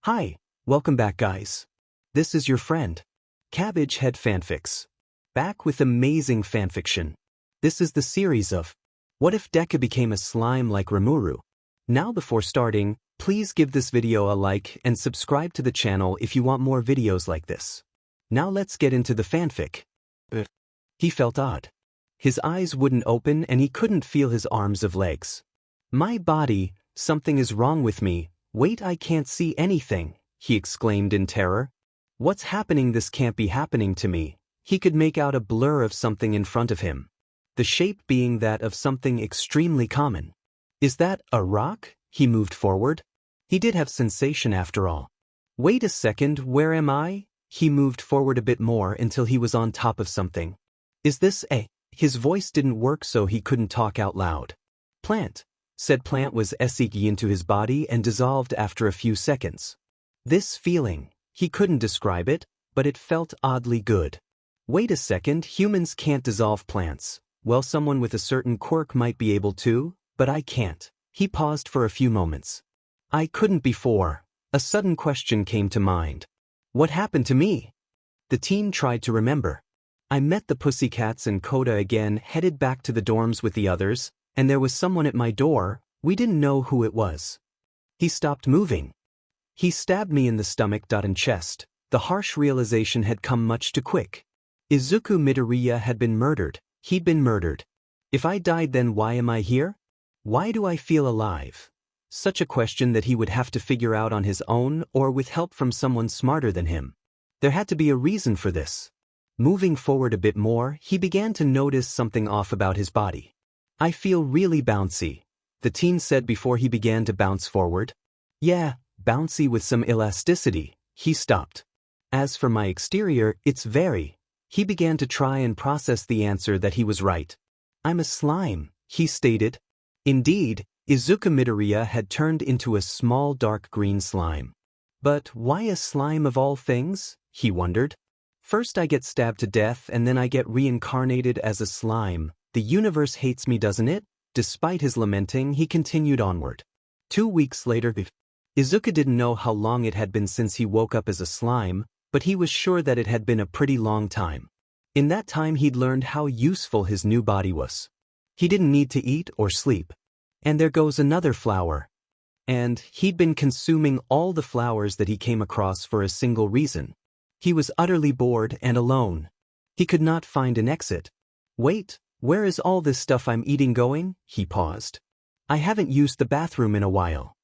Hi, welcome back guys. This is your friend, Cabbage Head Fanfics. Back with amazing fanfiction. This is the series of What if Deku became a slime like Rimuru? Now before starting, please give this video a like and subscribe to the channel if you want more videos like this. Now let's get into the fanfic. He felt odd. His eyes wouldn't open and he couldn't feel his arms or legs. My body, something is wrong with me. Wait, I can't see anything, he exclaimed in terror. What's happening? This can't be happening to me. He could make out a blur of something in front of him. The shape being that of something extremely common. Is that a rock? He moved forward. He did have sensation after all. Wait a second, where am I? He moved forward a bit more until he was on top of something. Is this a... His voice didn't work so he couldn't talk out loud. Plant. Said plant was esiki into his body and dissolved after a few seconds. This feeling, he couldn't describe it, but it felt oddly good. Wait a second, humans can't dissolve plants. Well, someone with a certain quirk might be able to, but I can't. He paused for a few moments. I couldn't before. A sudden question came to mind. What happened to me? The teen tried to remember. I met the pussycats and Koda again, headed back to the dorms with the others, and there was someone at my door. We didn't know who it was. He stopped moving. He stabbed me in the stomach and chest. The harsh realization had come much too quick. Izuku Midoria had been murdered. He'd been murdered. If I died, then why am I here? Why do I feel alive? Such a question that he would have to figure out on his own or with help from someone smarter than him. There had to be a reason for this. Moving forward a bit more, he began to notice something off about his body. I feel really bouncy, the teen said before he began to bounce forward. Yeah, bouncy with some elasticity. He stopped. As for my exterior, it's very... He began to try and process the answer that he was right. I'm a slime, he stated. Indeed, Izuku Midoria had turned into a small dark green slime. But why a slime of all things? He wondered. First I get stabbed to death and then I get reincarnated as a slime. The universe hates me, doesn't it? Despite his lamenting, he continued onward. 2 weeks later, Izuku didn't know how long it had been since he woke up as a slime, but he was sure that it had been a pretty long time. In that time he'd learned how useful his new body was. He didn't need to eat or sleep. And there goes another flower. And he'd been consuming all the flowers that he came across for a single reason. He was utterly bored and alone. He could not find an exit. Wait, where is all this stuff I'm eating going? He paused. I haven't used the bathroom in a while.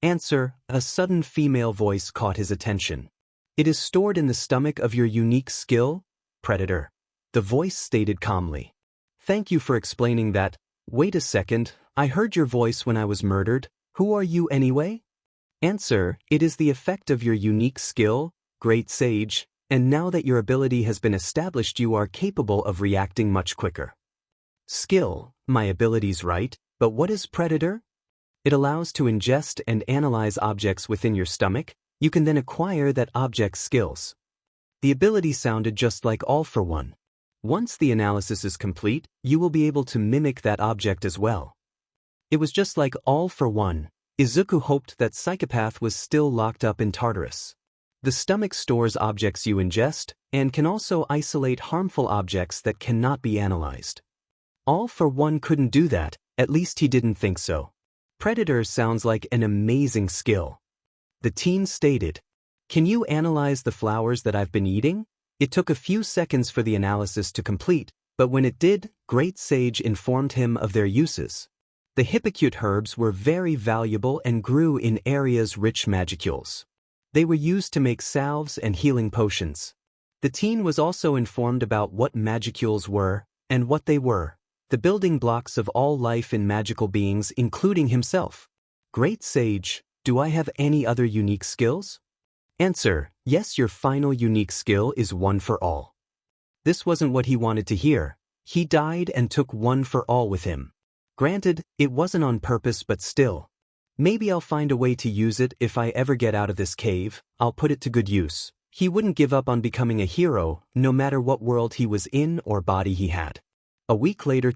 Answer, a sudden female voice caught his attention. It is stored in the stomach of your unique skill, Predator. The voice stated calmly. Thank you for explaining that. Wait a second, I heard your voice when I was murdered. Who are you anyway? Answer, it is the effect of your unique skill, Great Sage, and now that your ability has been established you are capable of reacting much quicker. Skill, my ability's right, but what is Predator? It allows to ingest and analyze objects within your stomach. You can then acquire that object's skills. The ability sounded just like All for One. Once the analysis is complete, you will be able to mimic that object as well. It was just like All for One. Izuku hoped that Psychopath was still locked up in Tartarus. The stomach stores objects you ingest, and can also isolate harmful objects that cannot be analyzed. All for One couldn't do that, at least he didn't think so. Predator sounds like an amazing skill. The teen stated, can you analyze the flowers that I've been eating? It took a few seconds for the analysis to complete, but when it did, Great Sage informed him of their uses. The hypocute herbs were very valuable and grew in areas rich magicules. They were used to make salves and healing potions. The teen was also informed about what magicules were, and what they were. The building blocks of all life in magical beings, including himself. Great Sage, do I have any other unique skills? Answer, yes, your final unique skill is One for All. This wasn't what he wanted to hear. He died and took One for All with him. Granted, it wasn't on purpose, but still. Maybe I'll find a way to use it if I ever get out of this cave. I'll put it to good use. He wouldn't give up on becoming a hero, no matter what world he was in or body he had. A week later,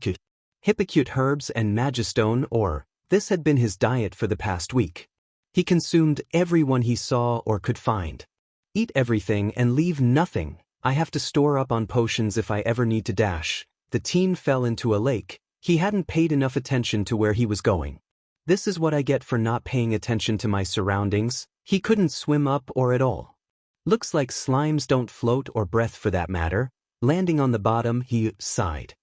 hypocute herbs and magistone, or this had been his diet for the past week. He consumed everyone he saw or could find. Eat everything and leave nothing. I have to store up on potions if I ever need to dash. The teen fell into a lake. He hadn't paid enough attention to where he was going. This is what I get for not paying attention to my surroundings. He couldn't swim up or at all. Looks like slimes don't float or breath for that matter. Landing on the bottom, he sighed.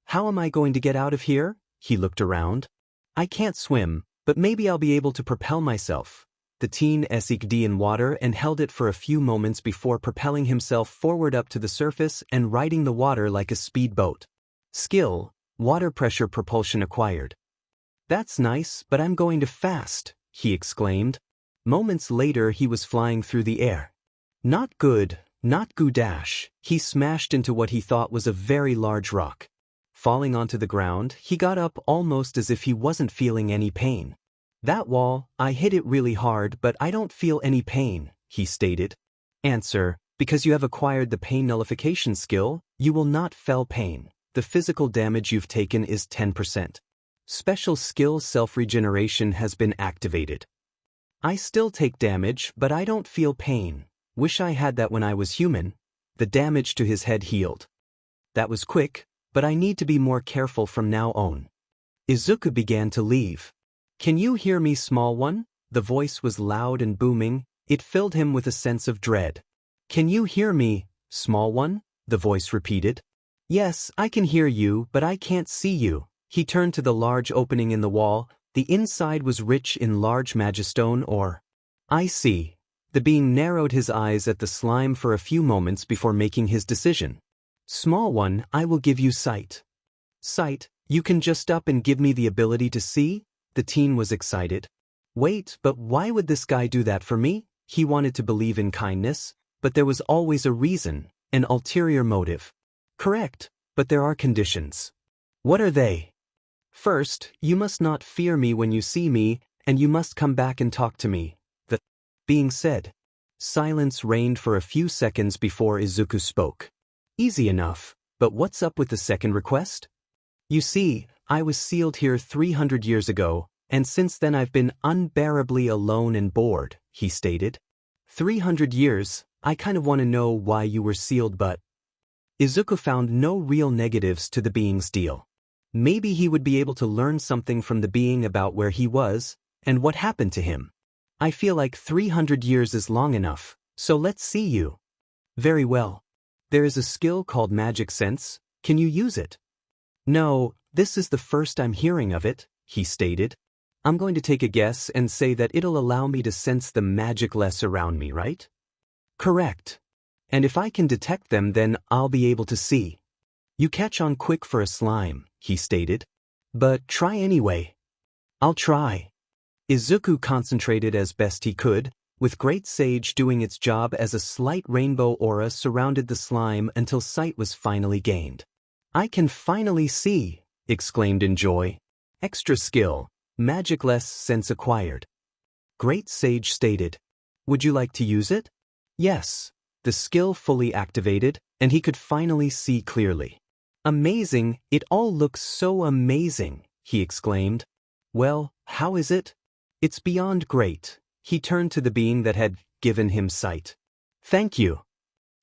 How am I going to get out of here? He looked around. I can't swim, but maybe I'll be able to propel myself. The teen escaped in water and held it for a few moments before propelling himself forward up to the surface and riding the water like a speedboat. Skill, water pressure propulsion acquired. That's nice, but I'm going to fast, he exclaimed. Moments later he was flying through the air. Not good, not dash. He smashed into what he thought was a very large rock. Falling onto the ground, he got up almost as if he wasn't feeling any pain. That wall, I hit it really hard but I don't feel any pain, he stated. Answer, because you have acquired the pain nullification skill, you will not feel pain. The physical damage you've taken is 10%. Special skill self-regeneration has been activated. I still take damage but I don't feel pain. Wish I had that when I was human. The damage to his head healed. That was quick, but I need to be more careful from now on. Izuku began to leave. Can you hear me, small one? The voice was loud and booming. It filled him with a sense of dread. Can you hear me, small one? The voice repeated. Yes, I can hear you, but I can't see you. He turned to the large opening in the wall. The inside was rich in large magistone ore. I see. The being narrowed his eyes at the slime for a few moments before making his decision. Small one, I will give you sight. Sight? You can just up and give me the ability to see? The teen was excited. Wait, but why would this guy do that for me? He wanted to believe in kindness, but there was always a reason, an ulterior motive. Correct, but there are conditions. What are they? First, you must not fear me when you see me, and you must come back and talk to me. The being said. Silence reigned for a few seconds before Izuku spoke. Easy enough, but what's up with the second request? You see, I was sealed here 300 years ago, and since then I've been unbearably alone and bored, he stated. 300 years, I kind of want to know why you were sealed, but Izuku found no real negatives to the being's deal. Maybe he would be able to learn something from the being about where he was, and what happened to him. I feel like 300 years is long enough, so let's see you. Very well. There is a skill called Magic Sense. Can you use it? No, this is the first I'm hearing of it, he stated. I'm going to take a guess and say that it'll allow me to sense the magic less around me, right? Correct. And if I can detect them, then I'll be able to see. You catch on quick for a slime, he stated. But try anyway. I'll try. Izuku concentrated as best he could, with Great Sage doing its job as a slight rainbow aura surrounded the slime until sight was finally gained. I can finally see, exclaimed in joy. Extra skill, magicless sense acquired. Great Sage stated. Would you like to use it? Yes. The skill fully activated, and he could finally see clearly. Amazing, it all looks so amazing, he exclaimed. Well, how is it? It's beyond great. He turned to the being that had given him sight. Thank you.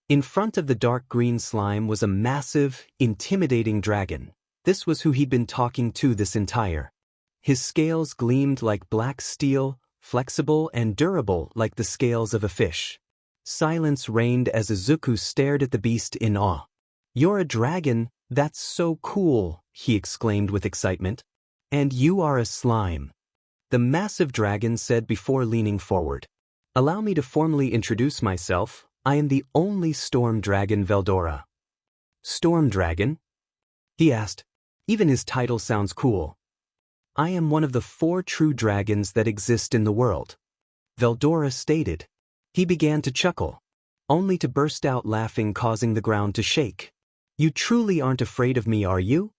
In front of the dark green slime was a massive, intimidating dragon. This was who he'd been talking to this entire. His scales gleamed like black steel, flexible and durable like the scales of a fish. Silence reigned as Izuku stared at the beast in awe. You're a dragon, that's so cool, he exclaimed with excitement. And you are a slime. The massive dragon said before leaning forward. Allow me to formally introduce myself. I am the only storm dragon Veldora. Storm dragon? He asked. Even his title sounds cool. I am one of the 4 true dragons that exist in the world. Veldora stated. He began to chuckle, only to burst out laughing, causing the ground to shake. You truly aren't afraid of me, are you?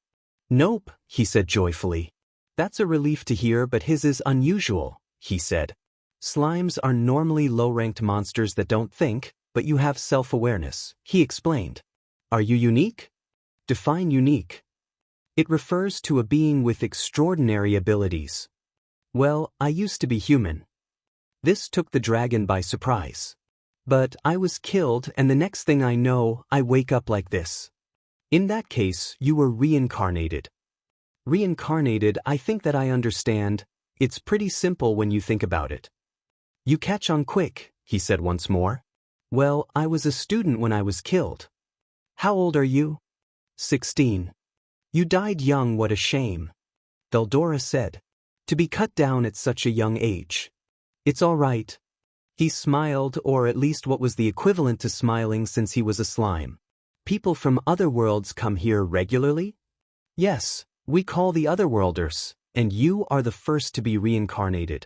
Nope, he said joyfully. That's a relief to hear, but his is unusual, he said. Slimes are normally low-ranked monsters that don't think, but you have self-awareness, he explained. Are you unique? Define unique. It refers to a being with extraordinary abilities. Well, I used to be human. This took the dragon by surprise. But I was killed, and the next thing I know, I wake up like this. In that case, you were reincarnated. Reincarnated, I think that I understand. It's pretty simple when you think about it. You catch on quick, he said once more. Well, I was a student when I was killed. How old are you? 16. You died young, what a shame. Veldora said. To be cut down at such a young age. It's all right. He smiled, or at least what was the equivalent to smiling since he was a slime. People from other worlds come here regularly? Yes, we call the Otherworlders, and you are the first to be reincarnated.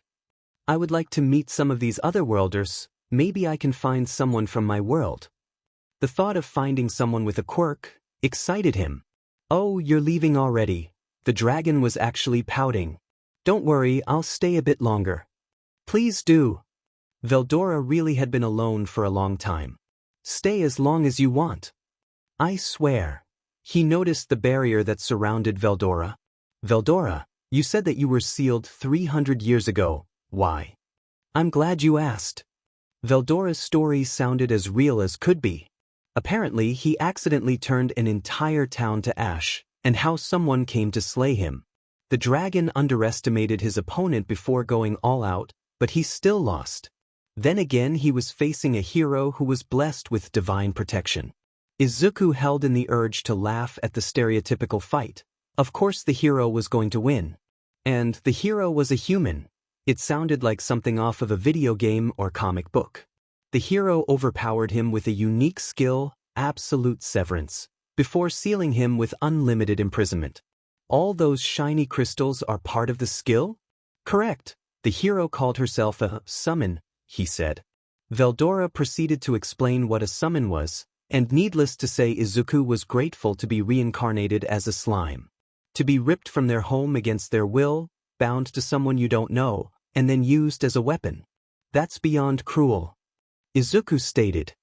I would like to meet some of these Otherworlders. Maybe I can find someone from my world. The thought of finding someone with a quirk excited him. Oh, you're leaving already. The dragon was actually pouting. Don't worry, I'll stay a bit longer. Please do. Veldora really had been alone for a long time. Stay as long as you want. I swear. He noticed the barrier that surrounded Veldora. Veldora, you said that you were sealed 300 years ago. Why? I'm glad you asked. Veldora's story sounded as real as could be. Apparently, he accidentally turned an entire town to ash, and how someone came to slay him. The dragon underestimated his opponent before going all out, but he still lost. Then again, he was facing a hero who was blessed with divine protection. Izuku held in the urge to laugh at the stereotypical fight. Of course the hero was going to win. And the hero was a human. It sounded like something off of a video game or comic book. The hero overpowered him with a unique skill, absolute severance, before sealing him with unlimited imprisonment. All those shiny crystals are part of the skill? Correct. The hero called herself a summon, he said. Veldora proceeded to explain what a summon was, and needless to say Izuku was grateful to be reincarnated as a slime. To be ripped from their home against their will, bound to someone you don't know, and then used as a weapon. That's beyond cruel. Izuku stated,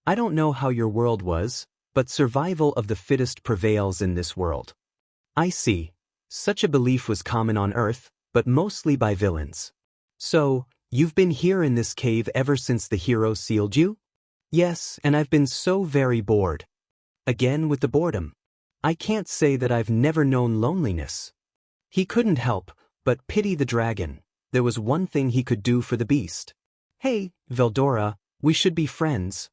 I don't know how your world was, but survival of the fittest prevails in this world. I see. Such a belief was common on Earth, but mostly by villains. So, you've been here in this cave ever since the hero sealed you? Yes, and I've been so very bored. Again with the boredom. I can't say that I've never known loneliness. He couldn't help but pity the dragon. There was one thing he could do for the beast. Hey, Veldora, we should be friends.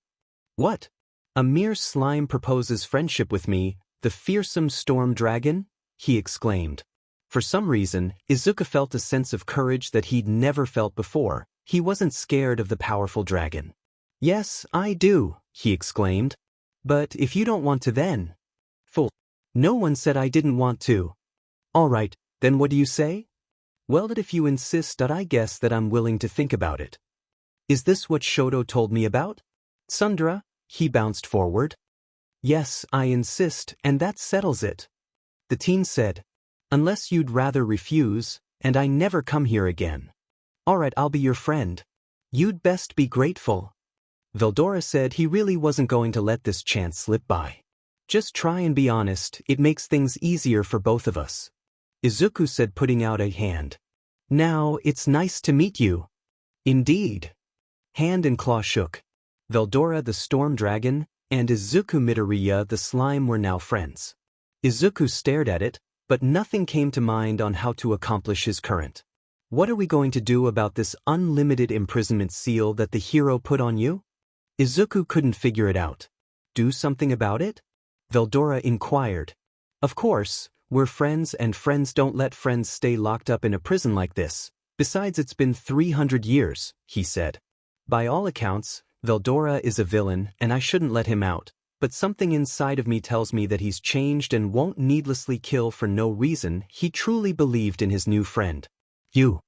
What? A mere slime proposes friendship with me, the fearsome storm dragon? He exclaimed. For some reason, Izuku felt a sense of courage that he'd never felt before. He wasn't scared of the powerful dragon. Yes, I do, he exclaimed. But if you don't want to then... Fool. No one said I didn't want to. All right, then what do you say? Well, that if you insist, I guess that I'm willing to think about it. Is this what Shoto told me about? Sundra, he bounced forward. Yes, I insist, and that settles it. The teen said, unless you'd rather refuse, and I never come here again. All right, I'll be your friend. You'd best be grateful. Veldora said he really wasn't going to let this chance slip by. Just try and be honest, it makes things easier for both of us. Izuku said, putting out a hand. Now, it's nice to meet you. Indeed. Hand and claw shook. Veldora the storm dragon, and Izuku Midoriya the slime were now friends. Izuku stared at it, but nothing came to mind on how to accomplish his current. What are we going to do about this unlimited imprisonment seal that the hero put on you? Izuku couldn't figure it out. Do something about it? Veldora inquired. Of course, we're friends and friends don't let friends stay locked up in a prison like this. Besides, it's been 300 years, he said. By all accounts, Veldora is a villain and I shouldn't let him out, but something inside of me tells me that he's changed and won't needlessly kill for no reason. He truly believed in his new friend. You.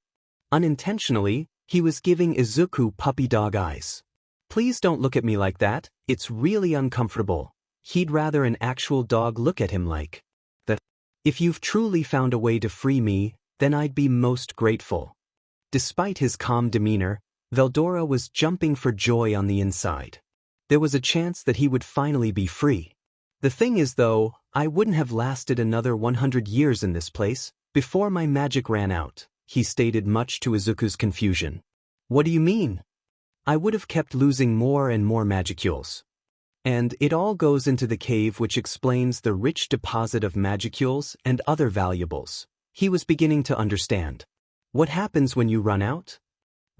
Unintentionally, he was giving Izuku puppy dog eyes. Please don't look at me like that, it's really uncomfortable. He'd rather an actual dog look at him like that. If you've truly found a way to free me, then I'd be most grateful. Despite his calm demeanor, Veldora was jumping for joy on the inside. There was a chance that he would finally be free. The thing is though, I wouldn't have lasted another 100 years in this place before my magic ran out, he stated, much to Izuku's confusion. What do you mean? I would have kept losing more and more magicules. And it all goes into the cave, which explains the rich deposit of magicules and other valuables. He was beginning to understand. What happens when you run out?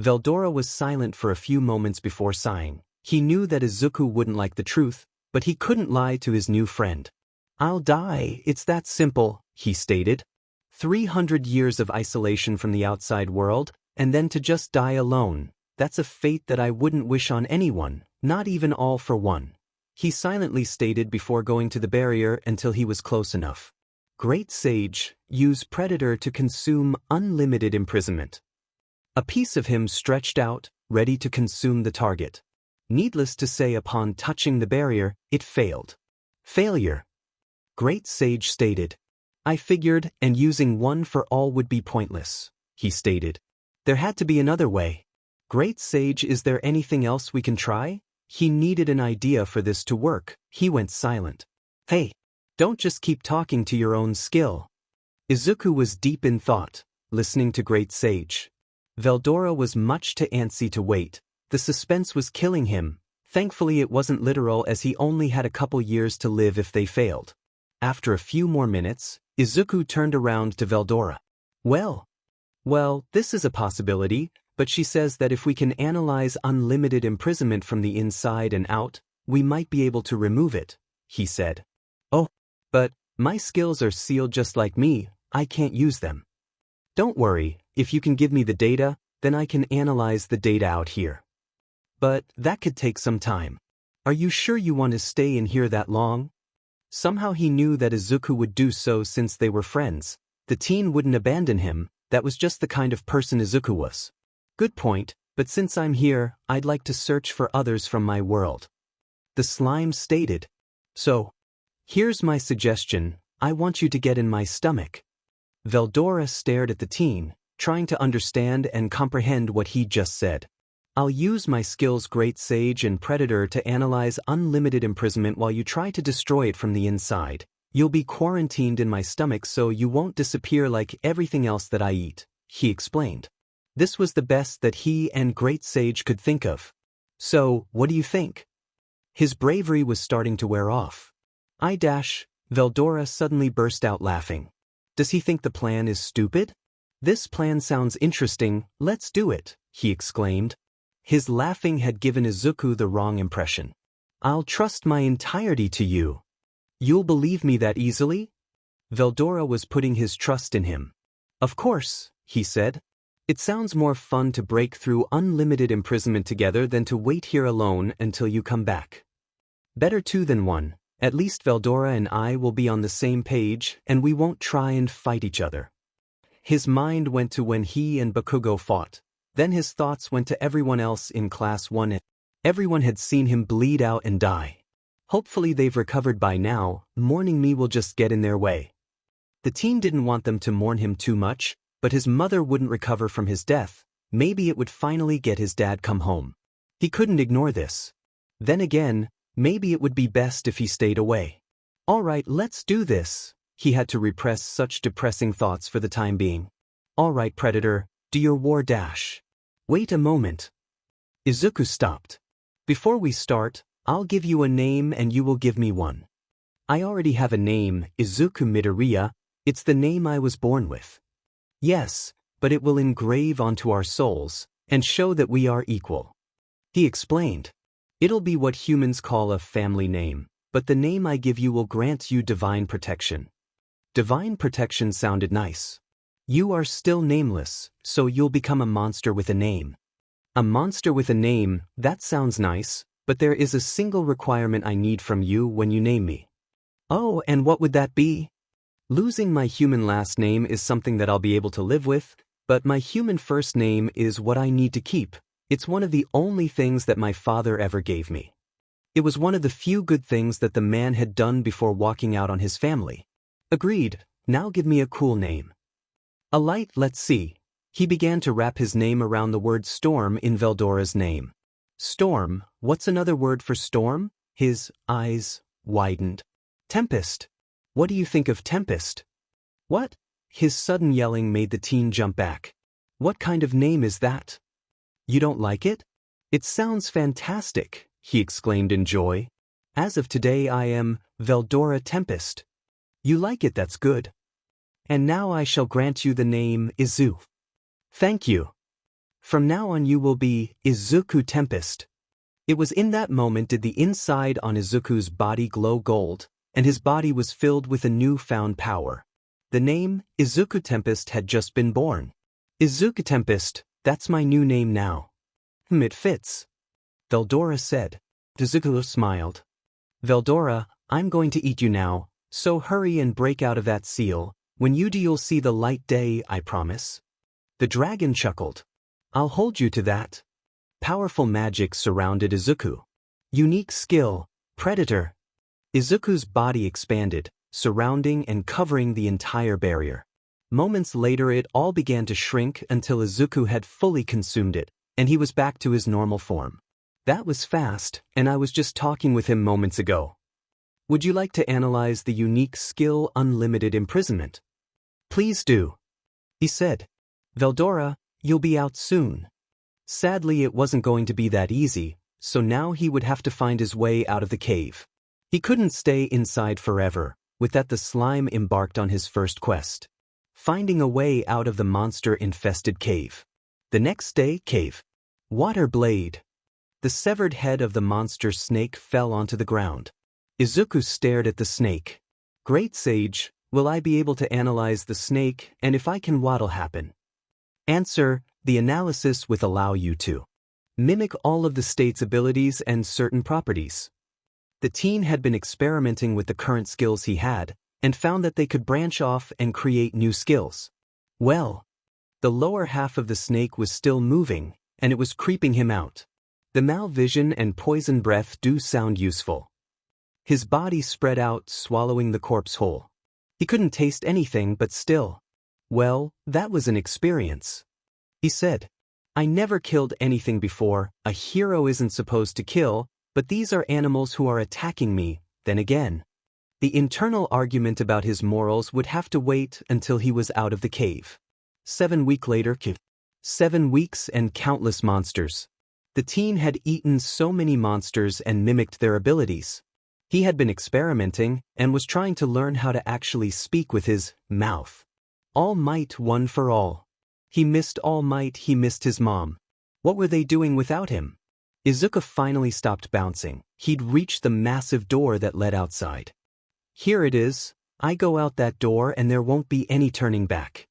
Veldora was silent for a few moments before sighing. He knew that Izuku wouldn't like the truth, but he couldn't lie to his new friend. I'll die, it's that simple, he stated. 300 years of isolation from the outside world, and then to just die alone. That's a fate that I wouldn't wish on anyone, not even all for one. He silently stated before going to the barrier until he was close enough. Great Sage, use Predator to consume unlimited imprisonment. A piece of him stretched out, ready to consume the target. Needless to say, upon touching the barrier, it failed. Failure. Great Sage stated. I figured, and using one for all would be pointless, he stated. There had to be another way. Great Sage, is there anything else we can try? He needed an idea for this to work. He went silent. Hey, don't just keep talking to your own skill. Izuku was deep in thought, listening to Great Sage. Veldora was much too antsy to wait. The suspense was killing him. Thankfully it wasn't literal, as he only had a couple years to live if they failed. After a few more minutes, Izuku turned around to Veldora. Well, this is a possibility, but she says that if we can analyze unlimited imprisonment from the inside and out, we might be able to remove it, he said. Oh, but my skills are sealed just like me, I can't use them. Don't worry, if you can give me the data, then I can analyze the data out here. But that could take some time. Are you sure you want to stay in here that long? Somehow he knew that Izuku would do so since they were friends. The teen wouldn't abandon him, that was just the kind of person Izuku was. Good point, but since I'm here, I'd like to search for others from my world. The slime stated. So, here's my suggestion, I want you to get in my stomach. Veldora stared at the teen, trying to understand and comprehend what he just said. I'll use my skills Great Sage and Predator to analyze unlimited imprisonment while you try to destroy it from the inside. You'll be quarantined in my stomach so you won't disappear like everything else that I eat, he explained. This was the best that he and Great Sage could think of. So, what do you think? His bravery was starting to wear off. Veldora suddenly burst out laughing. Does he think the plan is stupid? This plan sounds interesting, let's do it, he exclaimed. His laughing had given Izuku the wrong impression. I'll trust my entirety to you. You'll believe me that easily? Veldora was putting his trust in him. Of course, he said. It sounds more fun to break through unlimited imprisonment together than to wait here alone until you come back. Better two than one. At least Veldora and I will be on the same page, and we won't try and fight each other. His mind went to when he and Bakugo fought. Then his thoughts went to everyone else in Class 1. Everyone had seen him bleed out and die. Hopefully they've recovered by now, mourning me will just get in their way. The teen didn't want them to mourn him too much, but his mother wouldn't recover from his death. Maybe it would finally get his dad come home. He couldn't ignore this. Then again, maybe it would be best if he stayed away. All right, let's do this. He had to repress such depressing thoughts for the time being. All right, Predator, do your war dash. Wait a moment. Izuku stopped. Before we start, I'll give you a name and you will give me one. I already have a name, Izuku Midoria. It's the name I was born with. Yes, but it will engrave onto our souls and show that we are equal. He explained. It'll be what humans call a family name, but the name I give you will grant you divine protection. Divine protection sounded nice. You are still nameless, so you'll become a monster with a name. A monster with a name, that sounds nice, but there is a single requirement I need from you when you name me. Oh, and what would that be? Losing my human last name is something that I'll be able to live with, but my human first name is what I need to keep. It's one of the only things that my father ever gave me. It was one of the few good things that the man had done before walking out on his family. Agreed, now give me a cool name. A light, let's see. He began to wrap his name around the word storm in Veldora's name. Storm, what's another word for storm? His eyes widened. Tempest. What do you think of Tempest? What? His sudden yelling made the teen jump back. What kind of name is that? You don't like it? It sounds fantastic, he exclaimed in joy. As of today I am Veldora Tempest. You like it, that's good. And now I shall grant you the name Izuku. Thank you. From now on you will be Izuku Tempest. It was in that moment did the inside on Izuku's body glow gold, and his body was filled with a new-found power. The name Izuku Tempest had just been born. Izuku Tempest, that's my new name now. It fits. Veldora said. Izuku smiled. Veldora, I'm going to eat you now, so hurry and break out of that seal. When you do you'll see the light day, I promise. The dragon chuckled. I'll hold you to that. Powerful magic surrounded Izuku. Unique skill, Predator. Izuku's body expanded, surrounding and covering the entire barrier. Moments later it all began to shrink until Izuku had fully consumed it, and he was back to his normal form. That was fast, and I was just talking with him moments ago. Would you like to analyze the unique skill Unlimited Imprisonment? Please do. He said. Veldora, you'll be out soon. Sadly it wasn't going to be that easy, so now he would have to find his way out of the cave. He couldn't stay inside forever, with that the slime embarked on his first quest. Finding a way out of the monster-infested cave. The next day, cave. Water blade. The severed head of the monster snake fell onto the ground. Izuku stared at the snake. Great sage, will I be able to analyze the snake, and if I can what'll happen? Answer, the analysis will allow you to mimic all of the state's abilities and certain properties. The teen had been experimenting with the current skills he had, and found that they could branch off and create new skills. Well, the lower half of the snake was still moving, and it was creeping him out. The malvision and poison breath do sound useful. His body spread out, swallowing the corpse whole. He couldn't taste anything but still. Well, that was an experience. He said, I never killed anything before, a hero isn't supposed to kill, but these are animals who are attacking me, then again. The internal argument about his morals would have to wait until he was out of the cave. 7 weeks later, 7 weeks and countless monsters. The teen had eaten so many monsters and mimicked their abilities. He had been experimenting and was trying to learn how to actually speak with his mouth. All Might one for all. He missed All Might, he missed his mom. What were they doing without him? Izuku finally stopped bouncing. He'd reached the massive door that led outside. Here it is. I go out that door and there won't be any turning back.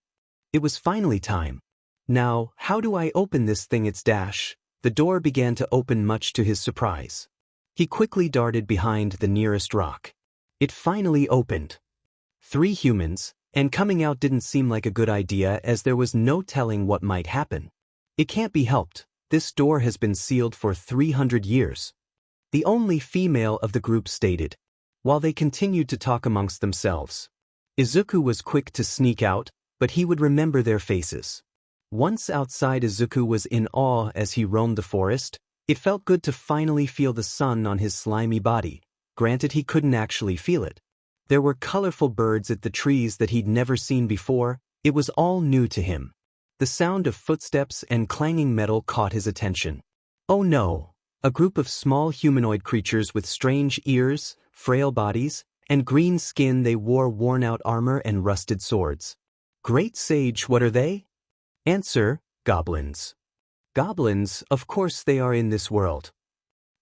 It was finally time. Now, how do I open this thing? It's dash. The door began to open much to his surprise. He quickly darted behind the nearest rock. It finally opened. 3 humans, and coming out didn't seem like a good idea as there was no telling what might happen. It can't be helped. This door has been sealed for 300 years. The only female of the group stated, while they continued to talk amongst themselves. Izuku was quick to sneak out, but he would remember their faces. Once outside, Izuku was in awe as he roamed the forest. It felt good to finally feel the sun on his slimy body. Granted, he couldn't actually feel it. There were colorful birds at the trees that he'd never seen before. It was all new to him. The sound of footsteps and clanging metal caught his attention. Oh no! A group of small humanoid creatures with strange ears, frail bodies, and green skin. They wore worn-out armor and rusted swords. Great sage, what are they? Answer, goblins. Goblins, of course they are in this world.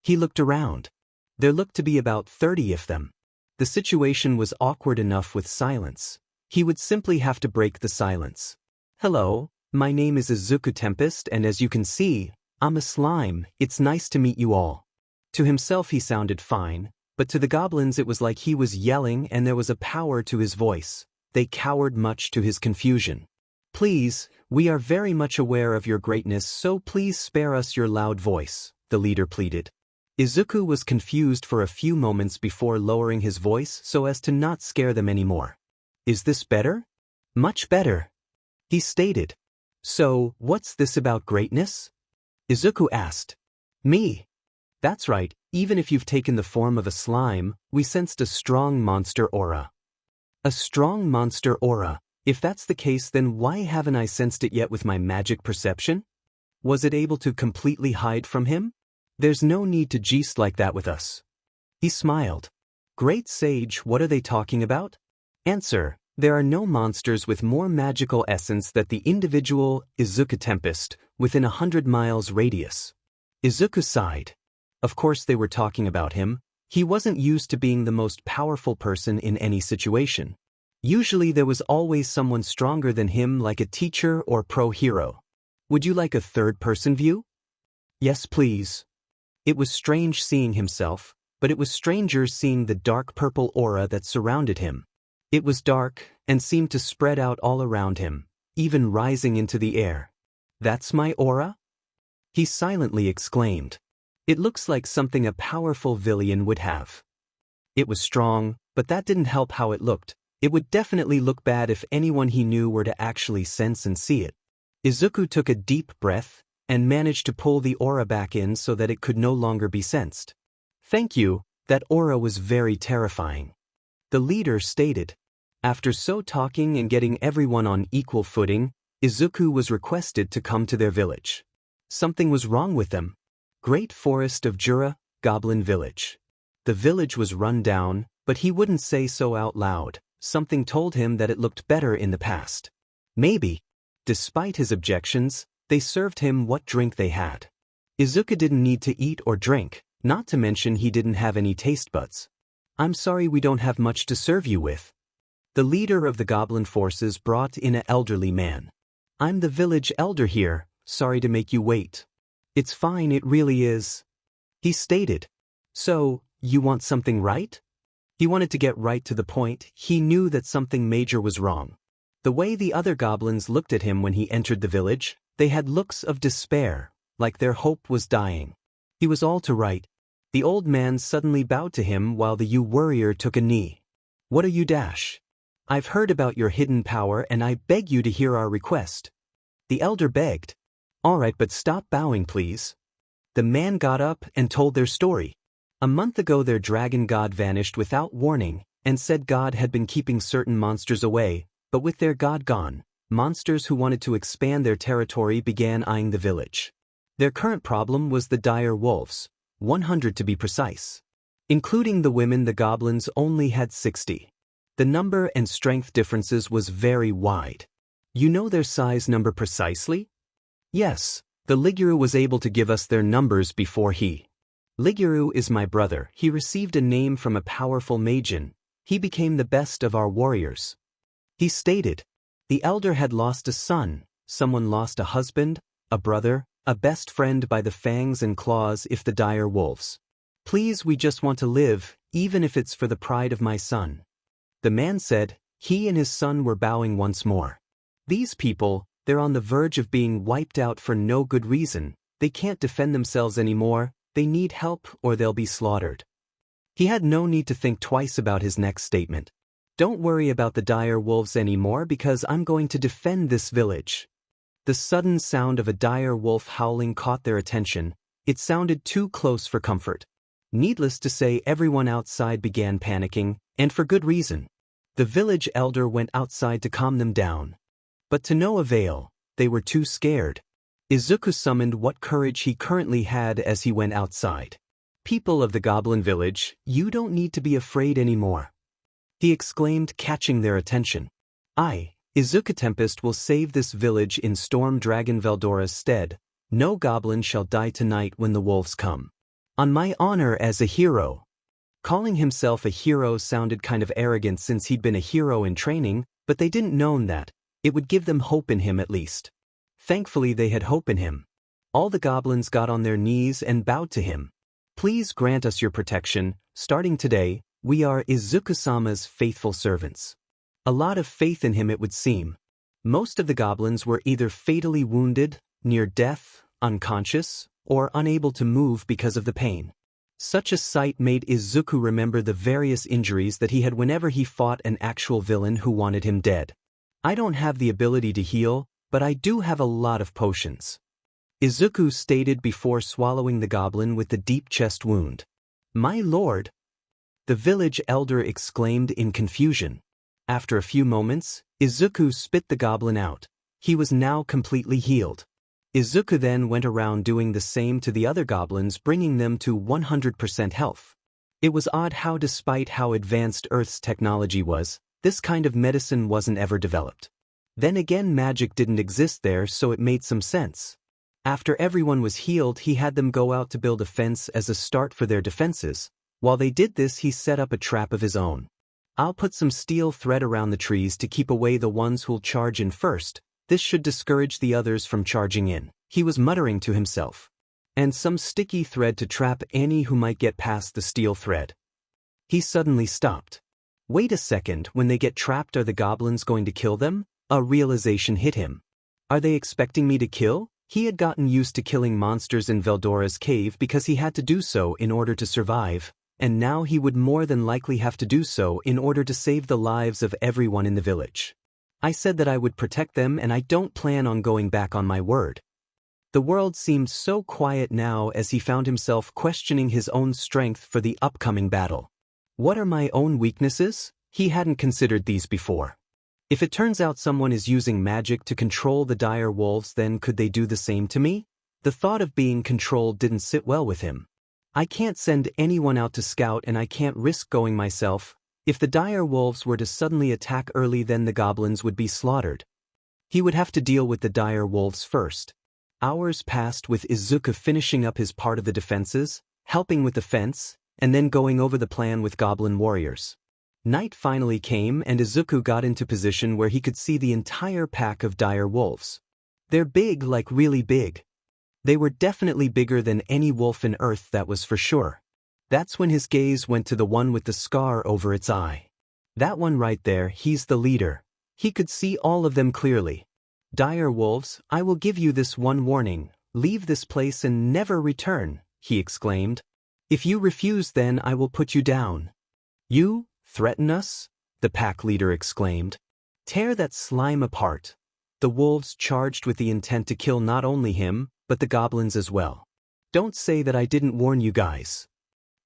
He looked around. There looked to be about 30 of them. The situation was awkward enough with silence. He would simply have to break the silence. Hello, my name is Izuku Tempest, and as you can see, I'm a slime. It's nice to meet you all. To himself he sounded fine, but to the goblins it was like he was yelling and there was a power to his voice. They cowered much to his confusion. Please, we are very much aware of your greatness, so please spare us your loud voice, the leader pleaded. Izuku was confused for a few moments before lowering his voice so as to not scare them anymore. Is this better? Much better, he stated. So, what's this about greatness? Izuku asked. Me. That's right, even if you've taken the form of a slime, we sensed a strong monster aura. A strong monster aura. If that's the case, then why haven't I sensed it yet with my magic perception? Was it able to completely hide from him? There's no need to geast like that with us. He smiled. Great sage, what are they talking about? Answer. There are no monsters with more magical essence than the individual Izuku Tempest within 100 miles radius. Izuku sighed. Of course they were talking about him. He wasn't used to being the most powerful person in any situation. Usually there was always someone stronger than him, like a teacher or pro hero. Would you like a third-person view? Yes, please. It was strange seeing himself, but it was stranger seeing the dark purple aura that surrounded him. It was dark and seemed to spread out all around him, even rising into the air. That's my aura? He silently exclaimed. It looks like something a powerful villain would have. It was strong, but that didn't help how it looked. It would definitely look bad if anyone he knew were to actually sense and see it. Izuku took a deep breath and managed to pull the aura back in so that it could no longer be sensed. Thank you, that aura was very terrifying. The leader stated. After so talking and getting everyone on equal footing, Izuku was requested to come to their village. Something was wrong with them. Great Forest of Jura, Goblin Village. The village was run down, but he wouldn't say so out loud. Something told him that it looked better in the past. Maybe. Despite his objections, they served him what drink they had. Izuku didn't need to eat or drink, not to mention he didn't have any taste buds. I'm sorry we don't have much to serve you with. The leader of the goblin forces brought in an elderly man. I'm the village elder here, sorry to make you wait. It's fine, it really is. He stated. So, you want something right? He wanted to get right to the point. He knew that something major was wrong. The way the other goblins looked at him when he entered the village, they had looks of despair, like their hope was dying. He was all to right. The old man suddenly bowed to him while the warrior took a knee. What are you dash? I've heard about your hidden power and I beg you to hear our request. The elder begged. All right, but stop bowing, please. The man got up and told their story. A month ago their dragon god vanished without warning and said God had been keeping certain monsters away, but with their god gone, monsters who wanted to expand their territory began eyeing the village. Their current problem was the dire wolves, 100 to be precise. Including the women, the goblins only had 60. The number and strength differences was very wide. You know their size number precisely? Yes, the Liguru was able to give us their numbers before he. Liguru is my brother. He received a name from a powerful magen. He became the best of our warriors. He stated. The elder had lost a son, someone lost a husband, a brother, a best friend by the fangs and claws if the dire wolves. Please, we just want to live, even if it's for the pride of my son. The man said. He and his son were bowing once more. These people, they're on the verge of being wiped out for no good reason. They can't defend themselves anymore. They need help or they'll be slaughtered. He had no need to think twice about his next statement. Don't worry about the dire wolves anymore because I'm going to defend this village. The sudden sound of a dire wolf howling caught their attention. It sounded too close for comfort. Needless to say, everyone outside began panicking, and for good reason. The village elder went outside to calm them down. But to no avail, they were too scared. Izuku summoned what courage he currently had as he went outside. People of the goblin village, you don't need to be afraid anymore. He exclaimed, catching their attention. Izuku Tempest will save this village in Storm Dragon Veldora's stead. No goblin shall die tonight when the wolves come. On my honor as a hero. Calling himself a hero sounded kind of arrogant since he'd been a hero in training, but they didn't know that. It would give them hope in him at least. Thankfully they had hope in him. All the goblins got on their knees and bowed to him. Please grant us your protection. Starting today, we are Izuku-sama's faithful servants. A lot of faith in him it would seem. Most of the goblins were either fatally wounded, near death, unconscious, or unable to move because of the pain. Such a sight made Izuku remember the various injuries that he had whenever he fought an actual villain who wanted him dead. I don't have the ability to heal, but I do have a lot of potions. Izuku stated before swallowing the goblin with the deep chest wound. My lord! The village elder exclaimed in confusion. After a few moments, Izuku spit the goblin out. He was now completely healed. Izuku then went around doing the same to the other goblins, bringing them to 100% health. It was odd how, despite how advanced Earth's technology was, this kind of medicine wasn't ever developed. Then again, magic didn't exist there, so it made some sense. After everyone was healed, he had them go out to build a fence as a start for their defenses. While they did this, he set up a trap of his own. I'll put some steel thread around the trees to keep away the ones who'll charge in first. This should discourage the others from charging in, he was muttering to himself. And some sticky thread to trap any who might get past the steel thread. He suddenly stopped. Wait a second, when they get trapped, are the goblins going to kill them? A realization hit him. Are they expecting me to kill? He had gotten used to killing monsters in Veldora's cave because he had to do so in order to survive, and now he would more than likely have to do so in order to save the lives of everyone in the village. I said that I would protect them, and I don't plan on going back on my word. The world seemed so quiet now as he found himself questioning his own strength for the upcoming battle. What are my own weaknesses? He hadn't considered these before. If it turns out someone is using magic to control the dire wolves, then could they do the same to me? The thought of being controlled didn't sit well with him. I can't send anyone out to scout, and I can't risk going myself. If the dire wolves were to suddenly attack early, then the goblins would be slaughtered. He would have to deal with the dire wolves first. Hours passed with Izuku finishing up his part of the defenses, helping with the fence, and then going over the plan with goblin warriors. Night finally came, and Izuku got into position where he could see the entire pack of dire wolves. They're big, like really big. They were definitely bigger than any wolf in Earth, that was for sure. That's when his gaze went to the one with the scar over its eye. That one right there, he's the leader. He could see all of them clearly. Dire wolves, I will give you this one warning. Leave this place and never return, he exclaimed. If you refuse, then I will put you down. You threaten us? The pack leader exclaimed. Tear that slime apart. The wolves charged with the intent to kill not only him, but the goblins as well. Don't say that I didn't warn you guys,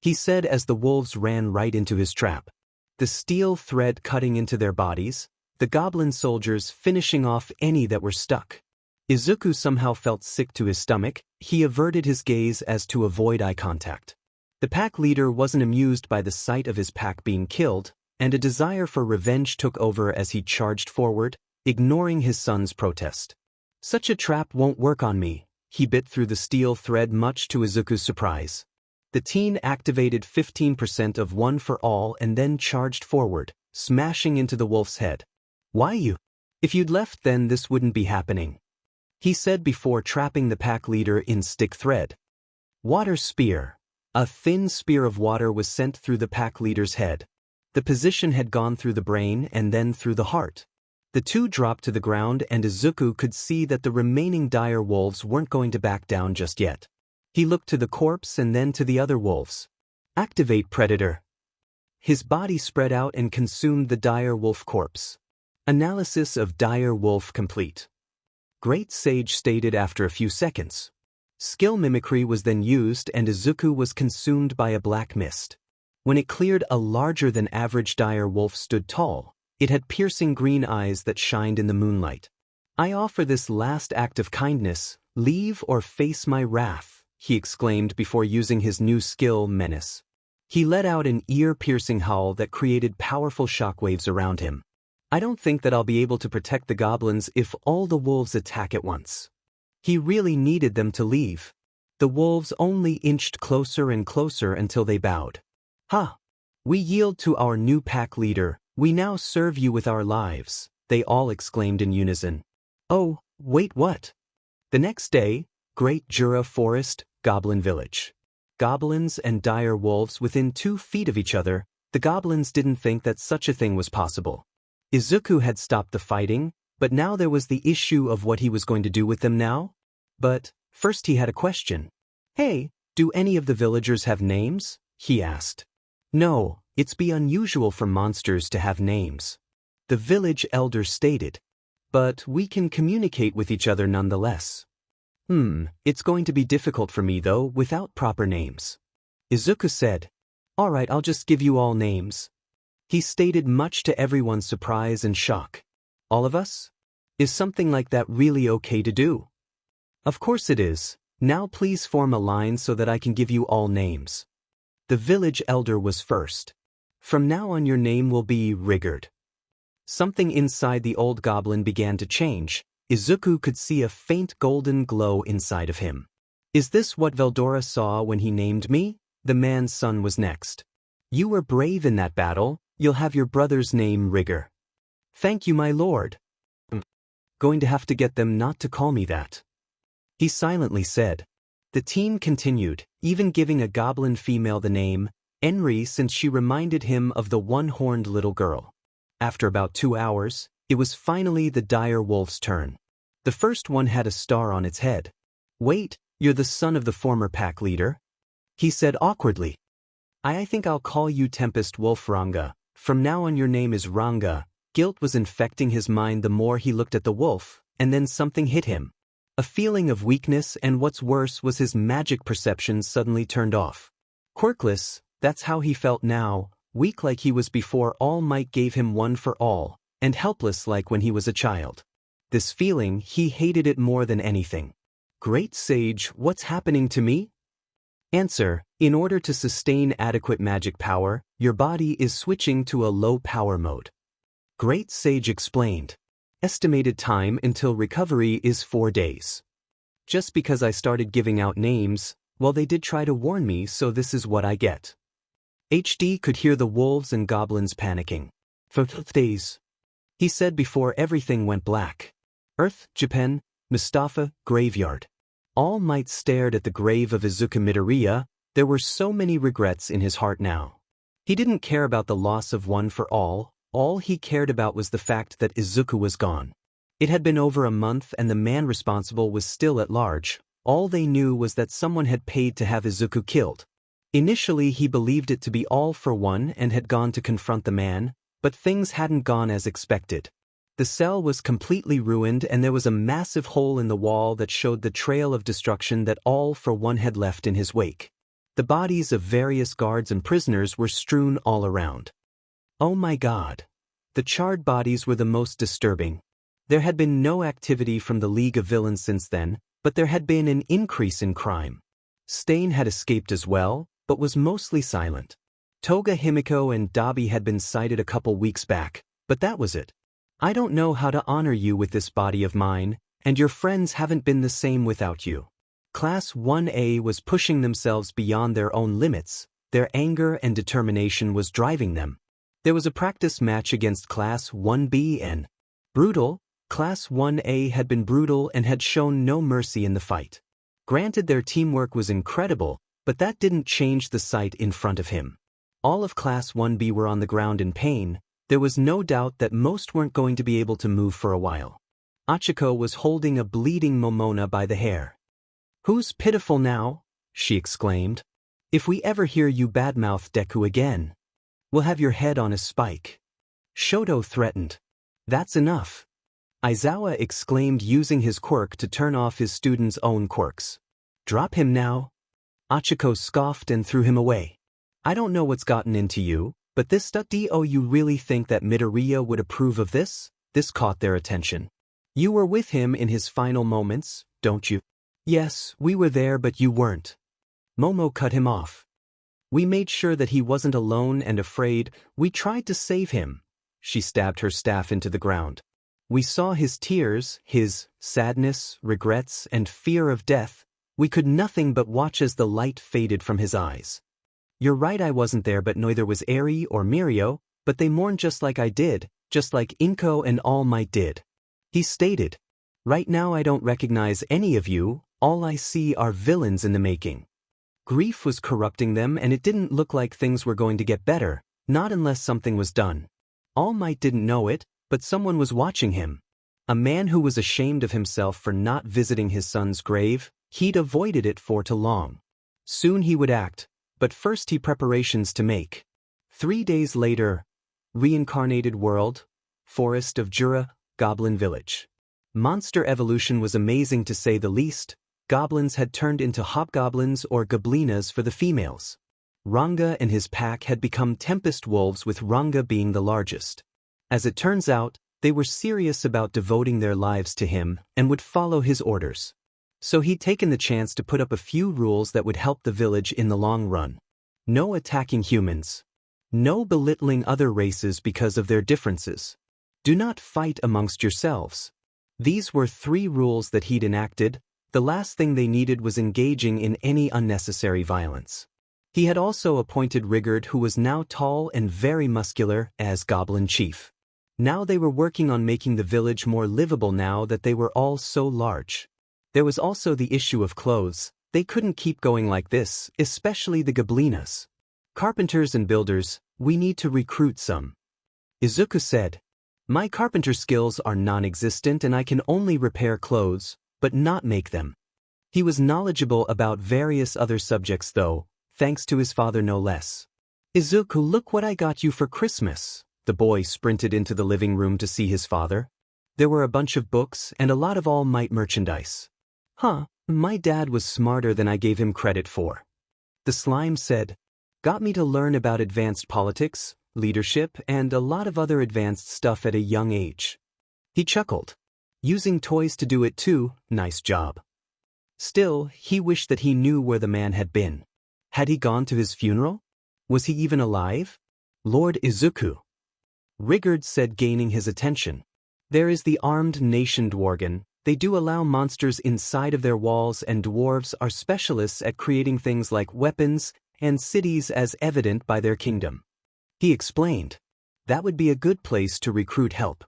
he said as the wolves ran right into his trap. The steel thread cutting into their bodies, the goblin soldiers finishing off any that were stuck. Izuku somehow felt sick to his stomach. He averted his gaze as to avoid eye contact. The pack leader wasn't amused by the sight of his pack being killed, and a desire for revenge took over as he charged forward, ignoring his son's protest. Such a trap won't work on me, he bit through the steel thread much to Izuku's surprise. The teen activated 15% of One for All and then charged forward, smashing into the wolf's head. Why you? If you'd left, then this wouldn't be happening, he said before trapping the pack leader in stick thread. Water spear. A thin spear of water was sent through the pack leader's head. The position had gone through the brain and then through the heart. The two dropped to the ground, and Izuku could see that the remaining dire wolves weren't going to back down just yet. He looked to the corpse and then to the other wolves. Activate Predator. His body spread out and consumed the dire wolf corpse. Analysis of dire wolf complete. Great Sage stated after a few seconds. Skill mimicry was then used, and Izuku was consumed by a black mist. When it cleared, a larger than average dire wolf stood tall. It had piercing green eyes that shined in the moonlight. I offer this last act of kindness. Leave or face my wrath, he exclaimed before using his new skill, Menace. He let out an ear-piercing howl that created powerful shockwaves around him. I don't think that I'll be able to protect the goblins if all the wolves attack at once. He really needed them to leave. The wolves only inched closer and closer until they bowed. Ha! We yield to our new pack leader. We now serve you with our lives, they all exclaimed in unison. Oh, wait, what? The next day, Great Jura Forest, Goblin Village. Goblins and dire wolves within 2 feet of each other. The goblins didn't think that such a thing was possible. Izuku had stopped the fighting, but now there was the issue of what he was going to do with them now. But first he had a question. Hey, do any of the villagers have names? He asked. No, it's be unusual for monsters to have names, the village elder stated. But we can communicate with each other nonetheless. It's going to be difficult for me though, without proper names. Izuku said. Alright, I'll just give you all names, he stated, much to everyone's surprise and shock. All of us? Is something like that really okay to do? Of course it is. Now please form a line so that I can give you all names. The village elder was first. From now on your name will be Rigard. Something inside the old goblin began to change. Izuku could see a faint golden glow inside of him. Is this what Veldora saw when he named me? The man's son was next. You were brave in that battle. You'll have your brother's name Rigor. Thank you, my lord. Going to have to get them not to call me that. He silently said. The team continued, even giving a goblin female the name Enri since she reminded him of the one-horned little girl. After about 2 hours, it was finally the dire wolf's turn. The first one had a star on its head. Wait, you're the son of the former pack leader? He said awkwardly. I think I'll call you Tempest Wolf Ranga. From now on your name is Ranga. Guilt was infecting his mind the more he looked at the wolf, and then something hit him. A feeling of weakness, and what's worse was his magic perception suddenly turned off. Quirkless, that's how he felt now, weak like he was before All Might gave him one for all, and helpless like when he was a child. This feeling, he hated it more than anything. Great Sage, what's happening to me? Answer, in order to sustain adequate magic power, your body is switching to a low power mode. Great Sage explained. Estimated time until recovery is 4 days. Just because I started giving out names, well, they did try to warn me, so this is what I get. HD could hear the wolves and goblins panicking. For days, he said before everything went black. Earth, Japan, Mustafa, graveyard. All Might stared at the grave of Izuku Midoria. There were so many regrets in his heart now. He didn't care about the loss of one for all he cared about was the fact that Izuku was gone. It had been over a month and the man responsible was still at large. All they knew was that someone had paid to have Izuku killed. Initially he believed it to be all for one and had gone to confront the man, but things hadn't gone as expected. The cell was completely ruined and there was a massive hole in the wall that showed the trail of destruction that All for One had left in his wake. The bodies of various guards and prisoners were strewn all around. Oh my God. The charred bodies were the most disturbing. There had been no activity from the League of Villains since then, but there had been an increase in crime. Stain had escaped as well, but was mostly silent. Toga, Himiko and Dabi had been sighted a couple weeks back, but that was it. I don't know how to honor you with this body of mine, and your friends haven't been the same without you. Class 1A was pushing themselves beyond their own limits. Their anger and determination was driving them. There was a practice match against Class 1B and brutal. Class 1A had been brutal and had shown no mercy in the fight. Granted, their teamwork was incredible, but that didn't change the sight in front of him. All of Class 1B were on the ground in pain. There was no doubt that most weren't going to be able to move for a while. Achiko was holding a bleeding Momona by the hair. Who's pitiful now? She exclaimed. If we ever hear you badmouth Deku again, we'll have your head on a spike. Shoto threatened. That's enough. Aizawa exclaimed, using his quirk to turn off his student's own quirks. Drop him now. Achiko scoffed and threw him away. I don't know what's gotten into you, but this stuff. Do you really think that Midoriya would approve of this? This caught their attention. You were with him in his final moments, don't you? Yes, we were there, but you weren't. Momo cut him off. We made sure that he wasn't alone and afraid. We tried to save him. She stabbed her staff into the ground. We saw his tears, his sadness, regrets, and fear of death. We could nothing but watch as the light faded from his eyes. You're right, I wasn't there, but neither was Eri or Mirio, but they mourned just like I did, just like Inko and All Might did. He stated. Right now I don't recognize any of you, all I see are villains in the making. Grief was corrupting them and it didn't look like things were going to get better, not unless something was done. All Might didn't know it, but someone was watching him. A man who was ashamed of himself for not visiting his son's grave. He'd avoided it for too long. Soon he would act, but first he preparations to make. 3 days later, reincarnated world, forest of Jura, goblin village. Monster evolution was amazing to say the least. Goblins had turned into hobgoblins or goblinas for the females. Ranga and his pack had become tempest wolves, with Ranga being the largest. As it turns out, they were serious about devoting their lives to him and would follow his orders. So he'd taken the chance to put up a few rules that would help the village in the long run. No attacking humans. No belittling other races because of their differences. Do not fight amongst yourselves. These were 3 rules that he'd enacted. The last thing they needed was engaging in any unnecessary violence. He had also appointed Rigurd, who was now tall and very muscular, as Goblin Chief. Now they were working on making the village more livable now that they were all so large. There was also the issue of clothes. They couldn't keep going like this, especially the goblinas. Carpenters and builders, we need to recruit some. Izuku said, my carpenter skills are non-existent and I can only repair clothes, but not make them. He was knowledgeable about various other subjects though, thanks to his father no less. Izuku, look what I got you for Christmas. The boy sprinted into the living room to see his father. There were a bunch of books and a lot of All Might merchandise. Huh, my dad was smarter than I gave him credit for. The slime said, got me to learn about advanced politics, leadership, and a lot of other advanced stuff at a young age. He chuckled. Using toys to do it too, nice job. Still, he wished that he knew where the man had been. Had he gone to his funeral? Was he even alive? Lord Izuku. Rigurd said, gaining his attention. There is the armed nation Dworgen. They do allow monsters inside of their walls and dwarves are specialists at creating things like weapons and cities as evident by their kingdom. He explained. That would be a good place to recruit help.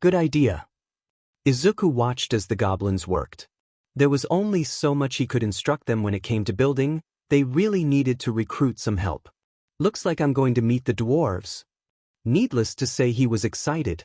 Good idea. Izuku watched as the goblins worked. There was only so much he could instruct them when it came to building. They really needed to recruit some help. Looks like I'm going to meet the dwarves. Needless to say, he was excited.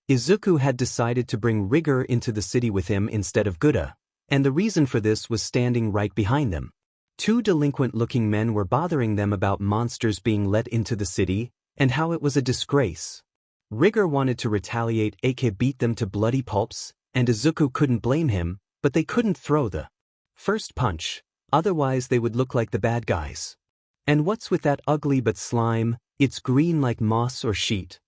Izuku had decided to bring Rigor into the city with him instead of Gura, and the reason for this was standing right behind them. 2 delinquent-looking men were bothering them about monsters being let into the city and how it was a disgrace. Rigor wanted to retaliate, aka beat them to bloody pulps, and Izuku couldn't blame him, but they couldn't throw the first punch, otherwise they would look like the bad guys. And what's with that ugly but slime? It's green like moss or sheet.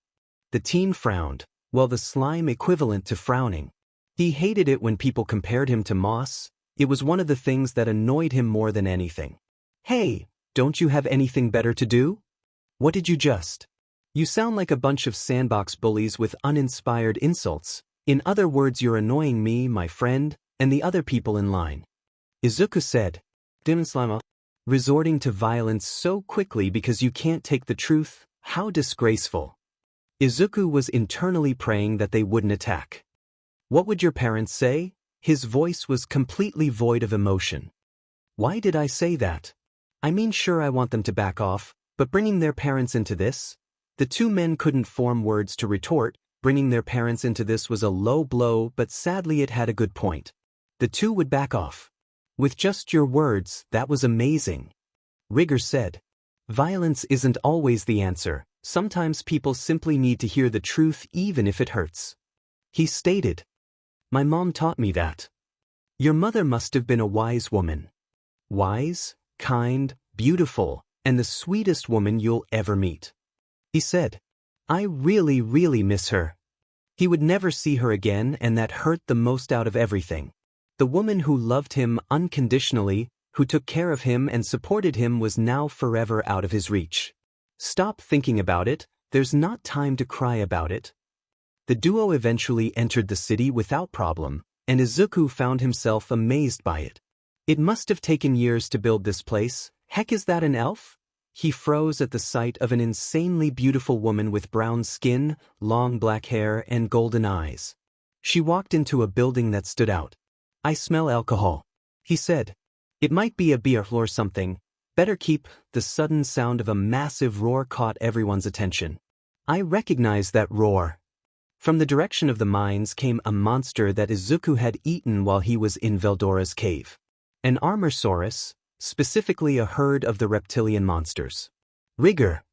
The teen frowned. Well, the slime equivalent to frowning. He hated it when people compared him to moss. It was one of the things that annoyed him more than anything. Hey, don't you have anything better to do? What did you just? You sound like a bunch of sandbox bullies with uninspired insults. In other words, you're annoying me, my friend, and the other people in line. Izuku said, Demon Slime, resorting to violence so quickly because you can't take the truth, how disgraceful. Izuku was internally praying that they wouldn't attack. What would your parents say? His voice was completely void of emotion. Why did I say that? I mean, sure, I want them to back off, but bringing their parents into this? The 2 men couldn't form words to retort. Bringing their parents into this was a low blow, but sadly it had a good point. The 2 would back off. With just your words, that was amazing. Rigor said. Violence isn't always the answer. Sometimes people simply need to hear the truth even if it hurts. He stated. My mom taught me that. Your mother must have been a wise woman. Wise, kind, beautiful, and the sweetest woman you'll ever meet. He said. I really, really miss her. He would never see her again, and that hurt the most out of everything. The woman who loved him unconditionally, who took care of him and supported him, was now forever out of his reach. Stop thinking about it, there's not time to cry about it. The duo eventually entered the city without problem, and Izuku found himself amazed by it. It must have taken years to build this place. Heck, is that an elf? He froze at the sight of an insanely beautiful woman with brown skin, long black hair, and golden eyes. She walked into a building that stood out. I smell alcohol, he said. It might be a beer or something. Better keep. The sudden sound of a massive roar caught everyone's attention. I recognize that roar. From the direction of the mines came a monster that Izuku had eaten while he was in Veldora's cave. An armorsaurus, specifically a herd of the reptilian monsters. Rigor.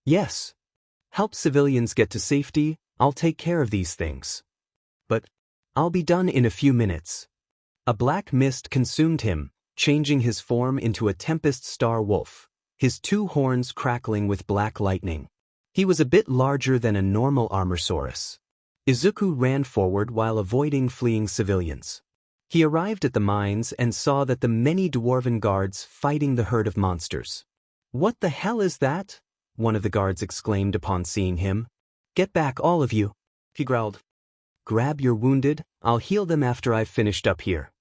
Yes. Help civilians get to safety, I'll take care of these things. But I'll be done in a few minutes. A black mist consumed him, changing his form into a tempest star wolf, his 2 horns crackling with black lightning. He was a bit larger than a normal armorsaurus. Izuku ran forward while avoiding fleeing civilians. He arrived at the mines and saw that the many dwarven guards fighting the herd of monsters. "What the hell is that?" one of the guards exclaimed upon seeing him. "Get back, all of you," he growled. "Grab your wounded, I'll heal them after I've finished up here."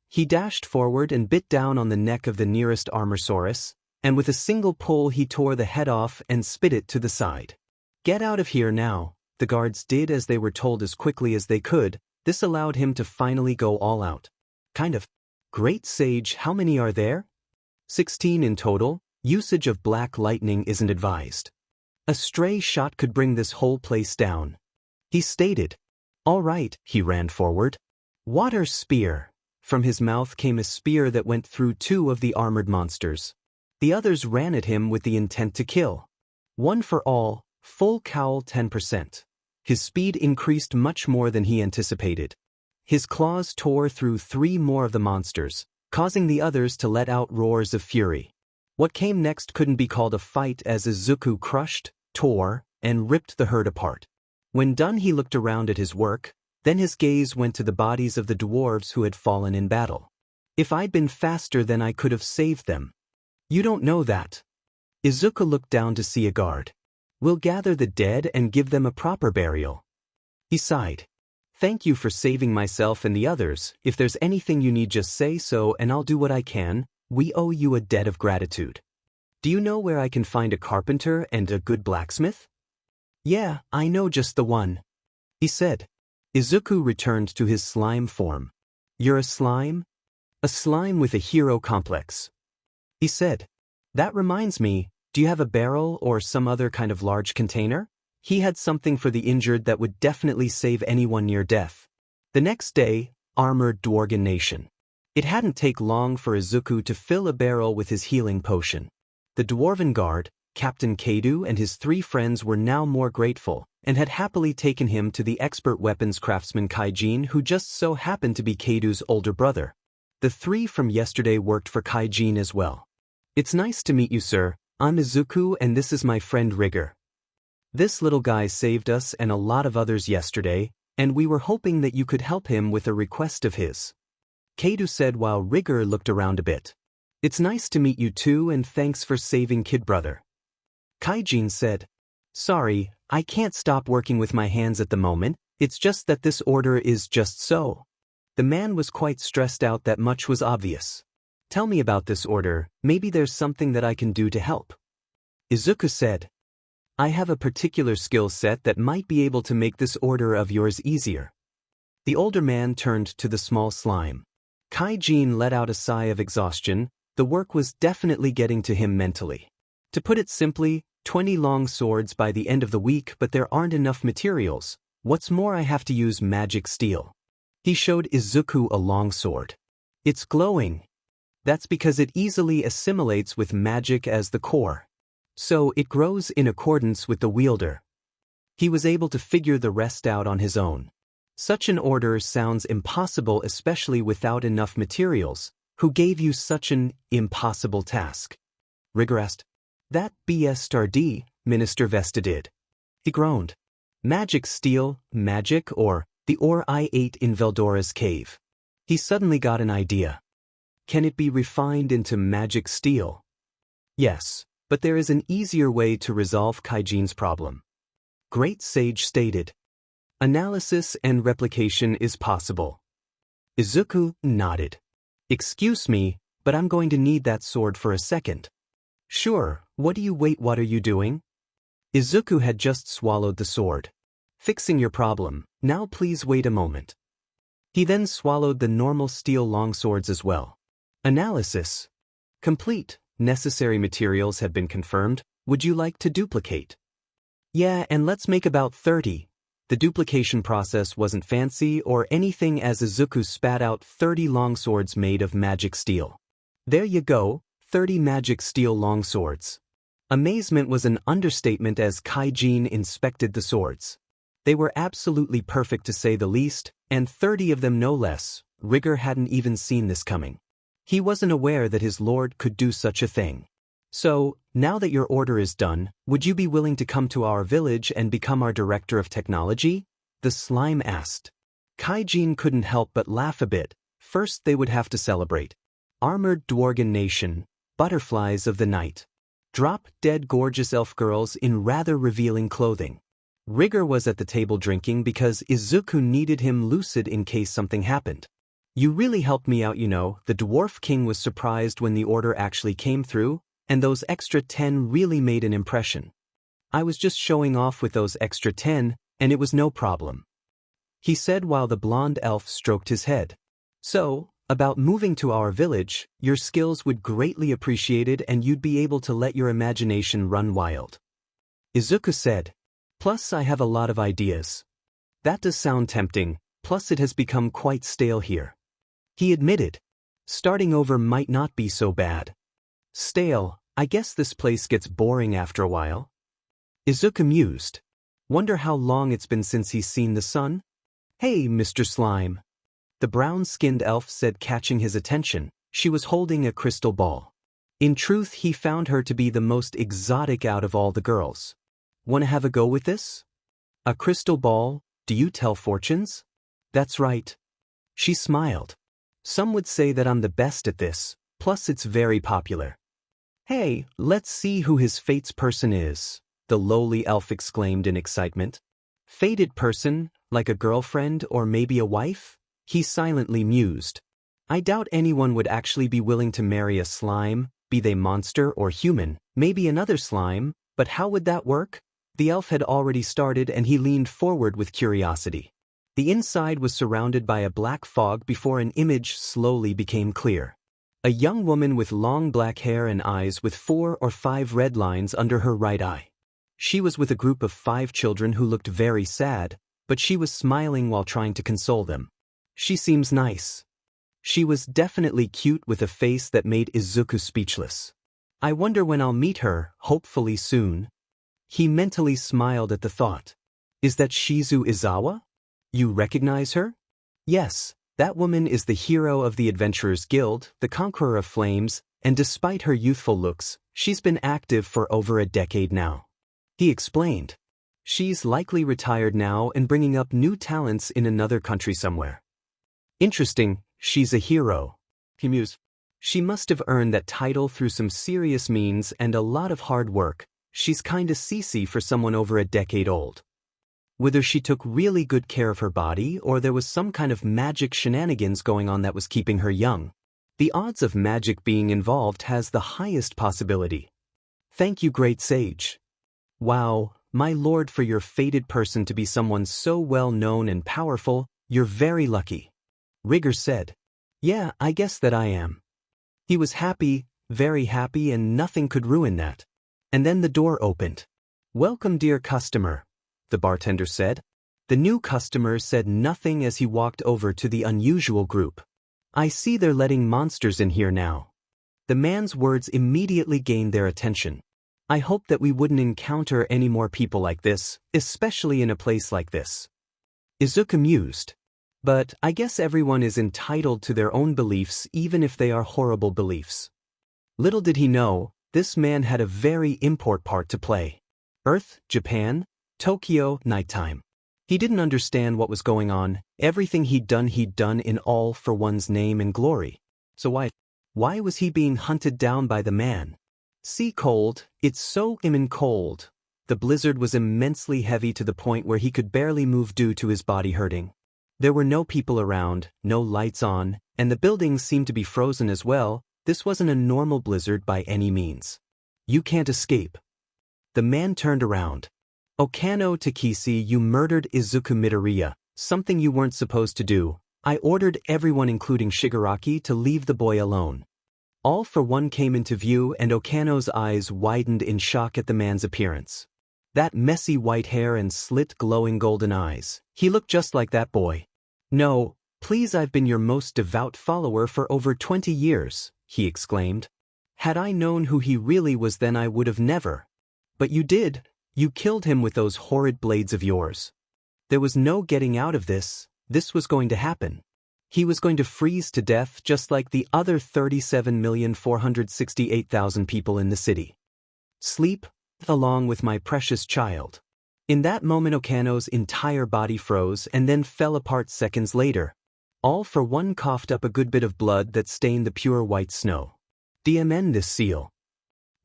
He dashed forward and bit down on the neck of the nearest armorsaurus, and with a single pull he tore the head off and spit it to the side. "Get out of here now." The guards did as they were told as quickly as they could. This allowed him to finally go all out. Kind of. "Great Sage, how many are there?" 16 in total. Usage of black lightning isn't advised. A stray shot could bring this whole place down, he stated. "All right," he ran forward. "Water spear." From his mouth came a spear that went through 2 of the armored monsters. The others ran at him with the intent to kill. One for all, full cowl 10%. His speed increased much more than he anticipated. His claws tore through 3 more of the monsters, causing the others to let out roars of fury. What came next couldn't be called a fight as Izuku crushed, tore, and ripped the herd apart. When done, he looked around at his work, then his gaze went to the bodies of the dwarves who had fallen in battle. "If I'd been faster, then I could have saved them." "You don't know that." Izuku looked down to see a guard. "We'll gather the dead and give them a proper burial." He sighed. "Thank you for saving myself and the others. If there's anything you need, just say so and I'll do what I can. We owe you a debt of gratitude." "Do you know where I can find a carpenter and a good blacksmith?" "Yeah, I know just the one," he said. Izuku returned to his slime form. "You're a slime?" "A slime with a hero complex," he said. "That reminds me, do you have a barrel or some other kind of large container?" He had something for the injured that would definitely save anyone near death. The next day, armored Dwarganation. It hadn't taken long for Izuku to fill a barrel with his healing potion. The dwarven guard, Captain Kadu, and his 3 friends were now more grateful, and had happily taken him to the expert weapons craftsman Kaijin, who just so happened to be Kadu's older brother. The 3 from yesterday worked for Kaijin as well. "It's nice to meet you, sir. I'm Izuku and this is my friend Rigger. This little guy saved us and a lot of others yesterday, and we were hoping that you could help him with a request of his," Kadu said while Rigger looked around a bit. "It's nice to meet you too and thanks for saving Kid Brother," Kaijin said. "Sorry, I can't stop working with my hands at the moment, it's just that this order is just so." The man was quite stressed out, that much was obvious. "Tell me about this order, maybe there's something that I can do to help," Izuku said. "I have a particular skill set that might be able to make this order of yours easier." The older man turned to the small slime. Kaijin let out a sigh of exhaustion. The work was definitely getting to him mentally. "To put it simply, 20 long swords by the end of the week, but there aren't enough materials. What's more, I have to use magic steel." He showed Izuku a long sword. "It's glowing." "That's because it easily assimilates with magic as the core. So it grows in accordance with the wielder." He was able to figure the rest out on his own. Such an order sounds impossible, especially without enough materials. "Who gave you such an impossible task?" Rigger asked. "That BSTD, Minister Vesta did." He groaned. "Magic steel, magic, or the ore I ate in Veldora's cave." He suddenly got an idea. "Can it be refined into magic steel?" "Yes, but there is an easier way to resolve Kaijin's problem," Great Sage stated. "Analysis and replication is possible." Izuku nodded. "Excuse me, but I'm going to need that sword for a second." "Sure, what are you doing?" Izuku had just swallowed the sword. "Fixing your problem, now please wait a moment." He then swallowed the normal steel longswords as well. Analysis complete. Necessary materials have been confirmed. Would you like to duplicate? Yeah, and let's make about 30. The duplication process wasn't fancy or anything as Izuku spat out 30 longswords made of magic steel. There you go, 30 magic steel longswords. Amazement was an understatement as Kaijin inspected the swords. They were absolutely perfect to say the least, and 30 of them no less. Rigger hadn't even seen this coming. He wasn't aware that his lord could do such a thing. "So, now that your order is done, would you be willing to come to our village and become our director of technology?" the slime asked. Kaijin couldn't help but laugh a bit. First they would have to celebrate. Armored Dwarven Nation, butterflies of the night. Drop dead gorgeous elf girls in rather revealing clothing. Rigger was at the table drinking because Izuku needed him lucid in case something happened. You really helped me out, you know. The Dwarf King was surprised when the order actually came through, and those extra 10 really made an impression. I was just showing off with those extra 10, and it was no problem, he said while the blonde elf stroked his head. So, about moving to our village, your skills would greatly appreciate it and you'd be able to let your imagination run wild. Izuku said. Plus I have a lot of ideas. That does sound tempting, plus it has become quite stale here. He admitted. Starting over might not be so bad. Stale, I guess this place gets boring after a while. Izuku mused. Wonder how long it's been since he's seen the sun? Hey, Mr. Slime. The brown-skinned elf said, catching his attention. She was holding a crystal ball. In truth, he found her to be the most exotic out of all the girls. Wanna have a go with this? A crystal ball? Do you tell fortunes? That's right. She smiled. Some would say that I'm the best at this, plus it's very popular. Hey, let's see who his fate's person is, the lowly elf exclaimed in excitement. Fated person, like a girlfriend or maybe a wife? He silently mused. I doubt anyone would actually be willing to marry a slime, be they monster or human, maybe another slime, but how would that work? The elf had already started and he leaned forward with curiosity. The inside was surrounded by a black fog before an image slowly became clear. A young woman with long black hair and eyes with 4 or 5 red lines under her right eye. She was with a group of 5 children who looked very sad, but she was smiling while trying to console them. She seems nice. She was definitely cute with a face that made Izuku speechless. I wonder when I'll meet her, hopefully soon. He mentally smiled at the thought. Is that Shizu Izawa? You recognize her? Yes, that woman is the hero of the Adventurers Guild, the Conqueror of Flames, and despite her youthful looks, she's been active for over a decade now. He explained. She's likely retired now and bringing up new talents in another country somewhere. Interesting, she's a hero. He mused. She must have earned that title through some serious means and a lot of hard work. She's kinda CC for someone over a decade old. Whether she took really good care of her body or there was some kind of magic shenanigans going on that was keeping her young. The odds of magic being involved has the highest possibility. Thank you, great sage. Wow, my lord, for your fated person to be someone so well known and powerful, you're very lucky. Rigger said. Yeah, I guess that I am. He was happy, very happy, and nothing could ruin that. And then the door opened. Welcome, dear customer, the bartender said. The new customer said nothing as he walked over to the unusual group. I see they're letting monsters in here now. The man's words immediately gained their attention. I hope that we wouldn't encounter any more people like this, especially in a place like this. Izuku mused. But I guess everyone is entitled to their own beliefs even if they are horrible beliefs. Little did he know, this man had a very important part to play. Earth, Japan, Tokyo, nighttime. He didn't understand what was going on, everything he'd done in all for one's name and glory. So why was he being hunted down by the man? Sea cold, it's so cold. The blizzard was immensely heavy to the point where he could barely move due to his body hurting. There were no people around, no lights on, and the buildings seemed to be frozen as well. This wasn't a normal blizzard by any means. You can't escape. The man turned around. Okano Takeshi, you murdered Izuku Midoria, something you weren't supposed to do. I ordered everyone including Shigaraki to leave the boy alone. All for one came into view and Okano's eyes widened in shock at the man's appearance. That messy white hair and slit glowing golden eyes. He looked just like that boy. No, please, I've been your most devout follower for over 20 years, he exclaimed. Had I known who he really was then I would have never. But you did. You killed him with those horrid blades of yours. There was no getting out of this. This was going to happen. He was going to freeze to death just like the other 37,468,000 people in the city. Sleep, along with my precious child. In that moment Okano's entire body froze and then fell apart seconds later. All for one coughed up a good bit of blood that stained the pure white snow. DMN this seal.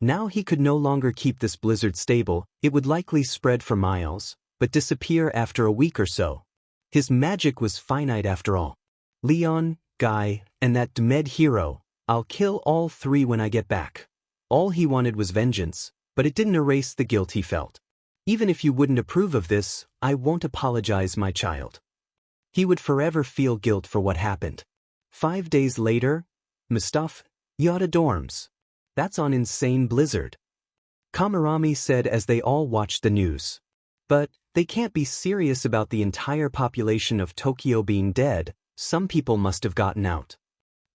Now he could no longer keep this blizzard stable, it would likely spread for miles, but disappear after a week or so. His magic was finite after all. Leon, Guy, and that Dmed hero, I'll kill all three when I get back. All he wanted was vengeance, but it didn't erase the guilt he felt. Even if you wouldn't approve of this, I won't apologize, my child. He would forever feel guilt for what happened. 5 days later, Mustaf, Yada dorms. That's on insane blizzard. Kamarami said as they all watched the news. But they can't be serious about the entire population of Tokyo being dead, some people must have gotten out.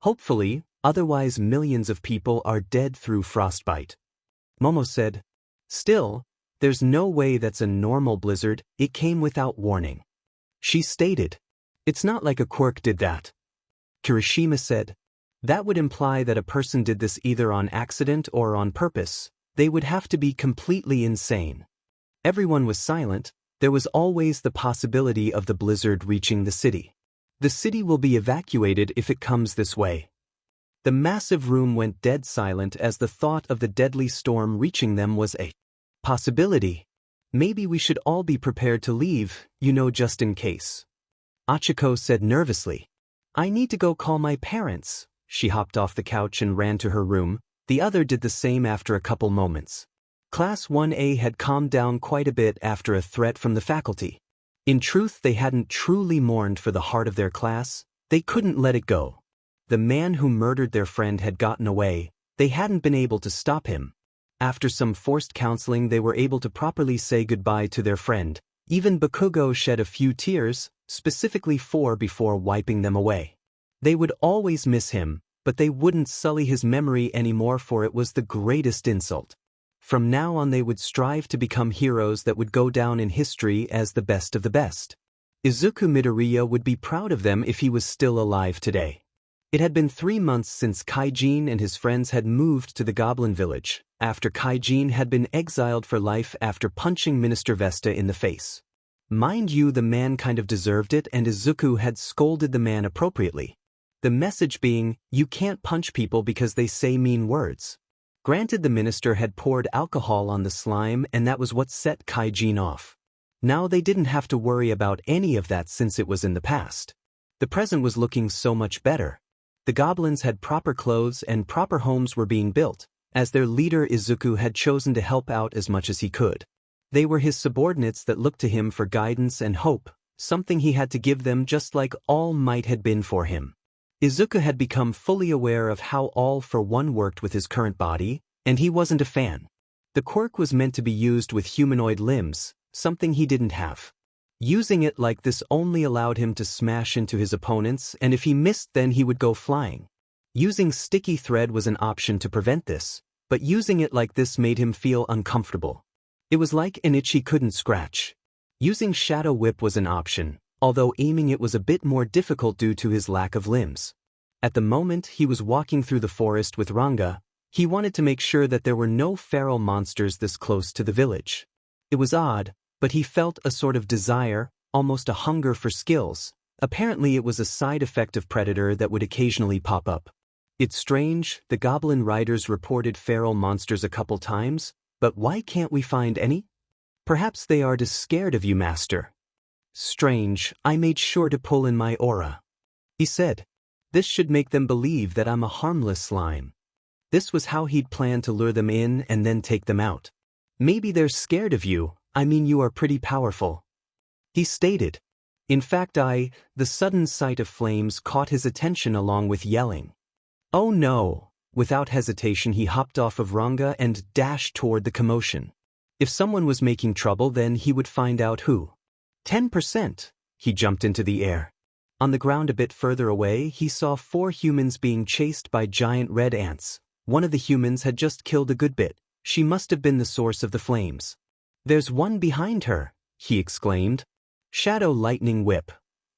Hopefully, otherwise millions of people are dead through frostbite. Momo said. Still, there's no way that's a normal blizzard, it came without warning. She stated. It's not like a quirk did that. Kirishima said. That would imply that a person did this either on accident or on purpose. They would have to be completely insane. Everyone was silent. There was always the possibility of the blizzard reaching the city. The city will be evacuated if it comes this way. The massive room went dead silent as the thought of the deadly storm reaching them was a possibility. Maybe we should all be prepared to leave, just in case. Achiko said nervously. I need to go call my parents. She hopped off the couch and ran to her room. The other did the same after a couple moments. Class 1A had calmed down quite a bit after a threat from the faculty. In truth, they hadn't truly mourned for the heart of their class. They couldn't let it go. The man who murdered their friend had gotten away. They hadn't been able to stop him. After some forced counseling, they were able to properly say goodbye to their friend. Even Bakugo shed a few tears, specifically 4 before wiping them away. They would always miss him, but they wouldn't sully his memory anymore, for it was the greatest insult. From now on they would strive to become heroes that would go down in history as the best of the best. Izuku Midoriya would be proud of them if he was still alive today. It had been 3 months since Kaijin and his friends had moved to the Goblin Village, after Kaijin had been exiled for life after punching Minister Vesta in the face. Mind you, the man kind of deserved it, and Izuku had scolded the man appropriately. The message being, you can't punch people because they say mean words. Granted, the minister had poured alcohol on the slime, and that was what set Kaijin off. Now they didn't have to worry about any of that since it was in the past. The present was looking so much better. The goblins had proper clothes and proper homes were being built, as their leader Izuku had chosen to help out as much as he could. They were his subordinates that looked to him for guidance and hope, something he had to give them just like All Might had been for him. Izuku had become fully aware of how All for One worked with his current body, and he wasn't a fan. The quirk was meant to be used with humanoid limbs, something he didn't have. Using it like this only allowed him to smash into his opponents, and if he missed then he would go flying. Using sticky thread was an option to prevent this, but using it like this made him feel uncomfortable. It was like an itch he couldn't scratch. Using Shadow Whip was an option, although aiming it was a bit more difficult due to his lack of limbs. At the moment he was walking through the forest with Ranga, he wanted to make sure that there were no feral monsters this close to the village. It was odd, but he felt a sort of desire, almost a hunger for skills. Apparently it was a side effect of Predator that would occasionally pop up. It's strange, the Goblin Riders reported feral monsters a couple times, but why can't we find any? Perhaps they are just scared of you, Master. Strange, I made sure to pull in my aura. He said. This should make them believe that I'm a harmless slime. This was how he'd planned to lure them in and then take them out. Maybe they're scared of you, I mean you are pretty powerful. He stated. In fact the sudden sight of flames caught his attention along with yelling. Oh no! Without hesitation he hopped off of Ranga and dashed toward the commotion. If someone was making trouble then he would find out who. 10%! He jumped into the air. On the ground a bit further away he saw 4 humans being chased by giant red ants. One of the humans had just killed a good bit. She must have been the source of the flames. There's one behind her, he exclaimed. Shadow Lightning Whip.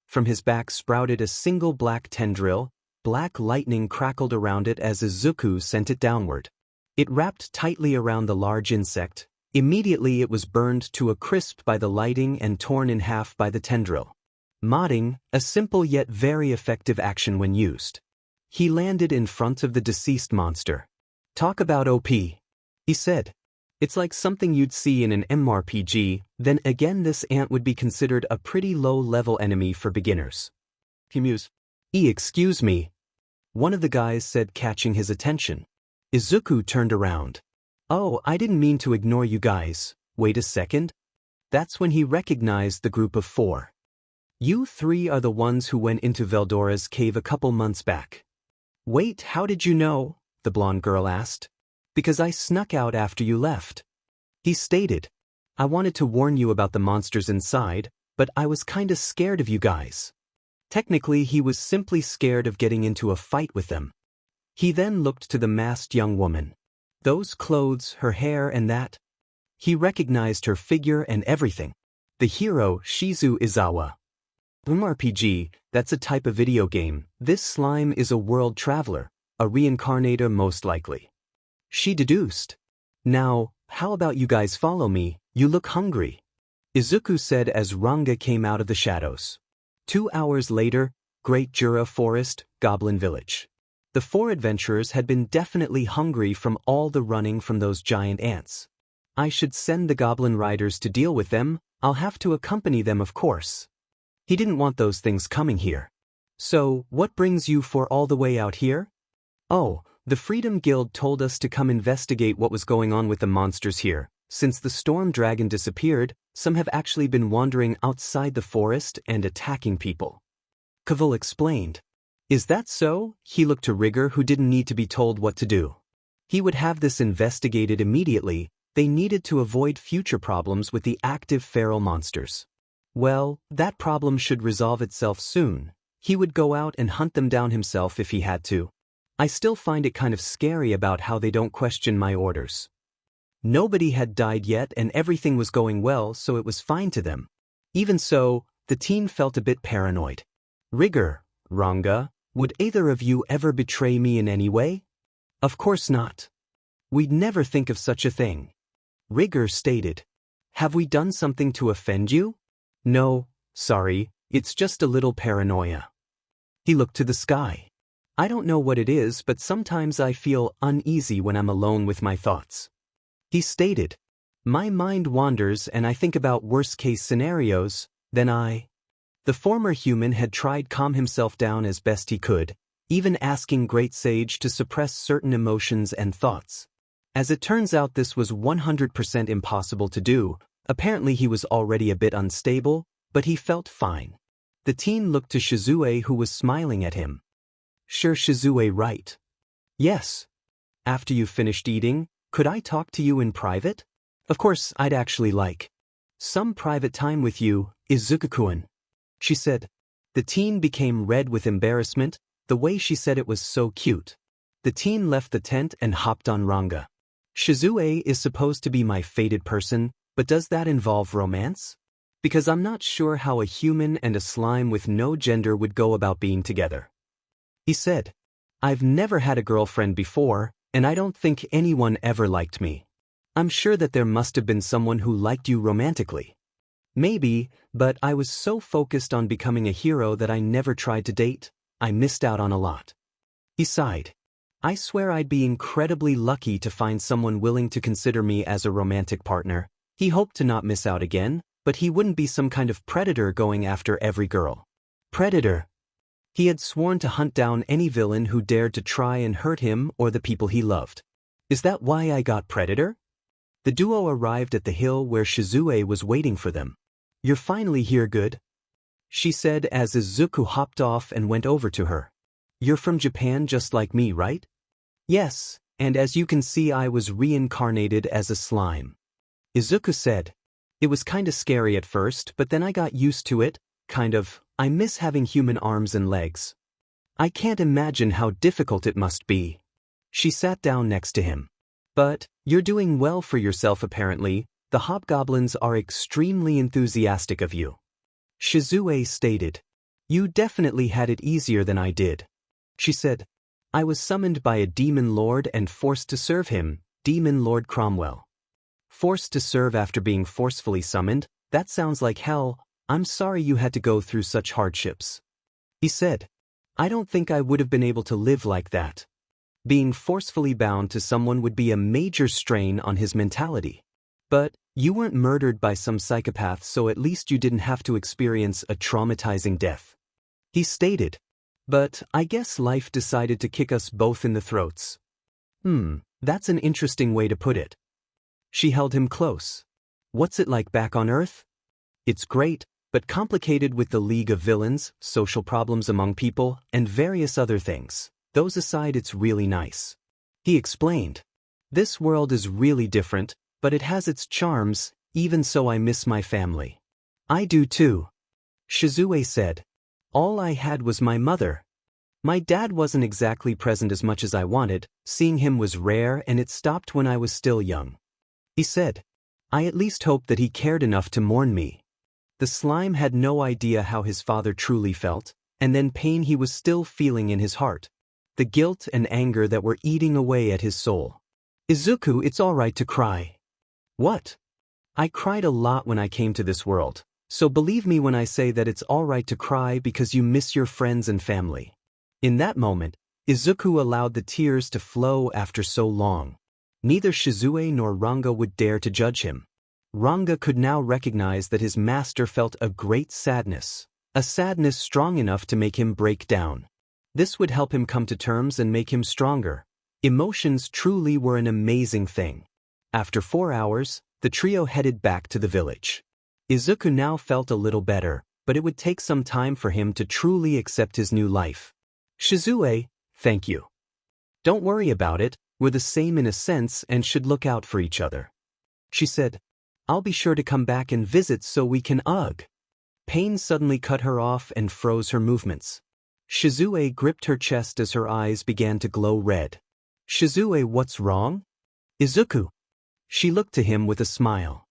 From his back sprouted a single black tendril. Black lightning crackled around it as Izuku sent it downward. It wrapped tightly around the large insect. Immediately it was burned to a crisp by the lighting and torn in half by the tendril. Modding, a simple yet very effective action when used. He landed in front of the deceased monster. Talk about OP. He said. It's like something you'd see in an MMORPG, then again this ant would be considered a pretty low-level enemy for beginners. He mused. Excuse me. One of the guys said, catching his attention. Izuku turned around. Oh, I didn't mean to ignore you guys. Wait a second. That's when he recognized the group of 4. You 3 are the ones who went into Veldora's cave a couple months back. Wait, how did you know? The blonde girl asked. Because I snuck out after you left. He stated. I wanted to warn you about the monsters inside, but I was kinda scared of you guys. Technically, he was simply scared of getting into a fight with them. He then looked to the masked young woman. Those clothes, her hair and that. He recognized her figure and everything. The hero, Shizu Izawa. RPG, that's a type of video game. This slime is a world traveler, a reincarnator most likely. She deduced. Now, how about you guys follow me, you look hungry. Izuku said as Ranga came out of the shadows. 2 hours later, Great Jura Forest, Goblin Village. The 4 adventurers had been definitely hungry from all the running from those giant ants. I should send the goblin riders to deal with them, I'll have to accompany them of course. He didn't want those things coming here. So, what brings you 4 all the way out here? Oh, the Freedom Guild told us to come investigate what was going on with the monsters here. Since the storm dragon disappeared, some have actually been wandering outside the forest and attacking people. Kavul explained. Is that so? He looked to Rigger, who didn't need to be told what to do. He would have this investigated immediately. They needed to avoid future problems with the active feral monsters. Well, that problem should resolve itself soon. He would go out and hunt them down himself if he had to. I still find it kind of scary about how they don't question my orders. Nobody had died yet and everything was going well, so it was fine to them. Even so, the team felt a bit paranoid. Rigger, Ranga, would either of you ever betray me in any way? Of course not. We'd never think of such a thing. Rigger stated. Have we done something to offend you? No, sorry, it's just a little paranoia. He looked to the sky. I don't know what it is, but sometimes I feel uneasy when I'm alone with my thoughts. He stated. My mind wanders and I think about worst-case scenarios, then The former human had tried calm himself down as best he could, even asking Great Sage to suppress certain emotions and thoughts. As it turns out, this was 100% impossible to do. Apparently he was already a bit unstable, but he felt fine. The teen looked to Shizue, who was smiling at him. Sure, Shizue, right? Yes. After you finished eating, could I talk to you in private? Of course, I'd actually like some private time with you, Izuku-kun, she said. The teen became red with embarrassment. The way she said it was so cute. The teen left the tent and hopped on Ranga. Shizue is supposed to be my fated person, but does that involve romance? Because I'm not sure how a human and a slime with no gender would go about being together. He said. I've never had a girlfriend before, and I don't think anyone ever liked me. I'm sure that there must have been someone who liked you romantically. Maybe, but I was so focused on becoming a hero that I never tried to date. I missed out on a lot. He sighed. I swear I'd be incredibly lucky to find someone willing to consider me as a romantic partner. He hoped to not miss out again, but he wouldn't be some kind of predator going after every girl. Predator. He had sworn to hunt down any villain who dared to try and hurt him or the people he loved. Is that why I got Predator? The duo arrived at the hill where Shizue was waiting for them. You're finally here, good? She said as Izuku hopped off and went over to her. You're from Japan just like me, right? Yes, and as you can see I was reincarnated as a slime. Izuku said. It was kinda scary at first, but then I got used to it, kind of. I miss having human arms and legs. I can't imagine how difficult it must be. She sat down next to him. But, you're doing well for yourself apparently. The hobgoblins are extremely enthusiastic of you. Shizue stated. You definitely had it easier than I did. She said. I was summoned by a demon lord and forced to serve him, Demon Lord Cromwell. Forced to serve after being forcefully summoned? That sounds like hell. I'm sorry you had to go through such hardships. He said, I don't think I would have been able to live like that. Being forcefully bound to someone would be a major strain on his mentality. But you weren't murdered by some psychopath, so at least you didn't have to experience a traumatizing death. He stated, but I guess life decided to kick us both in the throats. That's an interesting way to put it. She held him close. What's it like back on Earth? It's great, but complicated with the League of Villains, social problems among people, and various other things. Those aside, it's really nice. He explained. This world is really different, but it has its charms, even so I miss my family. I do too. Shizu said. All I had was my mother. My dad wasn't exactly present as much as I wanted, seeing him was rare and it stopped when I was still young. He said. I at least hoped that he cared enough to mourn me. The slime had no idea how his father truly felt, and then pain he was still feeling in his heart. The guilt and anger that were eating away at his soul. Izuku, it's all right to cry. What? I cried a lot when I came to this world, so believe me when I say that it's all right to cry because you miss your friends and family. In that moment, Izuku allowed the tears to flow after so long. Neither Shizu nor Ranga would dare to judge him. Ranga could now recognize that his master felt a great sadness, a sadness strong enough to make him break down. This would help him come to terms and make him stronger. Emotions truly were an amazing thing. After 4 hours, the trio headed back to the village. Izuku now felt a little better, but it would take some time for him to truly accept his new life. Shizu, thank you. Don't worry about it, we're the same in a sense and should look out for each other. She said, I'll be sure to come back and visit so we can ugh. Pain suddenly cut her off and froze her movements. Shizu gripped her chest as her eyes began to glow red. Shizu, what's wrong? Izuku. She looked to him with a smile.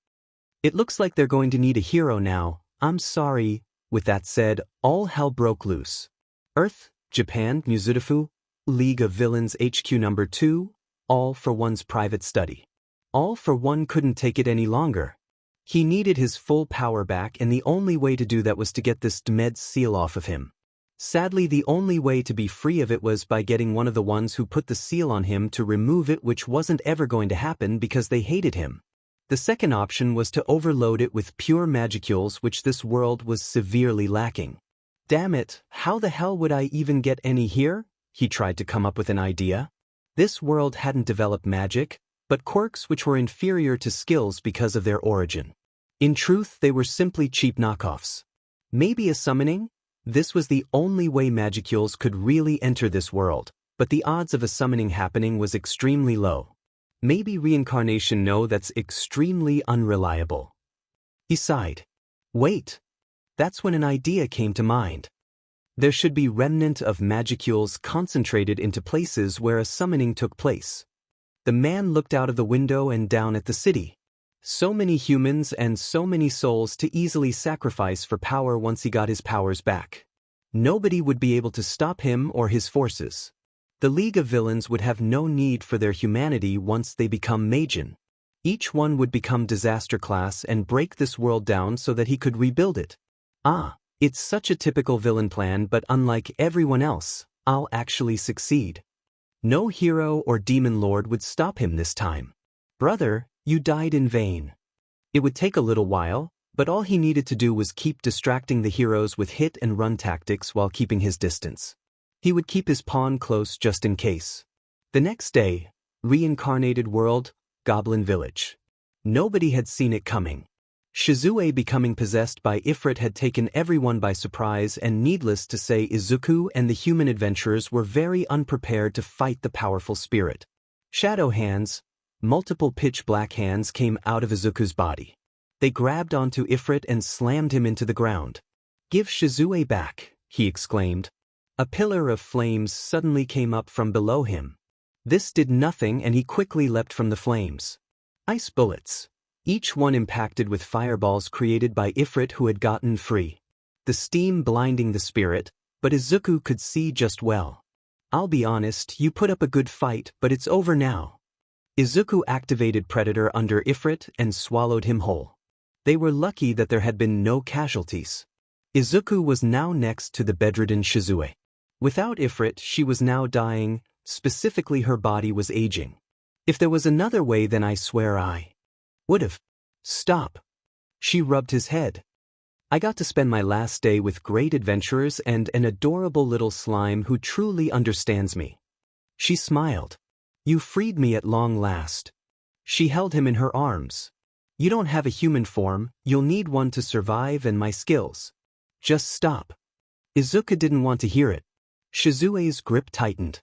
It looks like they're going to need a hero now, I'm sorry. With that said, all hell broke loose. Earth, Japan, Muzutafu, League of Villains HQ number 2, All for One's private study. All for One couldn't take it any longer. He needed his full power back and the only way to do that was to get this Dmed seal off of him. Sadly, the only way to be free of it was by getting one of the ones who put the seal on him to remove it, which wasn't ever going to happen because they hated him. The second option was to overload it with pure magicules, which this world was severely lacking. Damn it, how the hell would I even get any here? He tried to come up with an idea. This world hadn't developed magic, but quirks which were inferior to skills because of their origin. In truth, they were simply cheap knockoffs. Maybe a summoning? This was the only way magicules could really enter this world, but the odds of a summoning happening was extremely low. Maybe reincarnation? No, that's extremely unreliable. He sighed. Wait. That's when an idea came to mind. There should be remnant of magicules concentrated into places where a summoning took place. The man looked out of the window and down at the city. So many humans and so many souls to easily sacrifice for power once he got his powers back. Nobody would be able to stop him or his forces. The League of Villains would have no need for their humanity once they become Majin. Each one would become disaster class and break this world down so that he could rebuild it. It's such a typical villain plan, but unlike everyone else, I'll actually succeed. No hero or demon lord would stop him this time. Brother, you died in vain. It would take a little while, but all he needed to do was keep distracting the heroes with hit and run tactics while keeping his distance. He would keep his pawn close just in case. The next day, reincarnated world, Goblin Village. Nobody had seen it coming. Shizu becoming possessed by Ifrit had taken everyone by surprise, and needless to say Izuku and the human adventurers were very unprepared to fight the powerful spirit. Shadow hands, multiple pitch black hands came out of Izuku's body. They grabbed onto Ifrit and slammed him into the ground. Give Shizu back, he exclaimed. A pillar of flames suddenly came up from below him. This did nothing and he quickly leapt from the flames. Ice bullets. Each one impacted with fireballs created by Ifrit, who had gotten free. The steam blinding the spirit, but Izuku could see just well. I'll be honest, you put up a good fight, but it's over now. Izuku activated Predator under Ifrit and swallowed him whole. They were lucky that there had been no casualties. Izuku was now next to the bedridden Shizu. Without Ifrit, she was now dying, specifically her body was aging. If there was another way, then I swear I would've. Stop. She rubbed his head. I got to spend my last day with great adventurers and an adorable little slime who truly understands me. She smiled. You freed me at long last. She held him in her arms. You don't have a human form, you'll need one to survive, and my skills. Just stop. Izuku didn't want to hear it. Shizue's grip tightened.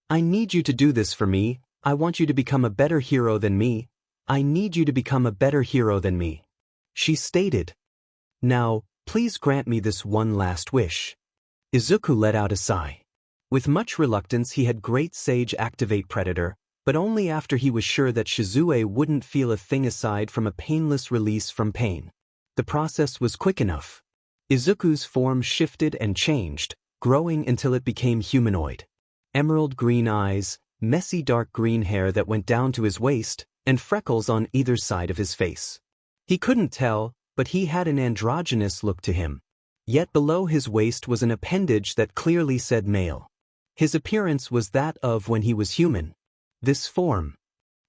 I need you to do this for me, I want you to become a better hero than me. I need you to become a better hero than me. She stated. Now, please grant me this one last wish. Izuku let out a sigh. With much reluctance he had Great Sage activate Predator, but only after he was sure that Shizu wouldn't feel a thing aside from a painless release from pain. The process was quick enough. Izuku's form shifted and changed, growing until it became humanoid. Emerald green eyes, messy dark green hair that went down to his waist, and freckles on either side of his face. He couldn't tell, but he had an androgynous look to him. Yet below his waist was an appendage that clearly said male. His appearance was that of when he was human. This form.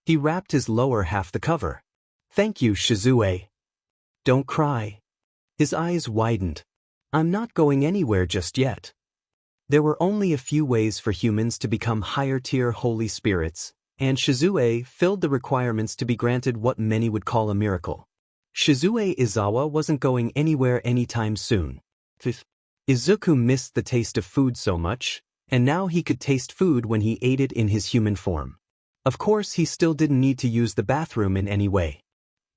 He wrapped his lower half the cover. Thank you, Shizu. Don't cry. His eyes widened. I'm not going anywhere just yet. There were only a few ways for humans to become higher-tier holy spirits, and Shizu filled the requirements to be granted what many would call a miracle. Shizu Izawa wasn't going anywhere anytime soon. Izuku missed the taste of food so much, and now he could taste food when he ate it in his human form. Of course, he still didn't need to use the bathroom in any way.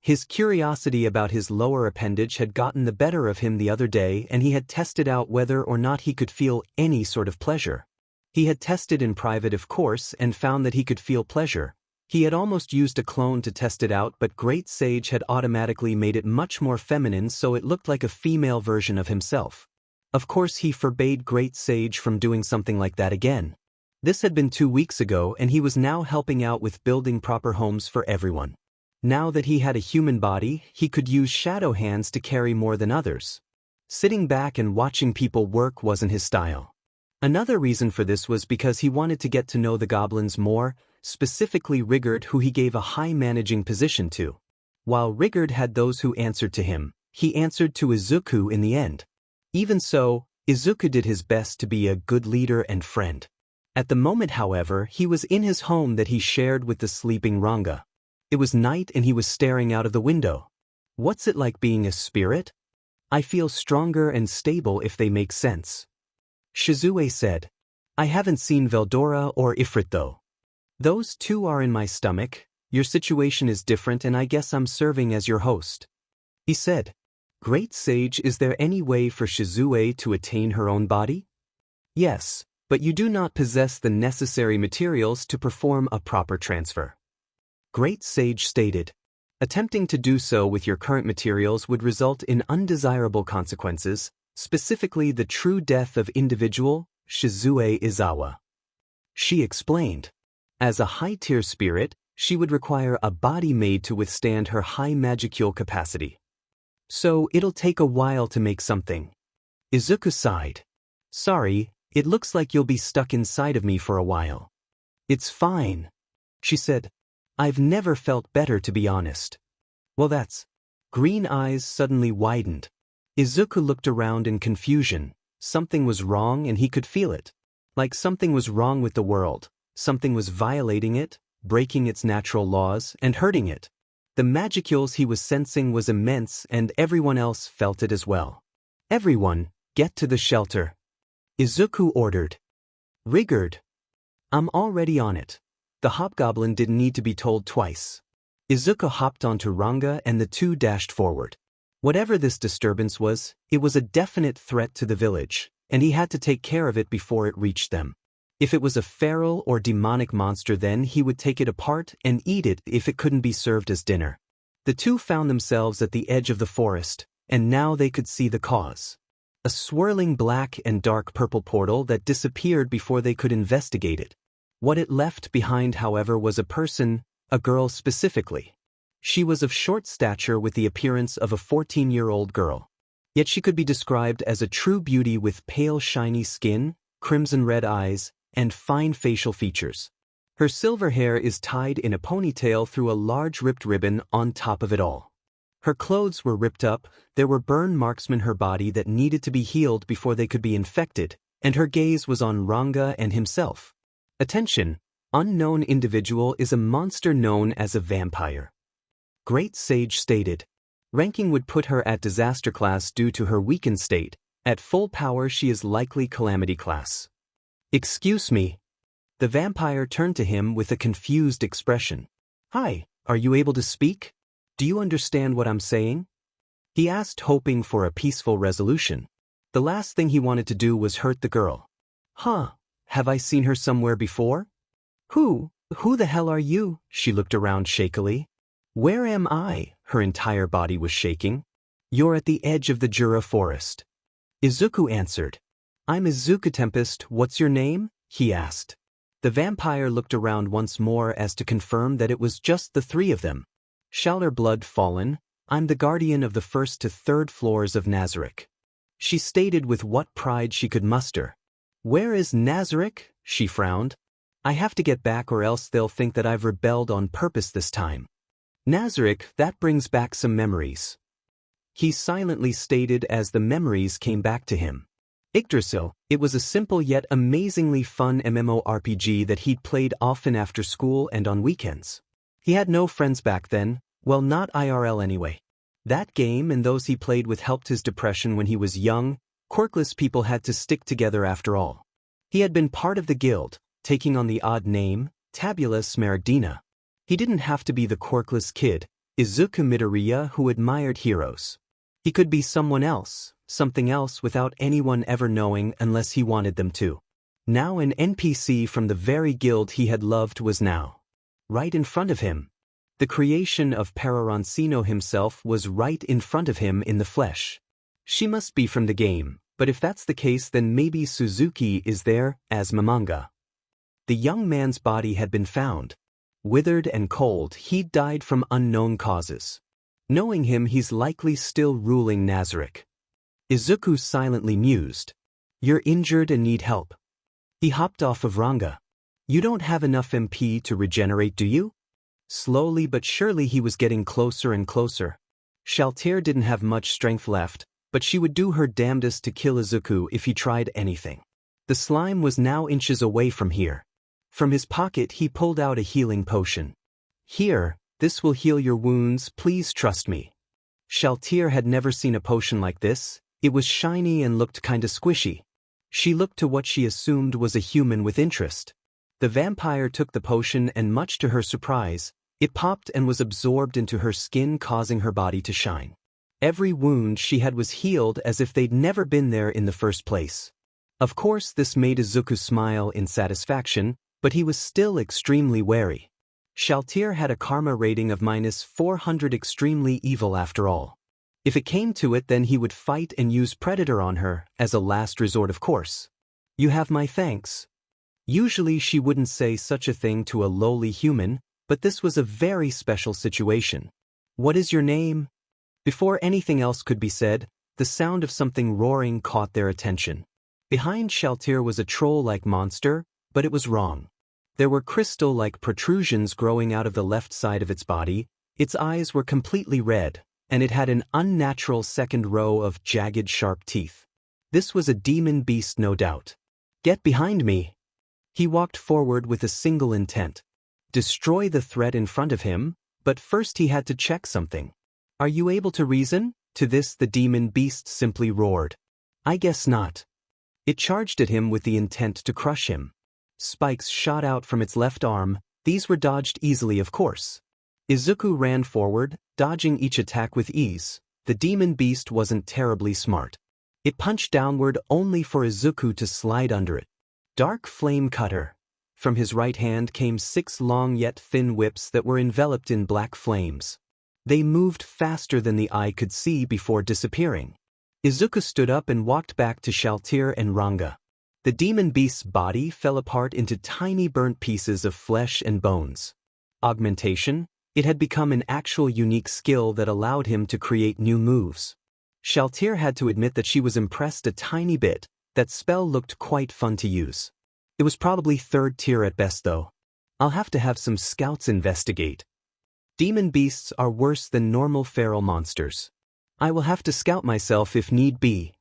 His curiosity about his lower appendage had gotten the better of him the other day, and he had tested out whether or not he could feel any sort of pleasure. He had tested in private, of course, and found that he could feel pleasure. He had almost used a clone to test it out, but Great Sage had automatically made it much more feminine, so it looked like a female version of himself. Of course, he forbade Great Sage from doing something like that again. This had been 2 weeks ago, and he was now helping out with building proper homes for everyone. Now that he had a human body, he could use shadow hands to carry more than others. Sitting back and watching people work wasn't his style. Another reason for this was because he wanted to get to know the goblins more, specifically Rigurd, who he gave a high managing position to. While Rigurd had those who answered to him, he answered to Izuku in the end. Even so, Izuku did his best to be a good leader and friend. At the moment, however, he was in his home that he shared with the sleeping Ranga. It was night and he was staring out of the window. What's it like being a spirit? I feel stronger and stable, if they make sense. Shizu said. I haven't seen Veldora or Ifrit though. Those two are in my stomach. Your situation is different and I guess I'm serving as your host. He said. Great Sage, is there any way for Shizu to attain her own body? Yes, but you do not possess the necessary materials to perform a proper transfer. Great Sage stated. Attempting to do so with your current materials would result in undesirable consequences, specifically the true death of individual Shizu Izawa. She explained. As a high-tier spirit, she would require a body made to withstand her high magicule capacity. So it'll take a while to make something. Izuku sighed. Sorry, it looks like you'll be stuck inside of me for a while. It's fine, she said. I've never felt better, to be honest. Well, that's... Green eyes suddenly widened. Izuku looked around in confusion. Something was wrong and he could feel it. Like something was wrong with the world. Something was violating it, breaking its natural laws, and hurting it. The magicules he was sensing was immense and everyone else felt it as well. Everyone, get to the shelter. Izuku ordered. Rigurd. I'm already on it. The hobgoblin didn't need to be told twice. Izuku hopped onto Ranga and the two dashed forward. Whatever this disturbance was, it was a definite threat to the village, and he had to take care of it before it reached them. If it was a feral or demonic monster, then he would take it apart and eat it if it couldn't be served as dinner. The two found themselves at the edge of the forest, and now they could see the cause. A swirling black and dark purple portal that disappeared before they could investigate it. What it left behind, however, was a person, a girl specifically. She was of short stature with the appearance of a 14-year-old girl. Yet she could be described as a true beauty with pale shiny skin, crimson-red eyes, and fine facial features. Her silver hair is tied in a ponytail through a large ripped ribbon on top of it all. Her clothes were ripped up, there were burn marks in her body that needed to be healed before they could be infected, and her gaze was on Ranga and himself. Attention! Unknown individual is a monster known as a vampire. Great Sage stated. Ranking would put her at disaster class due to her weakened state. At full power she is likely calamity class. Excuse me. The vampire turned to him with a confused expression. Hi, are you able to speak? Do you understand what I'm saying? He asked, hoping for a peaceful resolution. The last thing he wanted to do was hurt the girl. Huh, have I seen her somewhere before? Who the hell are you? She looked around shakily. Where am I? Her entire body was shaking. You're at the edge of the Jura forest. Izuku answered. I'm Izuku Tempest, what's your name? He asked. The vampire looked around once more as to confirm that it was just the three of them. Shalltear blood fallen, I'm the guardian of the first to third floors of Nazarick. She stated with what pride she could muster. Where is Nazarick? She frowned. I have to get back or else they'll think that I've rebelled on purpose this time. Nazarick, that brings back some memories. He silently stated as the memories came back to him. Yggdrasil, it was a simple yet amazingly fun MMORPG that he'd played often after school and on weekends. He had no friends back then, well not IRL anyway. That game and those he played with helped his depression when he was young. Quirkless people had to stick together after all. He had been part of the guild, taking on the odd name, Tabula Smaragdina. He didn't have to be the quirkless kid, Izuku Midoria, who admired heroes. He could be someone else, something else without anyone ever knowing unless he wanted them to. Now an NPC from the very guild he had loved was now right in front of him. The creation of Peroroncino himself was right in front of him in the flesh. She must be from the game, but if that's the case then maybe Suzuki is there as Mamanga. The young man's body had been found. Withered and cold, he'd died from unknown causes. Knowing him, he's likely still ruling Nazarick. Izuku silently mused. You're injured and need help. He hopped off of Ranga. You don't have enough MP to regenerate, do you? Slowly but surely he was getting closer and closer. Shalltear didn't have much strength left, but she would do her damnedest to kill Izuku if he tried anything. The slime was now inches away from here. From his pocket he pulled out a healing potion. Here, this will heal your wounds, please trust me. Shalltear had never seen a potion like this. It was shiny and looked kinda squishy. She looked to what she assumed was a human with interest. The vampire took the potion and much to her surprise, it popped and was absorbed into her skin, causing her body to shine. Every wound she had was healed as if they'd never been there in the first place. Of course this made Izuku smile in satisfaction, but he was still extremely wary. Shalltear had a karma rating of -400, extremely evil after all. If it came to it then he would fight and use Predator on her, as a last resort of course. You have my thanks. Usually she wouldn't say such a thing to a lowly human, but this was a very special situation. What is your name? Before anything else could be said, the sound of something roaring caught their attention. Behind Shalltear was a troll-like monster, but it was wrong. There were crystal-like protrusions growing out of the left side of its body, its eyes were completely red, and it had an unnatural second row of jagged sharp teeth. This was a demon beast no doubt. Get behind me! He walked forward with a single intent. Destroy the threat in front of him, but first he had to check something. Are you able to reason? To this the demon beast simply roared. I guess not. It charged at him with the intent to crush him. Spikes shot out from its left arm, these were dodged easily of course. Izuku ran forward, dodging each attack with ease. The demon beast wasn't terribly smart. It punched downward only for Izuku to slide under it. Dark flame cutter. From his right hand came 6 long yet thin whips that were enveloped in black flames. They moved faster than the eye could see before disappearing. Izuku stood up and walked back to Shalltear and Ranga. The demon beast's body fell apart into tiny burnt pieces of flesh and bones. Augmentation, It had become an actual unique skill that allowed him to create new moves. Shalltear had to admit that she was impressed a tiny bit. That spell looked quite fun to use. It was probably 3rd tier at best though. I'll have to have some scouts investigate. Demon beasts are worse than normal feral monsters. I will have to scout myself if need be.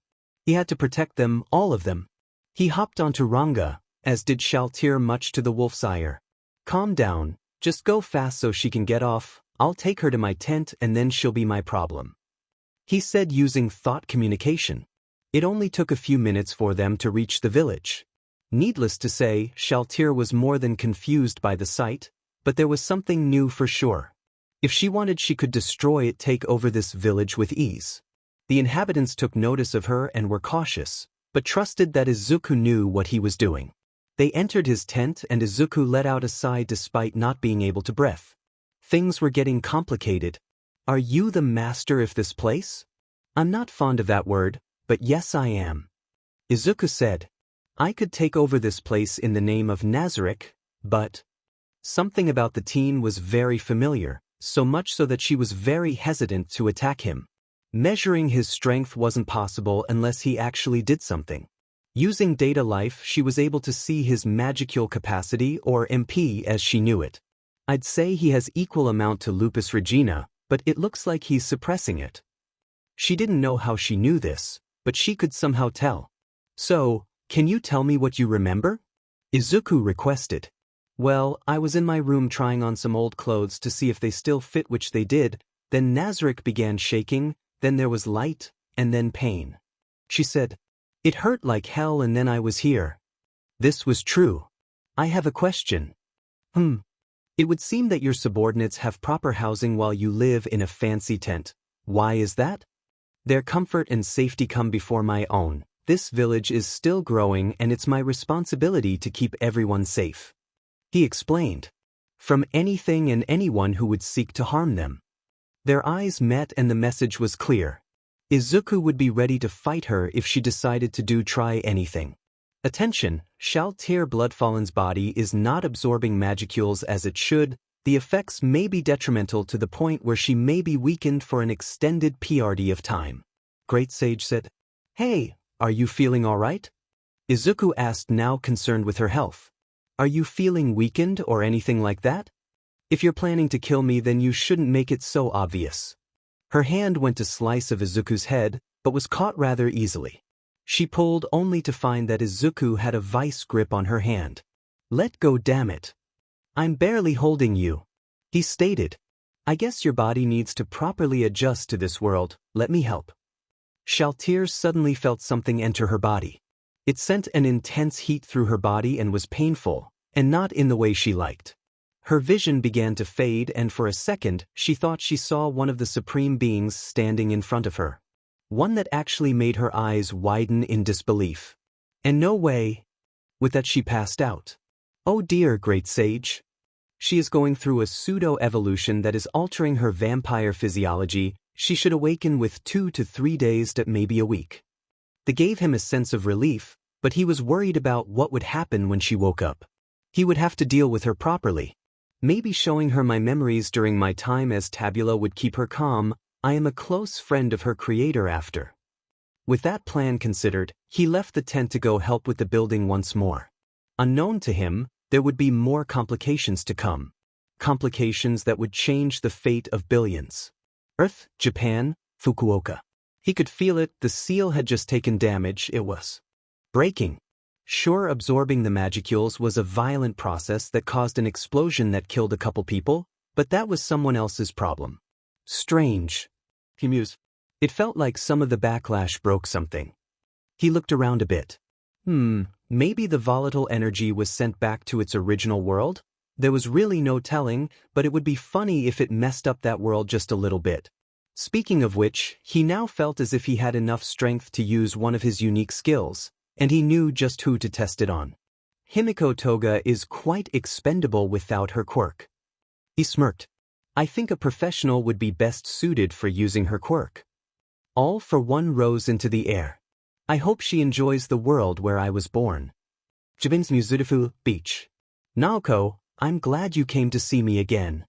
He had to protect them, all of them. He hopped onto Ranga, as did Shalltear, much to the wolf's ire. Calm down, just go fast so she can get off. I'll take her to my tent and then she'll be my problem. He said using thought communication. It only took a few minutes for them to reach the village. Needless to say, Shalltear was more than confused by the sight, but there was something new for sure. If she wanted, she could destroy it, take over this village with ease. The inhabitants took notice of her and were cautious, but trusted that Izuku knew what he was doing. They entered his tent and Izuku let out a sigh despite not being able to breathe. Things were getting complicated. Are you the master of this place? I'm not fond of that word, but yes I am. Izuku said. I could take over this place in the name of Nazarick, but... Something about the teen was very familiar, so much so that she was very hesitant to attack him. Measuring his strength wasn't possible unless he actually did something. Using data life, she was able to see his magical capacity, or MP as she knew it. I'd say he has equal amount to Lupus Regina, but it looks like he's suppressing it. She didn't know how she knew this, but she could somehow tell. So, can you tell me what you remember? Izuku requested. Well, I was in my room trying on some old clothes to see if they still fit, which they did, then Nazarick began shaking, then there was light, and then pain. She said, it hurt like hell and then I was here. This was true. I have a question. It would seem that your subordinates have proper housing while you live in a fancy tent. Why is that? Their comfort and safety come before my own. This village is still growing and it's my responsibility to keep everyone safe. He explained. From anything and anyone who would seek to harm them. Their eyes met and the message was clear. Izuku would be ready to fight her if she decided to try anything. Attention, Shalltear Bloodfallen's body is not absorbing magicules as it should. The effects may be detrimental to the point where she may be weakened for an extended period of time. Great Sage said. Hey, are you feeling alright? Izuku asked, now concerned with her health. Are you feeling weakened or anything like that? If you're planning to kill me, then you shouldn't make it so obvious. Her hand went to slice of Izuku's head, but was caught rather easily. She pulled only to find that Izuku had a vice grip on her hand. Let go, damn it. I'm barely holding you. He stated. I guess your body needs to properly adjust to this world, let me help. Shalltear suddenly felt something enter her body. It sent an intense heat through her body and was painful, and not in the way she liked. Her vision began to fade and for a second she thought she saw one of the supreme beings standing in front of her. One that actually made her eyes widen in disbelief. And no way. With that she passed out. Oh dear, Great Sage. She is going through a pseudo-evolution that is altering her vampire physiology. She should awaken with 2 to 3 days to maybe a week. That gave him a sense of relief, but he was worried about what would happen when she woke up. He would have to deal with her properly. Maybe showing her my memories during my time as Tabula would keep her calm. I am a close friend of her creator after. With that plan considered, he left the tent to go help with the building once more. Unknown to him, there would be more complications to come. Complications that would change the fate of billions. Earth, Japan, Fukuoka. He could feel it, the seal had just taken damage, it was breaking. Sure, absorbing the magicules was a violent process that caused an explosion that killed a couple people, but that was someone else's problem. Strange. He mused. It felt like some of the backlash broke something. He looked around a bit. Maybe the volatile energy was sent back to its original world? There was really no telling, but it would be funny if it messed up that world just a little bit. Speaking of which, he now felt as if he had enough strength to use one of his unique skills, and he knew just who to test it on. Himiko Toga is quite expendable without her quirk. He smirked. I think a professional would be best suited for using her quirk. All for one rose into the air. I hope she enjoys the world where I was born. Jabin's Muzudifu, Beach. Naoko, I'm glad you came to see me again.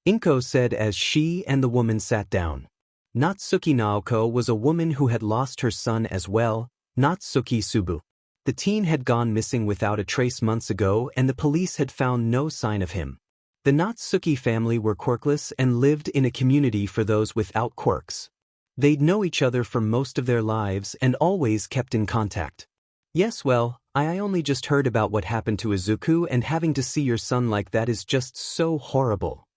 Inko said as she and the woman sat down. Natsuki Naoko was a woman who had lost her son as well, Natsuki Subu. The teen had gone missing without a trace months ago and the police had found no sign of him. The Natsuki family were quirkless and lived in a community for those without quirks. They'd know each other for most of their lives and always kept in contact. Yes, well, I only just heard about what happened to Izuku, and having to see your son like that is just so horrible.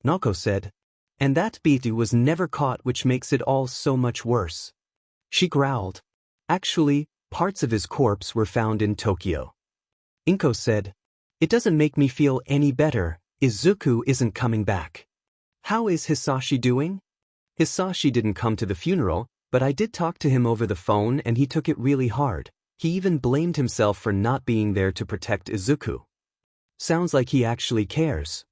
Naoko said. And that Bitu was never caught, which makes it all so much worse. She growled. Actually, parts of his corpse were found in Tokyo. Inko said. It doesn't make me feel any better. Izuku isn't coming back. How is Hisashi doing? Hisashi didn't come to the funeral, but I did talk to him over the phone and he took it really hard. He even blamed himself for not being there to protect Izuku. Sounds like he actually cares.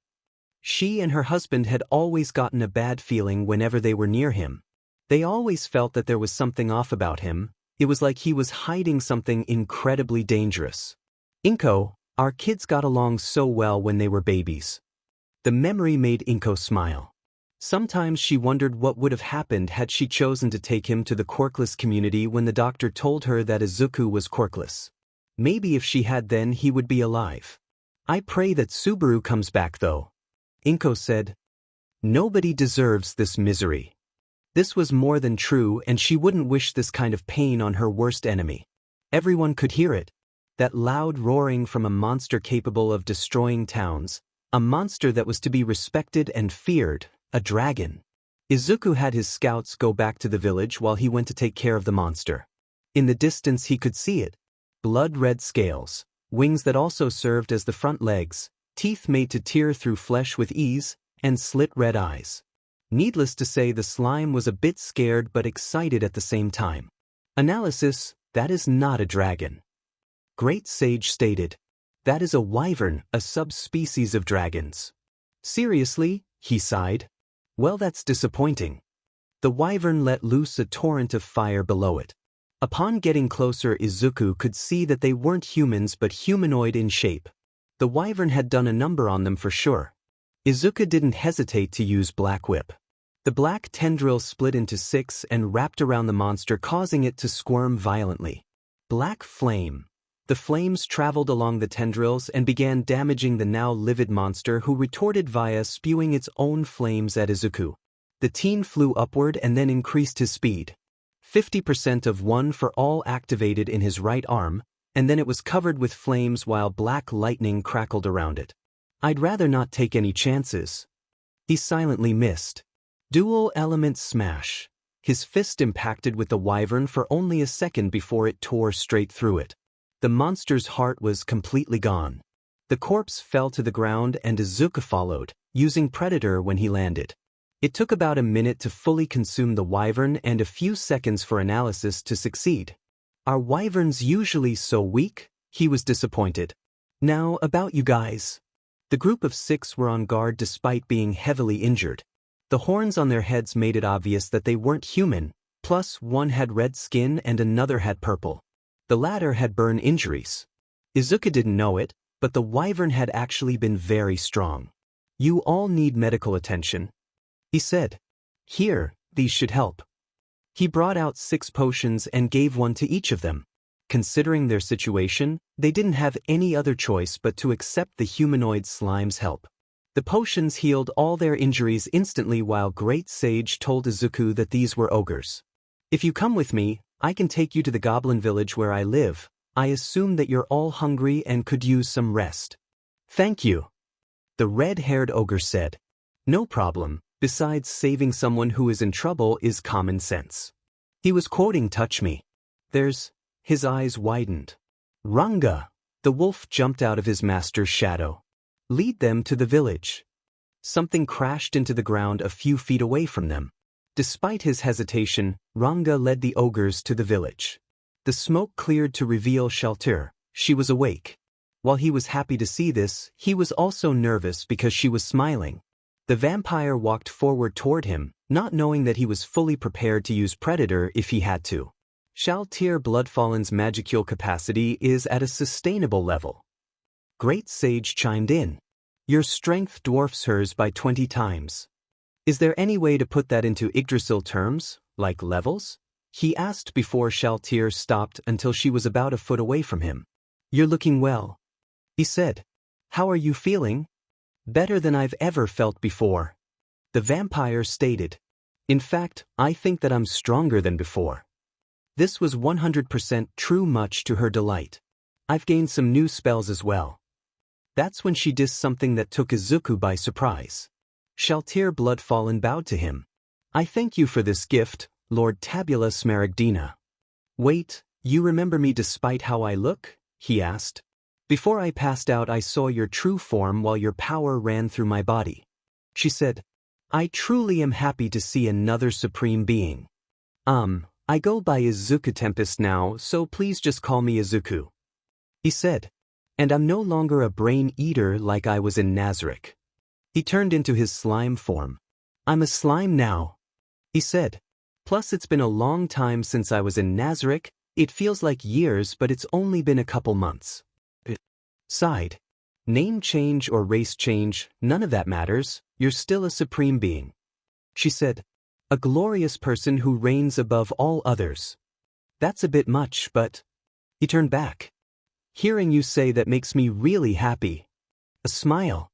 She and her husband had always gotten a bad feeling whenever they were near him. They always felt that there was something off about him. It was like he was hiding something incredibly dangerous. Inko, our kids got along so well when they were babies. The memory made Inko smile. Sometimes she wondered what would have happened had she chosen to take him to the quirkless community when the doctor told her that Izuku was quirkless. Maybe if she had, then he would be alive. I pray that Subaru comes back though. Inko said. Nobody deserves this misery. This was more than true, and she wouldn't wish this kind of pain on her worst enemy. Everyone could hear it. That loud roaring from a monster capable of destroying towns, a monster that was to be respected and feared. A dragon. Izuku had his scouts go back to the village while he went to take care of the monster. In the distance he could see it. Blood-red scales, wings that also served as the front legs, teeth made to tear through flesh with ease, and slit red eyes. Needless to say, the slime was a bit scared but excited at the same time. Analysis: that is not a dragon. Great Sage stated. That is a wyvern, a subspecies of dragons. Seriously? He sighed. Well, that's disappointing. The wyvern let loose a torrent of fire below it. Upon getting closer, Izuku could see that they weren't humans but humanoid in shape. The wyvern had done a number on them for sure. Izuku didn't hesitate to use Black Whip. The black tendril split into 6 and wrapped around the monster, causing it to squirm violently. Black Flame. The flames traveled along the tendrils and began damaging the now livid monster, who retorted via spewing its own flames at Izuku. The teen flew upward and then increased his speed. 50% of 1 for all activated in his right arm, and then it was covered with flames while black lightning crackled around it. I'd rather not take any chances. He silently missed. Dual Element Smash. His fist impacted with the wyvern for only a second before it tore straight through it. The monster's heart was completely gone. The corpse fell to the ground and Izuku followed, using Predator when he landed. It took about a minute to fully consume the wyvern and a few seconds for analysis to succeed. Are wyverns usually so weak? He was disappointed. Now about you guys. The group of 6 were on guard despite being heavily injured. The horns on their heads made it obvious that they weren't human, plus one had red skin and another had purple. The latter had burn injuries. Izuku didn't know it, but the wyvern had actually been very strong. You all need medical attention, he said. Here, these should help. He brought out 6 potions and gave one to each of them. Considering their situation, they didn't have any other choice but to accept the humanoid slime's help. The potions healed all their injuries instantly, while Great Sage told Izuku that these were ogres. If you come with me, I can take you to the goblin village where I live. I assume that you're all hungry and could use some rest. Thank you. The red-haired ogre said. No problem, besides saving someone who is in trouble is common sense. He was quoting Touch Me. His eyes widened. Ranga! The wolf jumped out of his master's shadow. Lead them to the village. Something crashed into the ground a few feet away from them. Despite his hesitation, Ranga led the ogres to the village. The smoke cleared to reveal Shalltear. She was awake. While he was happy to see this, he was also nervous because she was smiling. The vampire walked forward toward him, not knowing that he was fully prepared to use Predator if he had to. Shalltear Bloodfallen's magicule capacity is at a sustainable level. Great Sage chimed in. Your strength dwarfs hers by 20 times. Is there any way to put that into Yggdrasil terms, like levels? He asked before Shalltear stopped until she was about a foot away from him. You're looking well, he said. How are you feeling? Better than I've ever felt before, the vampire stated. In fact, I think that I'm stronger than before. This was 100% true, much to her delight. I've gained some new spells as well. That's when she dissed something that took Izuku by surprise. Shalltear Bloodfallen bowed to him. I thank you for this gift, Lord Tabula Smaragdina. Wait, you remember me despite how I look? He asked. Before I passed out I saw your true form while your power ran through my body. She said. I truly am happy to see another supreme being. I go by Izuku Tempest now, so please just call me Izuku. He said. And I'm no longer a brain eater like I was in Nazarick. He turned into his slime form. I'm a slime now, he said. Plus it's been a long time since I was in Nazarick. It feels like years, but it's only been a couple months. Sighed. Name change or race change, none of that matters, you're still a supreme being. She said. A glorious person who reigns above all others. That's a bit much, but... He turned back. Hearing you say that makes me really happy. A smile.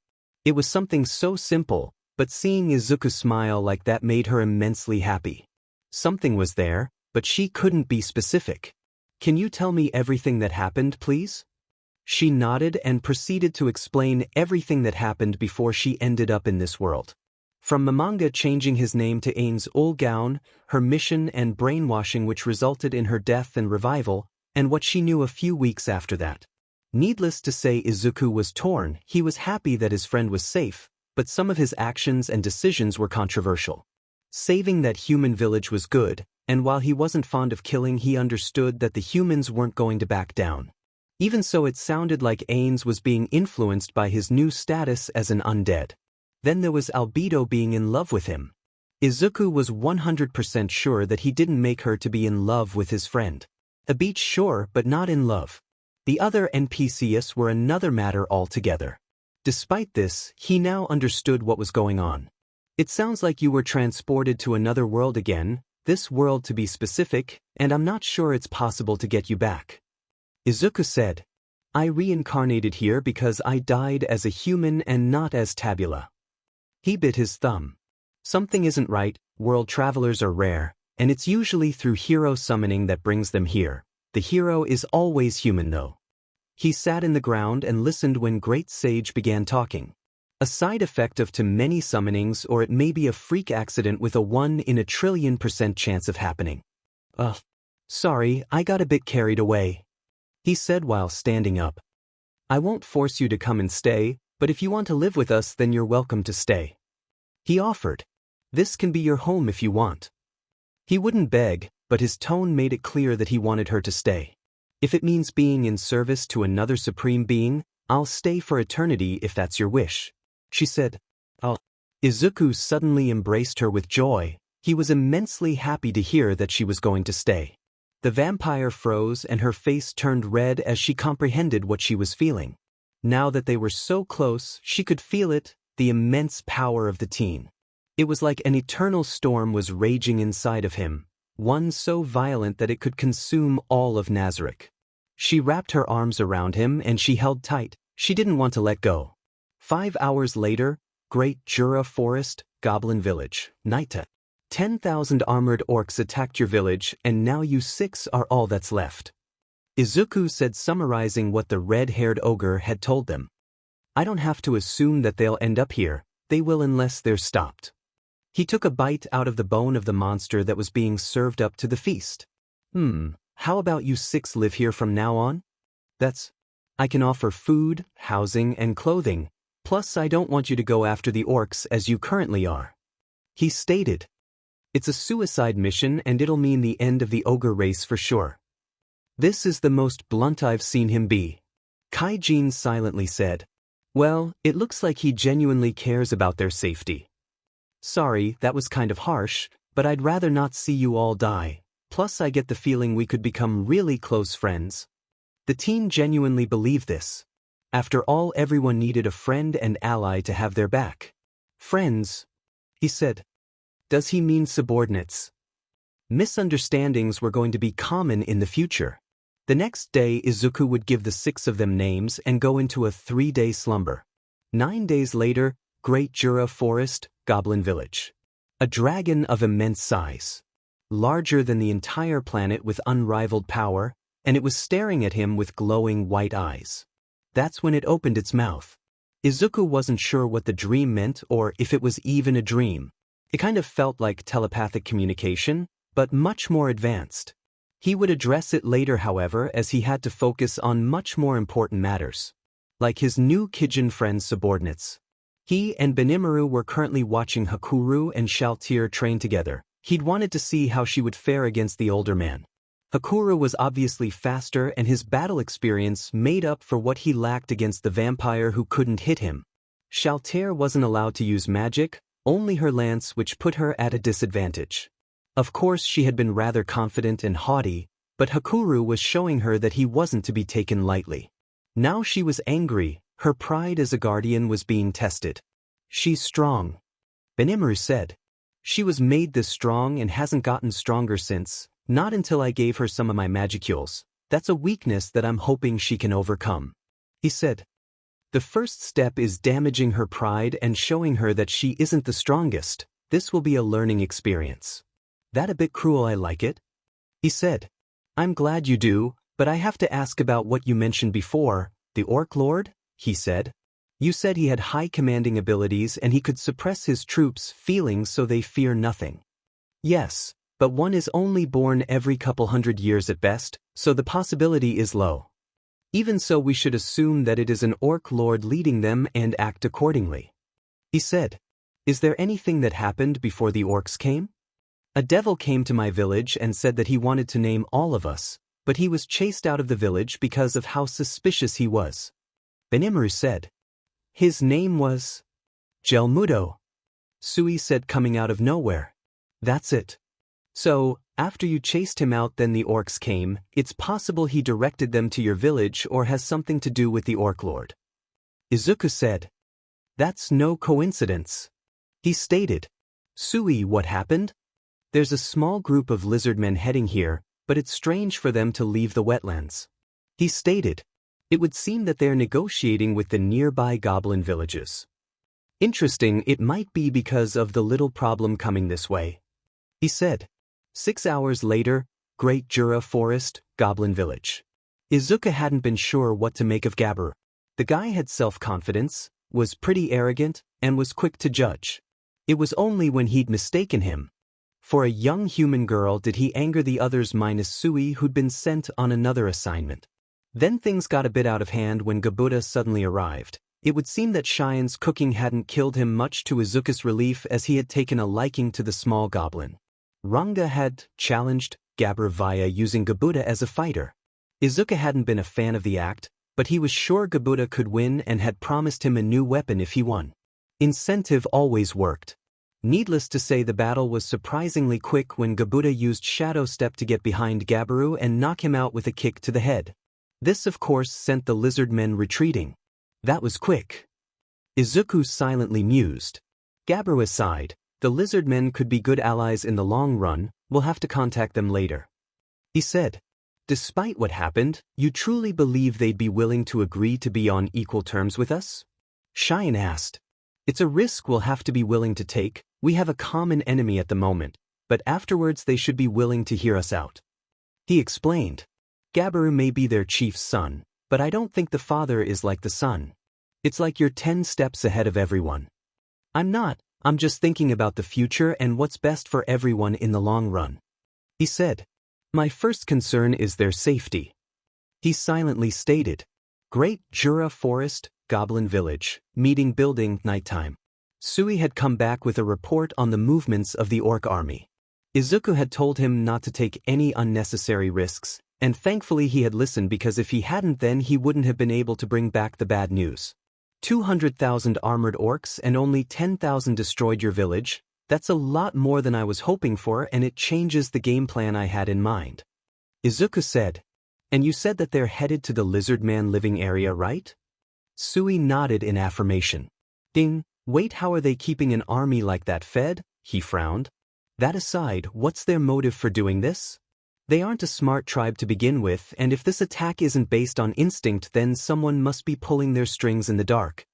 It was something so simple, but seeing Izuku smile like that made her immensely happy. Something was there, but she couldn't be specific. Can you tell me everything that happened, please? She nodded and proceeded to explain everything that happened before she ended up in this world. From Mamanga changing his name to Ainz Olgaun, her mission and brainwashing which resulted in her death and revival, and what she knew a few weeks after that. Needless to say, Izuku was torn. He was happy that his friend was safe, but some of his actions and decisions were controversial. Saving that human village was good, and while he wasn't fond of killing, he understood that the humans weren't going to back down. Even so, it sounded like Ainz was being influenced by his new status as an undead. Then there was Albedo being in love with him. Izuku was 100% sure that he didn't make her to be in love with his friend. A beach sure, but not in love. The other NPCs were another matter altogether. Despite this, he now understood what was going on. It sounds like you were transported to another world again, this world to be specific, and I'm not sure it's possible to get you back. Izuku said. I reincarnated here because I died as a human and not as Tabula. He bit his thumb. Something isn't right, world travelers are rare, and it's usually through hero summoning that brings them here. The hero is always human though. He sat in the ground and listened when Great Sage began talking. A side effect of too many summonings, or it may be a freak accident with a 1 in a trillion% chance of happening. Sorry, I got a bit carried away, he said while standing up. I won't force you to come and stay, but if you want to live with us then you're welcome to stay. He offered. This can be your home if you want. He wouldn't beg, but his tone made it clear that he wanted her to stay. If it means being in service to another supreme being, I'll stay for eternity if that's your wish, she said. Izuku suddenly embraced her with joy. He was immensely happy to hear that she was going to stay. The vampire froze and her face turned red as she comprehended what she was feeling. Now that they were so close, she could feel it, the immense power of the teen. It was like an eternal storm was raging inside of him, one so violent that it could consume all of Nazarick. She wrapped her arms around him and she held tight. She didn't want to let go. 5 hours later, Great Jura Forest, Goblin Village, Nita. 10,000 armored orcs attacked your village and now you 6 are all that's left. Izuku said, summarizing what the red-haired ogre had told them. I don't have to assume that they'll end up here, they will unless they're stopped. He took a bite out of the bone of the monster that was being served up to the feast. How about you 6 live here from now on? I can offer food, housing, and clothing, plus I don't want you to go after the orcs as you currently are. He stated. It's a suicide mission and it'll mean the end of the ogre race for sure. This is the most blunt I've seen him be. Kaijin silently said. Well, it looks like he genuinely cares about their safety. Sorry, that was kind of harsh, but I'd rather not see you all die. Plus I get the feeling we could become really close friends. The teen genuinely believed this. After all, everyone needed a friend and ally to have their back. Friends, he said. Does he mean subordinates? Misunderstandings were going to be common in the future. The next day Izuku would give the 6 of them names and go into a 3-day slumber. 9 days later, Great Jura Forest, Goblin Village. A dragon of immense size. Larger than the entire planet with unrivaled power, and it was staring at him with glowing white eyes. That's when it opened its mouth. Izuku wasn't sure what the dream meant or if it was even a dream. It kind of felt like telepathic communication, but much more advanced. He would address it later, however, as he had to focus on much more important matters. Like his new Kijin friend's subordinates. He and Rimuru were currently watching Hakuru and Shalltear train together. He'd wanted to see how she would fare against the older man. Hakuru was obviously faster, and his battle experience made up for what he lacked against the vampire who couldn't hit him. Shalltear wasn't allowed to use magic, only her lance, which put her at a disadvantage. Of course, she had been rather confident and haughty, but Hakuru was showing her that he wasn't to be taken lightly. Now she was angry, her pride as a guardian was being tested. She's strong, Rimuru said. She was made this strong and hasn't gotten stronger since, not until I gave her some of my magicules. That's a weakness that I'm hoping she can overcome, he said. The first step is damaging her pride and showing her that she isn't the strongest. This will be a learning experience. That a bit cruel, I like it, he said. I'm glad you do, but I have to ask about what you mentioned before, the Orc Lord, he said. You said he had high commanding abilities and he could suppress his troops' feelings so they fear nothing. Yes, but one is only born every couple hundred years at best, so the possibility is low. Even so, we should assume that it is an Orc Lord leading them and act accordingly, he said. Is there anything that happened before the orcs came? A devil came to my village and said that he wanted to name all of us, but he was chased out of the village because of how suspicious he was, Rimuru said. His name was Gelmudo, Sui said, coming out of nowhere. That's it. So, after you chased him out, then the orcs came. It's possible he directed them to your village or has something to do with the Orc Lord, Izuku said. That's no coincidence, he stated. Sui, what happened? There's a small group of lizard men heading here, but it's strange for them to leave the wetlands, he stated. It would seem that they're negotiating with the nearby goblin villages. Interesting, it might be because of the little problem coming this way, he said. 6 hours later, Great Jura Forest, Goblin Village. Izuku hadn't been sure what to make of Gabiru. The guy had self-confidence, was pretty arrogant, and was quick to judge. It was only when he'd mistaken him for a young human girl did he anger the others minus Sui, who'd been sent on another assignment. Then things got a bit out of hand when Gabuta suddenly arrived. It would seem that Shien's cooking hadn't killed him, much to Izuku's relief, as he had taken a liking to the small goblin. Ranga had challenged Gabiru via using Gabuta as a fighter. Izuku hadn't been a fan of the act, but he was sure Gabuta could win and had promised him a new weapon if he won. Incentive always worked. Needless to say, the battle was surprisingly quick when Gabuta used Shadow Step to get behind Gabiru and knock him out with a kick to the head. This of course sent the lizard men retreating. That was quick. Izuku silently mused. Gabiru aside, the lizard men could be good allies in the long run. We'll have to contact them later, he said. Despite what happened, you truly believe they'd be willing to agree to be on equal terms with us? Shien asked. It's a risk we'll have to be willing to take. We have a common enemy at the moment, but afterwards they should be willing to hear us out, he explained. Gabiru may be their chief's son, but I don't think the father is like the son. It's like you're 10 steps ahead of everyone. I'm not, I'm just thinking about the future and what's best for everyone in the long run, he said. My first concern is their safety, he silently stated. Great Jura Forest, Goblin Village, meeting building, nighttime. Sui had come back with a report on the movements of the orc army. Izuku had told him not to take any unnecessary risks, and thankfully he had listened, because if he hadn't, then he wouldn't have been able to bring back the bad news. 200,000 armored orcs and only 10,000 destroyed your village. That's a lot more than I was hoping for, and it changes the game plan I had in mind, Izuku said. And you said that they're headed to the lizard man living area, right? Sui nodded in affirmation. Ding, wait, how are they keeping an army like that fed? He frowned. That aside, what's their motive for doing this? They aren't a smart tribe to begin with, and if this attack isn't based on instinct, then someone must be pulling their strings in the dark.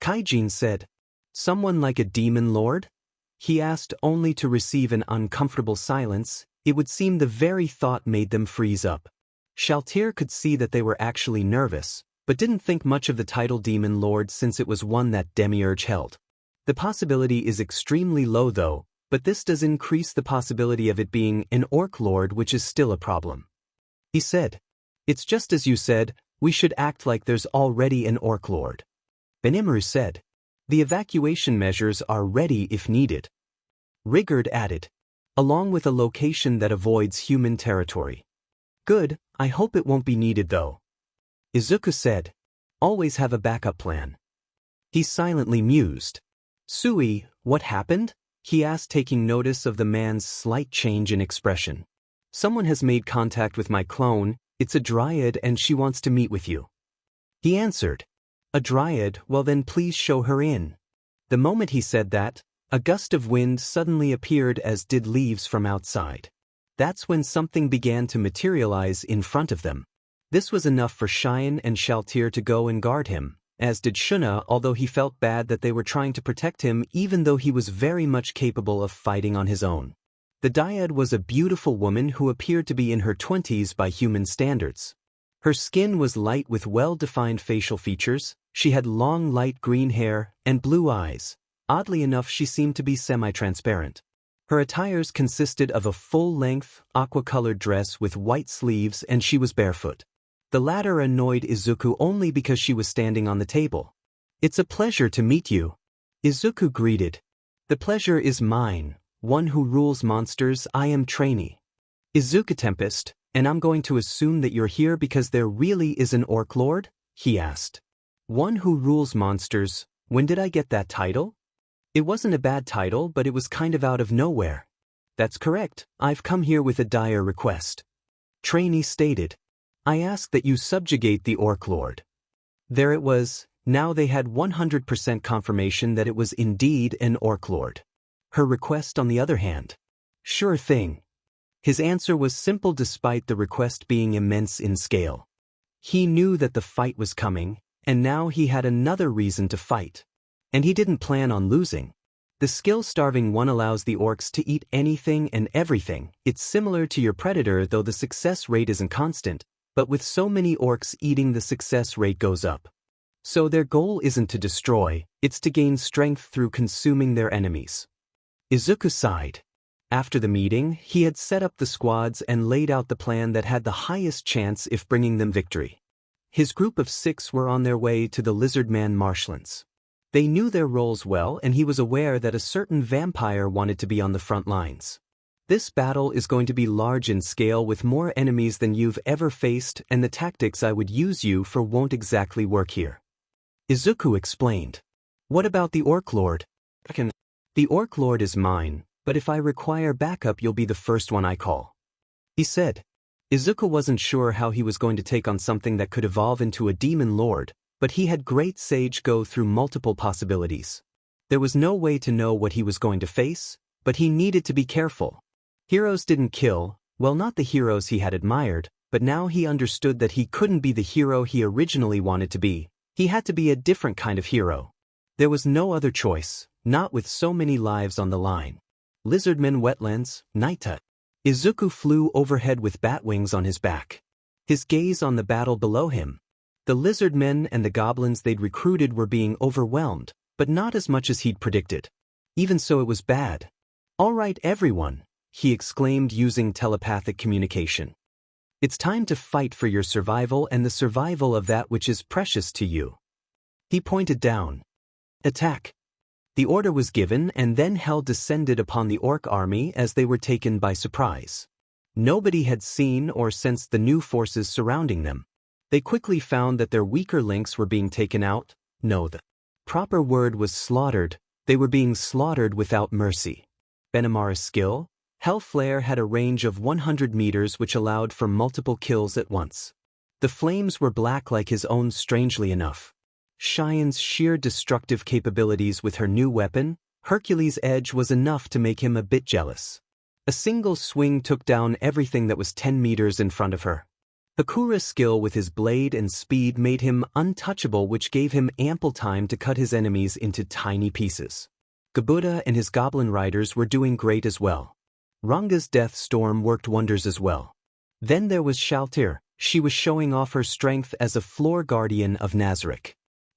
Kaijin said. Someone like a demon lord? He asked, only to receive an uncomfortable silence. It would seem the very thought made them freeze up. Shalltear could see that they were actually nervous, but didn't think much of the title Demon Lord since it was one that Demiurge held. The possibility is extremely low though, but this does increase the possibility of it being an orc lord, which is still a problem. He said, it's just as you said, we should act like there's already an orc lord. Rimuru said, the evacuation measures are ready if needed. Rigurd added, along with a location that avoids human territory. Good, I hope it won't be needed though. Izuku said, always have a backup plan. He silently mused. Sui, what happened? He asked, taking notice of the man's slight change in expression. Someone has made contact with my clone, it's a dryad and she wants to meet with you. He answered. A dryad, well then please show her in. The moment he said that, a gust of wind suddenly appeared, as did leaves from outside. That's when something began to materialize in front of them. This was enough for Cheyenne and Shalltear to go and guard him, as did Shuna, although he felt bad that they were trying to protect him even though he was very much capable of fighting on his own. The dryad was a beautiful woman who appeared to be in her 20s by human standards. Her skin was light with well-defined facial features, she had long light green hair and blue eyes. Oddly enough, she seemed to be semi-transparent. Her attires consisted of a full-length, aqua-colored dress with white sleeves, and she was barefoot. The latter annoyed Izuku only because she was standing on the table. It's a pleasure to meet you. Izuku greeted. The pleasure is mine, one who rules monsters. I am trainee. Izuku Tempest, and I'm going to assume that you're here because there really is an orc lord? He asked. One who rules monsters, when did I get that title? It wasn't a bad title, but it was kind of out of nowhere. That's correct, I've come here with a dire request. Trainee stated. I ask that you subjugate the orc lord. There it was, now they had 100% confirmation that it was indeed an orc lord. Her request on the other hand. Sure thing. His answer was simple despite the request being immense in scale. He knew that the fight was coming, and now he had another reason to fight. And he didn't plan on losing. The skill-starving one allows the orcs to eat anything and everything. It's similar to your predator, though the success rate isn't constant, but with so many orcs eating, the success rate goes up. So their goal isn't to destroy, it's to gain strength through consuming their enemies. Izuku sighed. After the meeting, he had set up the squads and laid out the plan that had the highest chance if bringing them victory. His group of 6 were on their way to the Lizardman marshlands. They knew their roles well, and he was aware that a certain vampire wanted to be on the front lines. This battle is going to be large in scale with more enemies than you've ever faced, and the tactics I would use you for won't exactly work here. Izuku explained. What about the Orc Lord? The Orc Lord is mine, but if I require backup you'll be the first one I call. He said. Izuku wasn't sure how he was going to take on something that could evolve into a demon lord, but he had great sage go through multiple possibilities. There was no way to know what he was going to face, but he needed to be careful. Heroes didn't kill, well, not the heroes he had admired, but now he understood that he couldn't be the hero he originally wanted to be. He had to be a different kind of hero. There was no other choice, not with so many lives on the line. Lizardman wetlands, nighttime. Izuku flew overhead with bat wings on his back. His gaze on the battle below him. The lizardmen and the goblins they'd recruited were being overwhelmed, but not as much as he'd predicted. Even so, it was bad. All right, everyone, he exclaimed using telepathic communication. It's time to fight for your survival and the survival of that which is precious to you. He pointed down. Attack. The order was given, and then hell descended upon the orc army as they were taken by surprise. Nobody had seen or sensed the new forces surrounding them. They quickly found that their weaker links were being taken out. No, the proper word was slaughtered. They were being slaughtered without mercy. Benamara's skill, Hell Flare, had a range of 100 meters which allowed for multiple kills at once. The flames were black like his own, strangely enough. Cheyenne's sheer destructive capabilities with her new weapon, Hercules' Edge, was enough to make him a bit jealous. A single swing took down everything that was 10 meters in front of her. Hakura's skill with his blade and speed made him untouchable, which gave him ample time to cut his enemies into tiny pieces. Gabuda and his goblin riders were doing great as well. Ranga's death storm worked wonders as well. Then there was Shalltear. She was showing off her strength as a floor guardian of Nazarick.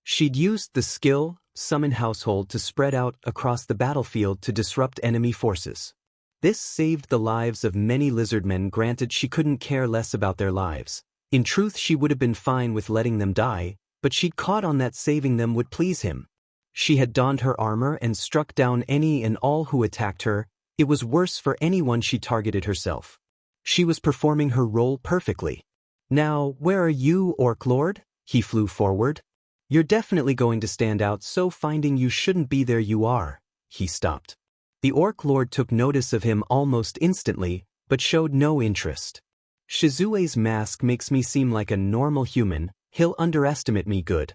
She'd used the skill, Summon Household, to spread out across the battlefield to disrupt enemy forces. This saved the lives of many lizardmen. Granted, she couldn't care less about their lives. In truth, she would have been fine with letting them die, but she'd caught on that saving them would please him. She had donned her armor and struck down any and all who attacked her. It was worse for anyone she targeted herself. She was performing her role perfectly. Now, where are you, Orc Lord? He flew forward. You're definitely going to stand out, so finding you shouldn't be there you are. He stopped. The Orc Lord took notice of him almost instantly, but showed no interest. Shizue's mask makes me seem like a normal human. He'll underestimate me good.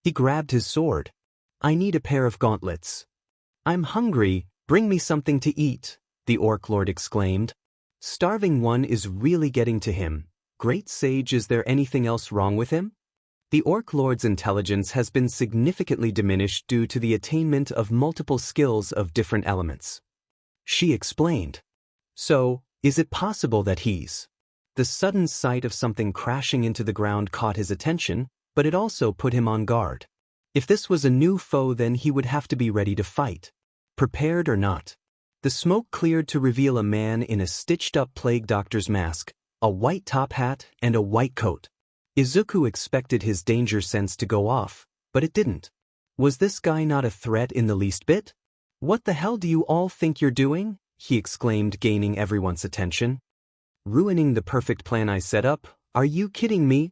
He grabbed his sword. I need a pair of gauntlets. I'm hungry, bring me something to eat, the Orc Lord exclaimed. Starving one is really getting to him. Great Sage, is there anything else wrong with him? The Orc Lord's intelligence has been significantly diminished due to the attainment of multiple skills of different elements. She explained. So, is it possible that he's... The sudden sight of something crashing into the ground caught his attention, but it also put him on guard. If this was a new foe, then he would have to be ready to fight. Prepared or not. The smoke cleared to reveal a man in a stitched-up plague doctor's mask, a white top hat, and a white coat. Izuku expected his danger sense to go off, but it didn't. Was this guy not a threat in the least bit? What the hell do you all think you're doing? He exclaimed, gaining everyone's attention. Ruining the perfect plan I set up? Are you kidding me?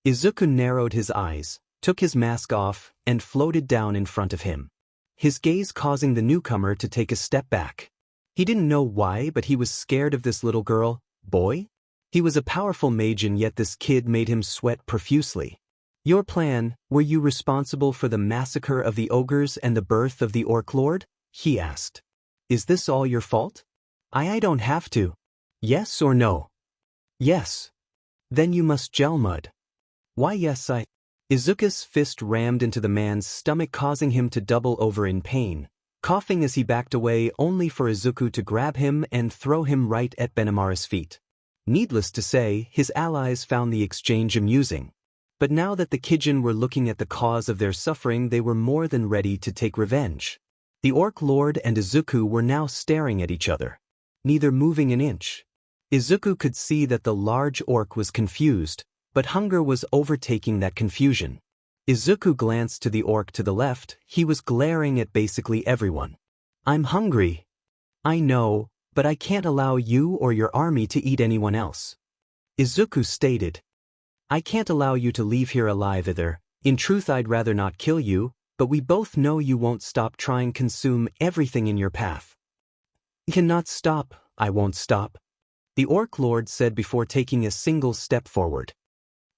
Izuku narrowed his eyes, took his mask off, and floated down in front of him. His gaze causing the newcomer to take a step back. He didn't know why, but he was scared of this little girl, boy. He was a powerful mage, and yet this kid made him sweat profusely. Your plan, were you responsible for the massacre of the ogres and the birth of the Orc Lord? He asked. Is this all your fault? I don't have to. Yes or no? Yes. Then you must gel mud. Why yes I... Izuku's fist rammed into the man's stomach, causing him to double over in pain, coughing as he backed away, only for Izuku to grab him and throw him right at Benimaru's feet. Needless to say, his allies found the exchange amusing. But now that the Kijin were looking at the cause of their suffering, they were more than ready to take revenge. The Orc Lord and Izuku were now staring at each other, neither moving an inch. Izuku could see that the large orc was confused, but hunger was overtaking that confusion. Izuku glanced to the orc to the left. He was glaring at basically everyone. I'm hungry. I know, but I can't allow you or your army to eat anyone else. Izuku stated. I can't allow you to leave here alive either. In truth, I'd rather not kill you, but we both know you won't stop trying to consume everything in your path. You cannot stop. I won't stop. The Orc Lord said before taking a single step forward.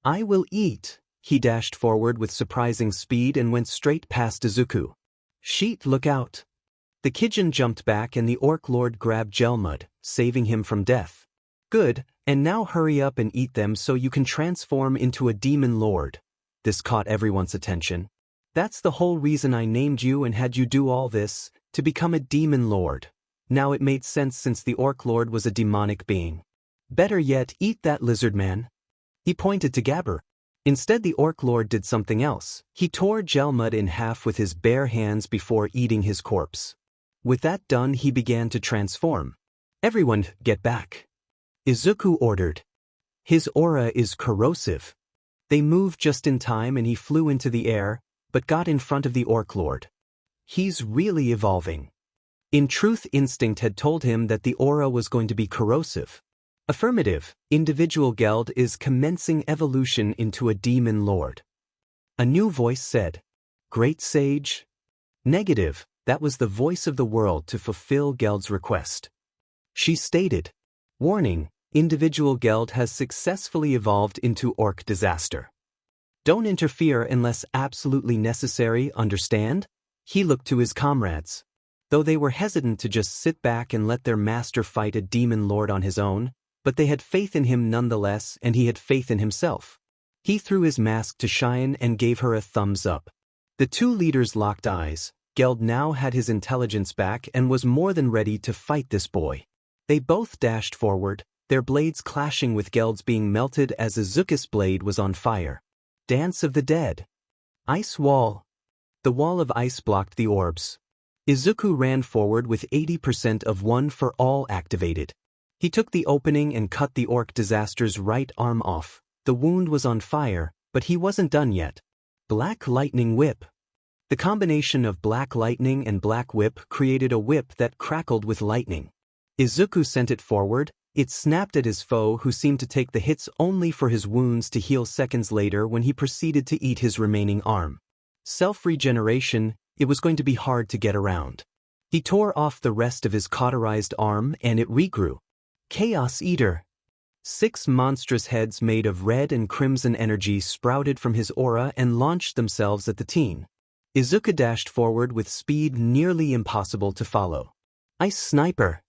I will eat. He dashed forward with surprising speed and went straight past Izuku. Sheet, look out. The Kijin jumped back and the Orc Lord grabbed Gelmud, saving him from death. Good, and now hurry up and eat them so you can transform into a demon lord. This caught everyone's attention. That's the whole reason I named you and had you do all this, to become a demon lord. Now it made sense since the Orc Lord was a demonic being. Better yet, eat that lizard man. He pointed to Gabber. Instead, the Orc Lord did something else. He tore Gelmud in half with his bare hands before eating his corpse. With that done, he began to transform. Everyone, get back. Izuku ordered. His aura is corrosive. They moved just in time and he flew into the air, but got in front of the Orc Lord. He's really evolving. In truth, instinct had told him that the aura was going to be corrosive. Affirmative, individual Geld is commencing evolution into a demon lord. A new voice said, Great Sage? Negative, that was the voice of the world to fulfill Geld's request. She stated, Warning, individual Geld has successfully evolved into Orc Disaster. Don't interfere unless absolutely necessary, understand? He looked to his comrades. Though they were hesitant to just sit back and let their master fight a demon lord on his own, but they had faith in him nonetheless, and he had faith in himself. He threw his mask to Cheyenne and gave her a thumbs up. The two leaders locked eyes. Geld now had his intelligence back and was more than ready to fight this boy. They both dashed forward, their blades clashing with Geld's being melted as Izuku's blade was on fire. Dance of the Dead. Ice wall. The wall of ice blocked the orbs. Izuku ran forward with 80% of one for all activated. He took the opening and cut the orc disaster's right arm off. The wound was on fire, but he wasn't done yet. Black Lightning Whip. The combination of Black Lightning and Black Whip created a whip that crackled with lightning. Izuku sent it forward. It snapped at his foe, who seemed to take the hits only for his wounds to heal seconds later when he proceeded to eat his remaining arm. Self-regeneration, it was going to be hard to get around. He tore off the rest of his cauterized arm and it regrew. Chaos Eater. 6 monstrous heads made of red and crimson energy sprouted from his aura and launched themselves at the teen. Izuku dashed forward with speed nearly impossible to follow. Ice Sniper.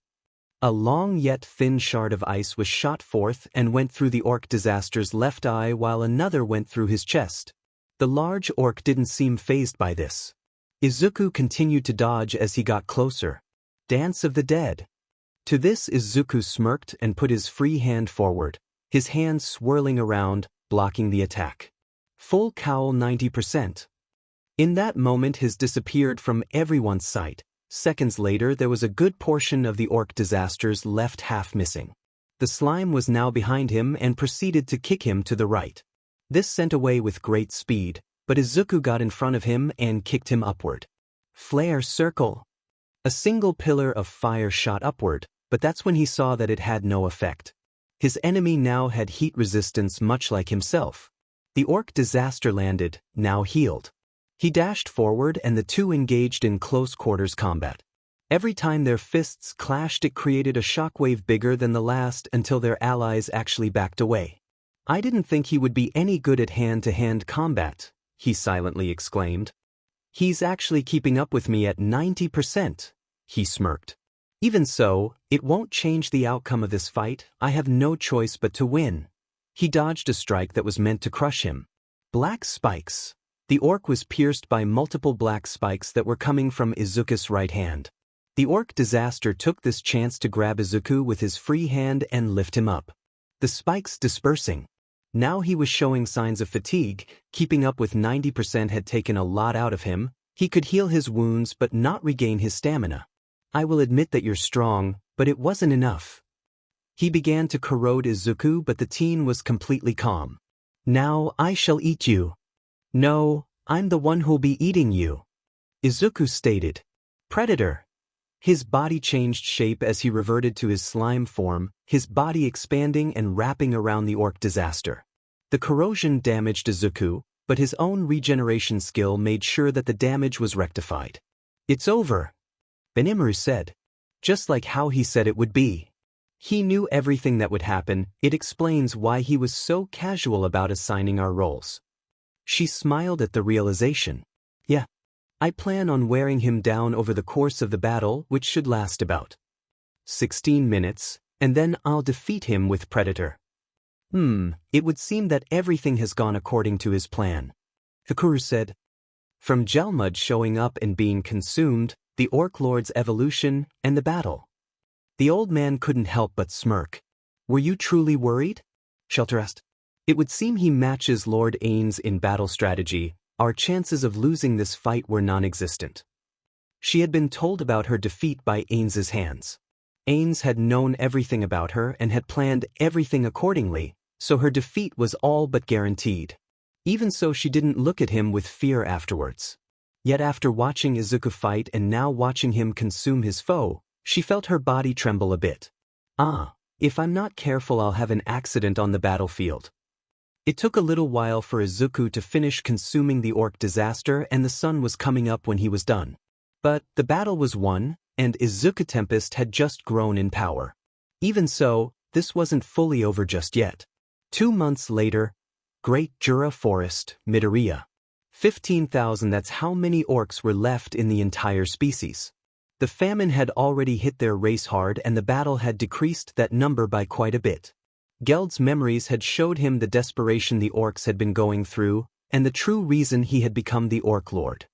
A long yet thin shard of ice was shot forth and went through the orc disaster's left eye while another went through his chest. The large orc didn't seem fazed by this. Izuku continued to dodge as he got closer. Dance of the Dead. To this Izuku smirked and put his free hand forward, his hand swirling around, blocking the attack. Full cowl 90%. In that moment his disappeared from everyone's sight. Seconds later there was a good portion of the orc disaster's left half missing. The slime was now behind him and proceeded to kick him to the right. This sent away with great speed, but Izuku got in front of him and kicked him upward. Flare Circle. A single pillar of fire shot upward, but that's when he saw that it had no effect. His enemy now had heat resistance much like himself. The orc disaster landed, now healed. He dashed forward and the two engaged in close quarters combat. Every time their fists clashed it created a shockwave bigger than the last until their allies actually backed away. I didn't think he would be any good at hand-to-hand combat, he silently exclaimed. He's actually keeping up with me at 90%, he smirked. Even so, it won't change the outcome of this fight. I have no choice but to win. He dodged a strike that was meant to crush him. Black Spikes. The orc was pierced by multiple black spikes that were coming from Izuku's right hand. The orc disaster took this chance to grab Izuku with his free hand and lift him up. The spikes dispersing. Now he was showing signs of fatigue. Keeping up with 90% had taken a lot out of him. He could heal his wounds but not regain his stamina. I will admit that you're strong, but it wasn't enough. He began to corrode Izuku, but the teen was completely calm. Now I shall eat you. No, I'm the one who'll be eating you, Izuku stated. Predator. His body changed shape as he reverted to his slime form, his body expanding and wrapping around the orc disaster. The corrosion damaged Izuku, but his own regeneration skill made sure that the damage was rectified. It's over, Rimuru said. Just like how he said it would be. He knew everything that would happen. It explains why he was so casual about assigning our roles. She smiled at the realization. Yeah. I plan on wearing him down over the course of the battle, which should last about 16 minutes, and then I'll defeat him with Predator. It would seem that everything has gone according to his plan, Hikaru said. From Gelmud showing up and being consumed, the Orc Lord's evolution, and the battle. The old man couldn't help but smirk. Were you truly worried? Shalltear asked. It would seem he matches Lord Ainz in battle strategy. Our chances of losing this fight were non-existent. She had been told about her defeat by Ainz's hands. Ainz had known everything about her and had planned everything accordingly, so her defeat was all but guaranteed. Even so, she didn't look at him with fear afterwards. Yet after watching Izuku fight and now watching him consume his foe, she felt her body tremble a bit. If I'm not careful I'll have an accident on the battlefield. It took a little while for Izuku to finish consuming the orc disaster and the sun was coming up when he was done. But the battle was won, and Izuku Tempest had just grown in power. Even so, this wasn't fully over just yet. 2 months later, Great Jura Forest, Midoria. 15,000, that's how many orcs were left in the entire species. The famine had already hit their race hard and the battle had decreased that number by quite a bit. Geld's memories had showed him the desperation the orcs had been going through, and the true reason he had become the Orc Lord.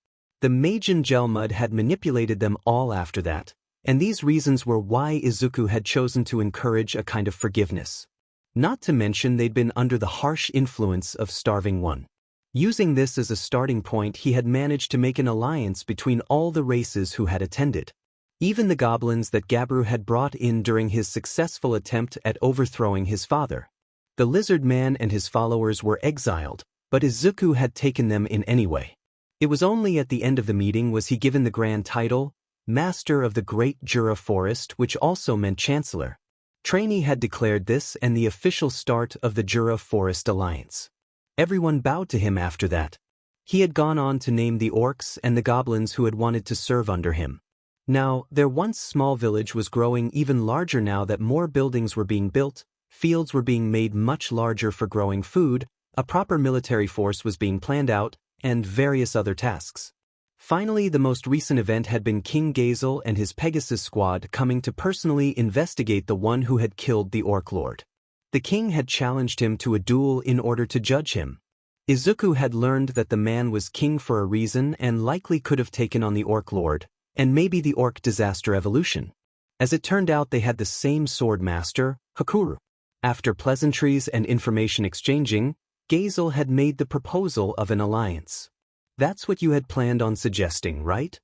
The Majin Gelmud had manipulated them all after that, and these reasons were why Izuku had chosen to encourage a kind of forgiveness. Not to mention they'd been under the harsh influence of Starving One. Using this as a starting point, he had managed to make an alliance between all the races who had attended. Even the goblins that Gabru had brought in during his successful attempt at overthrowing his father. The lizard man and his followers were exiled, but Izuku had taken them in anyway. It was only at the end of the meeting was he given the grand title, Master of the Great Jura Forest, which also meant Chancellor. Trainee had declared this and the official start of the Jura Forest Alliance. Everyone bowed to him after that. He had gone on to name the orcs and the goblins who had wanted to serve under him. Now, their once small village was growing even larger now that more buildings were being built, fields were being made much larger for growing food, a proper military force was being planned out, and various other tasks. Finally, the most recent event had been King Gazel and his Pegasus squad coming to personally investigate the one who had killed the Orc Lord. The king had challenged him to a duel in order to judge him. Izuku had learned that the man was king for a reason and likely could have taken on the Orc Lord, and maybe the Orc Disaster Evolution. As it turned out, they had the same sword master, Hakuru. After pleasantries and information exchanging, Gazel had made the proposal of an alliance. That's what you had planned on suggesting, right?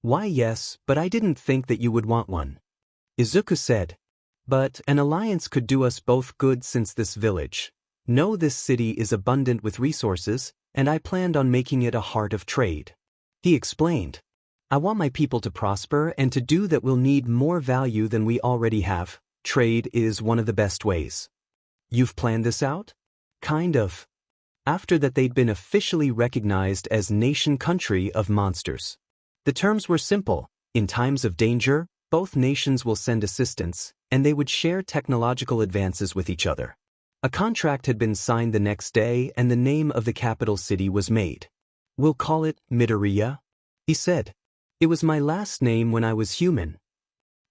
Why, yes, but I didn't think that you would want one. Izuku said. But an alliance could do us both good since this village. No, this city is abundant with resources, and I planned on making it a heart of trade. He explained. I want my people to prosper, and to do that we'll need more value than we already have. Trade is one of the best ways. You've planned this out? Kind of. After that, they'd been officially recognized as Nation Country of Monsters. The terms were simple. In times of danger, both nations will send assistance, and they would share technological advances with each other. A contract had been signed the next day, and the name of the capital city was made. We'll call it Midoria, he said. It was my last name when I was human,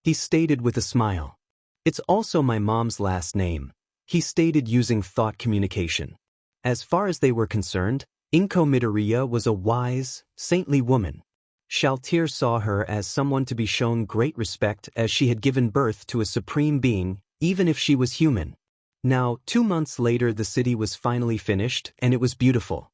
he stated with a smile. It's also my mom's last name, he stated using thought communication. As far as they were concerned, Inko Midoria was a wise, saintly woman. Shalltear saw her as someone to be shown great respect as she had given birth to a supreme being, even if she was human. Now, 2 months later, the city was finally finished, and it was beautiful.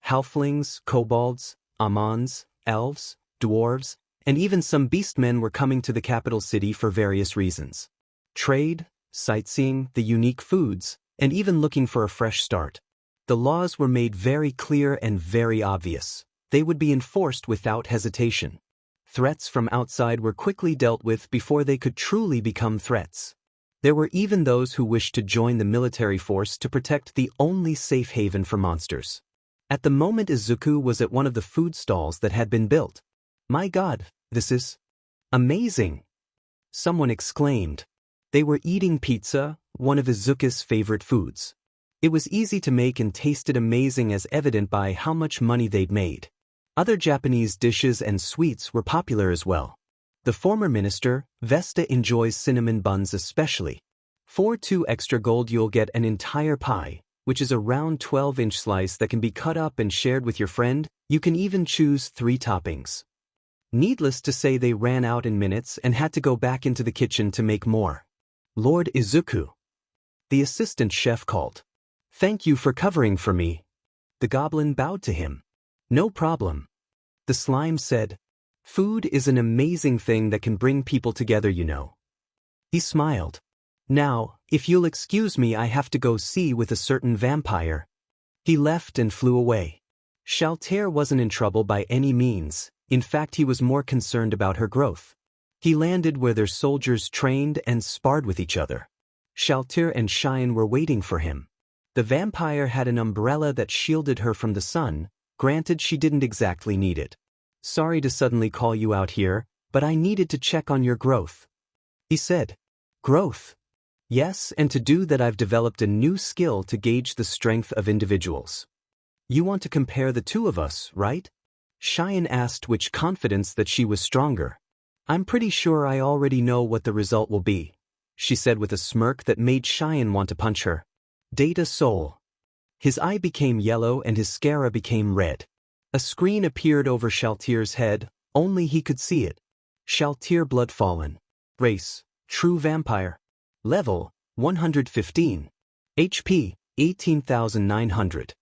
Halflings, kobolds, amons, elves, dwarves, and even some beastmen were coming to the capital city for various reasons. Trade, sightseeing, the unique foods, and even looking for a fresh start. The laws were made very clear and very obvious. They would be enforced without hesitation. Threats from outside were quickly dealt with before they could truly become threats. There were even those who wished to join the military force to protect the only safe haven for monsters. At the moment, Izuku was at one of the food stalls that had been built. My God, this is amazing! Someone exclaimed. They were eating pizza, one of Izuku's favorite foods. It was easy to make and tasted amazing, as evident by how much money they'd made. Other Japanese dishes and sweets were popular as well. The former minister, Vesta, enjoys cinnamon buns especially. For 2 extra gold you'll get an entire pie, which is a round 12-inch slice that can be cut up and shared with your friend. You can even choose 3 toppings. Needless to say, they ran out in minutes and had to go back into the kitchen to make more. Lord Izuku, the assistant chef called. Thank you for covering for me. The goblin bowed to him. No problem. The slime said, food is an amazing thing that can bring people together, you know. He smiled. Now, if you'll excuse me, I have to go see with a certain vampire. He left and flew away. Shalltear wasn't in trouble by any means. In fact, he was more concerned about her growth. He landed where their soldiers trained and sparred with each other. Shalltear and Shine were waiting for him. The vampire had an umbrella that shielded her from the sun. Granted, she didn't exactly need it. Sorry to suddenly call you out here, but I needed to check on your growth, he said. Growth? Yes, and to do that I've developed a new skill to gauge the strength of individuals. You want to compare the two of us, right? Cheyenne asked with confidence that she was stronger. I'm pretty sure I already know what the result will be, she said with a smirk that made Cheyenne want to punch her. Data Soul. His eye became yellow and his scara became red. A screen appeared over Shalltear's head, only he could see it. Shalltear Bloodfallen. Race, True Vampire. Level, 115. HP, 18,900.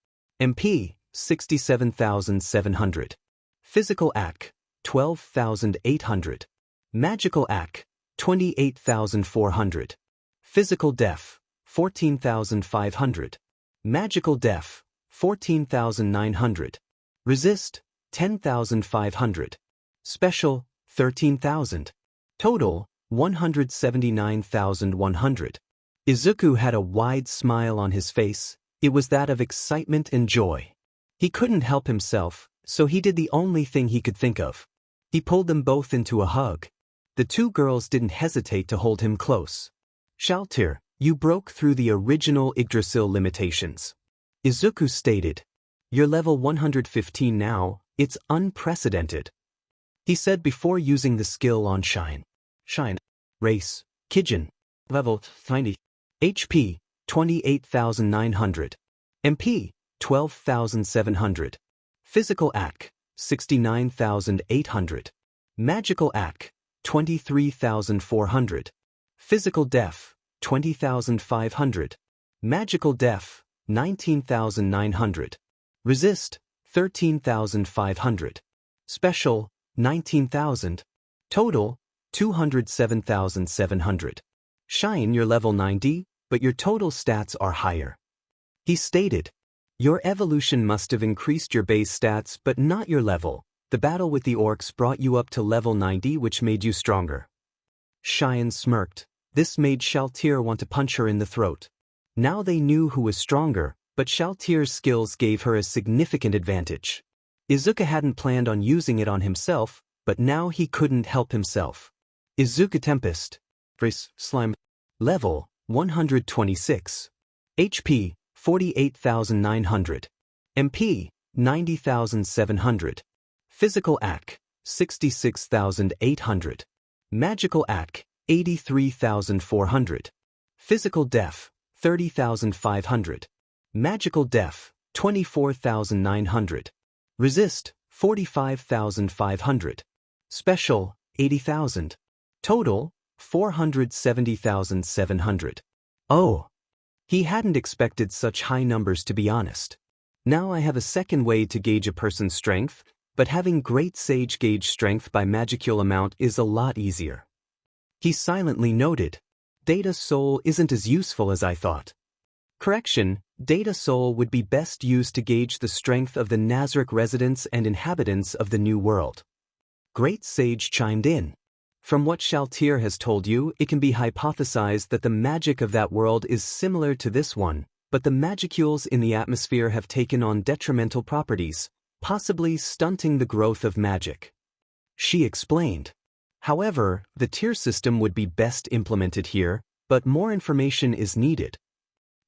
MP, 67,700. Physical AC, 12,800. Magical AC, 28,400. Physical Def, 14,500. Magical Def, 14,900. Resist, 10,500. Special, 13,000. Total, 179,100. Izuku had a wide smile on his face. It was that of excitement and joy. He couldn't help himself, so he did the only thing he could think of. He pulled them both into a hug. The two girls didn't hesitate to hold him close. Shalltear, you broke through the original Yggdrasil limitations. Izuku stated. You're level 115 now, it's unprecedented. He said before using the skill on Shine. Race, Kijin. Level, 90. HP, 28,900. MP, 12,700. Physical AC, 69,800. Magical AC, 23,400. Physical Def, 20,500. Magical Def, 19,900. Resist, 13,500. Special, 19,000. Total, 207,700. Shine, you're level 90, but your total stats are higher. He stated. Your evolution must have increased your base stats but not your level. The battle with the orcs brought you up to level 90, which made you stronger. Cheyenne smirked. This made Shalltear want to punch her in the throat. Now they knew who was stronger, but Shalltear's skills gave her a significant advantage. Izuku hadn't planned on using it on himself, but now he couldn't help himself. Izuku Tempest. Race, Slime. Level, 126. HP, 48,900. MP, 90,700. Physical AC, 66,800. Magical AC, 83,400. Physical Def, 30,500. Magical Def, 24,900. Resist, 45,500. Special, 80,000. Total, 470,700. Oh! He hadn't expected such high numbers, to be honest. Now I have a second way to gauge a person's strength, but having Great Sage gauge strength by magicule amount is a lot easier. He silently noted. Data Soul isn't as useful as I thought. Correction, Data Soul would be best used to gauge the strength of the Nazarick residents and inhabitants of the New World. Great Sage chimed in. From what Shalltear has told you, it can be hypothesized that the magic of that world is similar to this one, but the magicules in the atmosphere have taken on detrimental properties, possibly stunting the growth of magic. She explained. However, the tier system would be best implemented here, but more information is needed.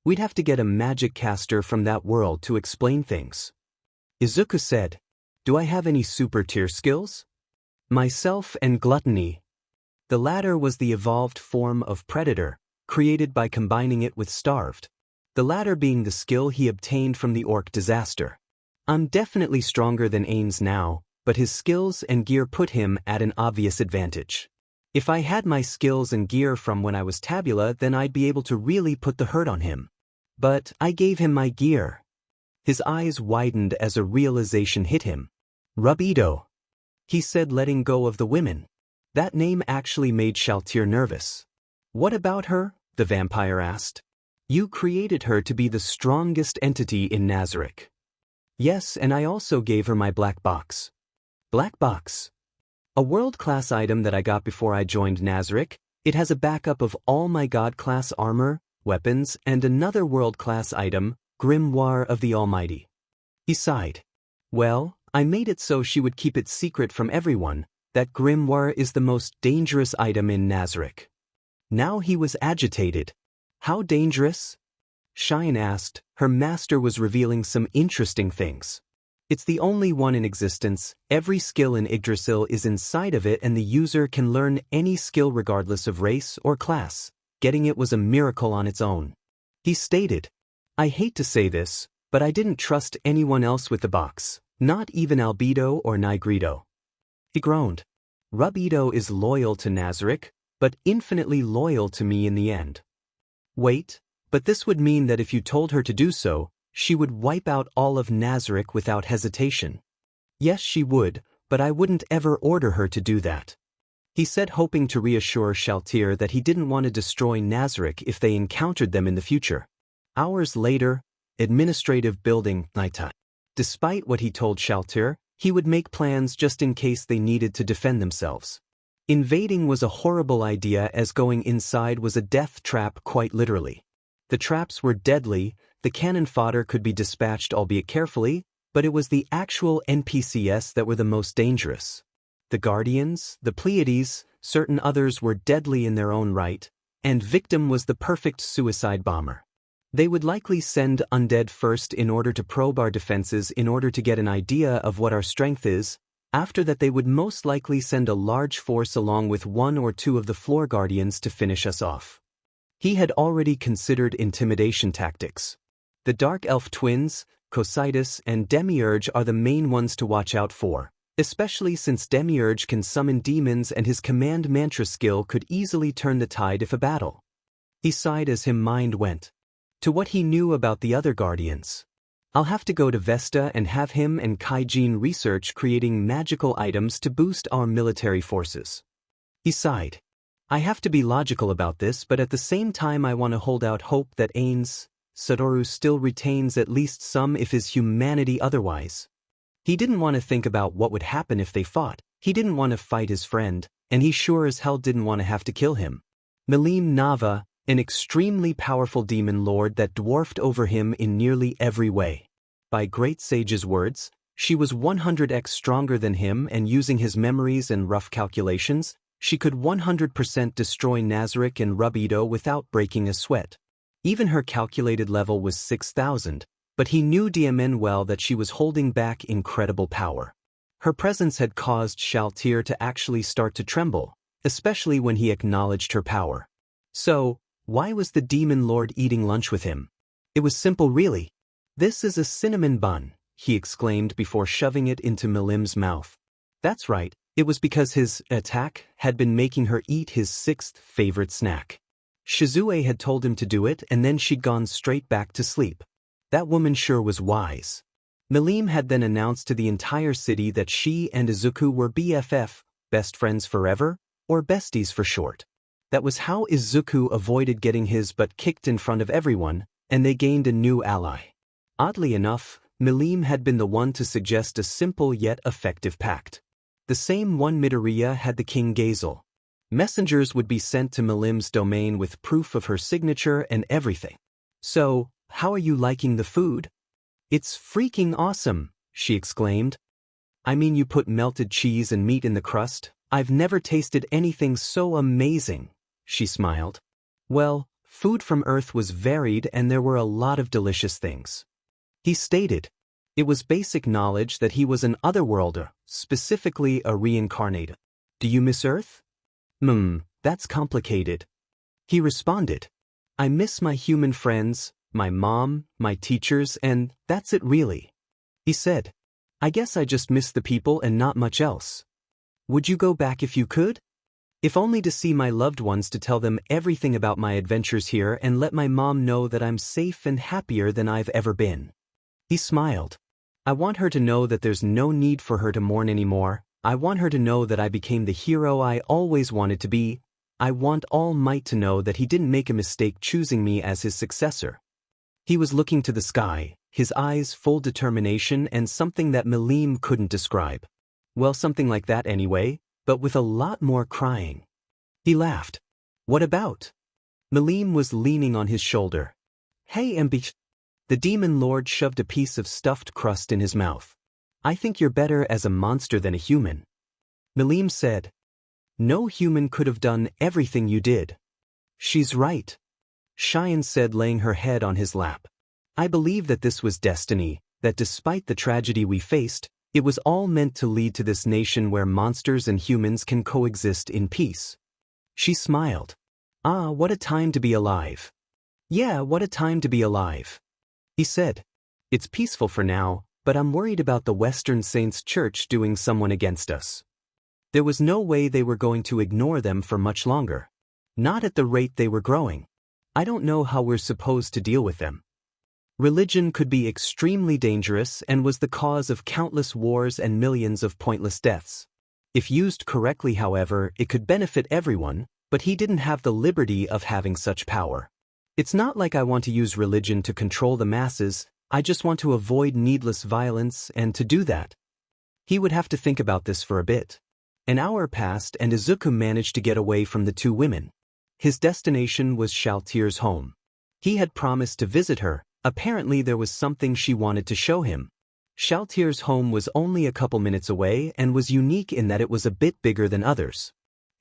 We'd have to get a magic caster from that world to explain things. Izuku said. Do I have any super tier skills? Myself and Gluttony. The latter was the evolved form of Predator, created by combining it with Starved. The latter being the skill he obtained from the orc disaster. I'm definitely stronger than Ainz now, but his skills and gear put him at an obvious advantage. If I had my skills and gear from when I was Tabula, then I'd be able to really put the hurt on him. But I gave him my gear. His eyes widened as a realization hit him. Rubido. He said, letting go of the women. That name actually made Shalltear nervous. What about her? The vampire asked. You created her to be the strongest entity in Nazarick. Yes, and I also gave her my black box. Black box. A world-class item that I got before I joined Nazarick. It has a backup of all my god-class armor, weapons, and another world-class item, Grimoire of the Almighty. He sighed. Well, I made it so she would keep it secret from everyone. That grimoire is the most dangerous item in Nazarick. Now he was agitated. How dangerous? Shine asked. Her master was revealing some interesting things. It's the only one in existence. Every skill in Yggdrasil is inside of it and the user can learn any skill regardless of race or class. Getting it was a miracle on its own. He stated, I hate to say this, but I didn't trust anyone else with the box, not even Albedo or Nigredo. He groaned. Rubedo is loyal to Nazarick, but infinitely loyal to me in the end. Wait, but this would mean that if you told her to do so, she would wipe out all of Nazarick without hesitation. Yes, she would, but I wouldn't ever order her to do that. He said, hoping to reassure Shalltear that he didn't want to destroy Nazarick if they encountered them in the future. Hours later, administrative building, nighttime. Despite what he told Shalltear, he would make plans just in case they needed to defend themselves. Invading was a horrible idea as going inside was a death trap quite literally. The traps were deadly, the cannon fodder could be dispatched albeit carefully, but it was the actual NPCs that were the most dangerous. The Guardians, the Pleiades, certain others were deadly in their own right, and Victim was the perfect suicide bomber. They would likely send undead first in order to probe our defenses in order to get an idea of what our strength is. After that they would most likely send a large force along with one or two of the floor guardians to finish us off. He had already considered intimidation tactics. The Dark Elf twins, Cocytus and Demiurge are the main ones to watch out for, especially since Demiurge can summon demons and his command mantra skill could easily turn the tide if a battle. He sighed as his mind went to what he knew about the other guardians. I'll have to go to Vesta and have him and Kaijin research creating magical items to boost our military forces. He sighed. I have to be logical about this, but at the same time I want to hold out hope that Ainz, Satoru still retains at least some if his humanity otherwise. He didn't want to think about what would happen if they fought, he didn't want to fight his friend, and he sure as hell didn't want to have to kill him. Milim Nava, an extremely powerful demon lord that dwarfed over him in nearly every way. By Great Sage's words, she was 100x stronger than him and using his memories and rough calculations, she could 100% destroy Nazarick and Rubedo without breaking a sweat. Even her calculated level was 6,000, but he knew DMN well that she was holding back incredible power. Her presence had caused Shalltear to actually start to tremble, especially when he acknowledged her power. So, why was the demon lord eating lunch with him? It was simple really. This is a cinnamon bun, he exclaimed before shoving it into Milim's mouth. That's right, it was because his attack had been making her eat his sixth favorite snack. Shizu had told him to do it and then she'd gone straight back to sleep. That woman sure was wise. Milim had then announced to the entire city that she and Izuku were BFF, best friends forever, or besties for short. That was how Izuku avoided getting his butt kicked in front of everyone, and they gained a new ally. Oddly enough, Milim had been the one to suggest a simple yet effective pact. The same one Midoria had the King Gazel. Messengers would be sent to Milim's domain with proof of her signature and everything. So, how are you liking the food? It's freaking awesome, she exclaimed. I mean, you put melted cheese and meat in the crust? I've never tasted anything so amazing, she smiled. Well, food from Earth was varied and there were a lot of delicious things. He stated. It was basic knowledge that he was an otherworlder, specifically a reincarnated. Do you miss Earth? That's complicated. He responded. I miss my human friends, my mom, my teachers, and that's it really. He said. I guess I just miss the people and not much else. Would you go back if you could? If only to see my loved ones, to tell them everything about my adventures here and let my mom know that I'm safe and happier than I've ever been. He smiled. I want her to know that there's no need for her to mourn anymore. I want her to know that I became the hero I always wanted to be. I want All Might to know that he didn't make a mistake choosing me as his successor. He was looking to the sky, his eyes full determination and something that Milim couldn't describe. Well, something like that anyway, but with a lot more crying. He laughed. What about? Milim was leaning on his shoulder. Hey, Ambich. The demon lord shoved a piece of stuffed crust in his mouth. I think you're better as a monster than a human. Milim said. No human could have done everything you did. She's right. Cheyenne said, laying her head on his lap. I believe that this was destiny, that despite the tragedy we faced, it was all meant to lead to this nation where monsters and humans can coexist in peace. She smiled. Ah, what a time to be alive. Yeah, what a time to be alive. He said. It's peaceful for now, but I'm worried about the Western Saints Church doing someone against us. There was no way they were going to ignore them for much longer. Not at the rate they were growing. I don't know how we're supposed to deal with them. Religion could be extremely dangerous and was the cause of countless wars and millions of pointless deaths. If used correctly, however, it could benefit everyone, but he didn't have the liberty of having such power. It's not like I want to use religion to control the masses, I just want to avoid needless violence, and to do that, he would have to think about this for a bit. An hour passed and Izuku managed to get away from the two women. His destination was Shalltear's home. He had promised to visit her. Apparently there was something she wanted to show him. Shalltear's home was only a couple minutes away and was unique in that it was a bit bigger than others.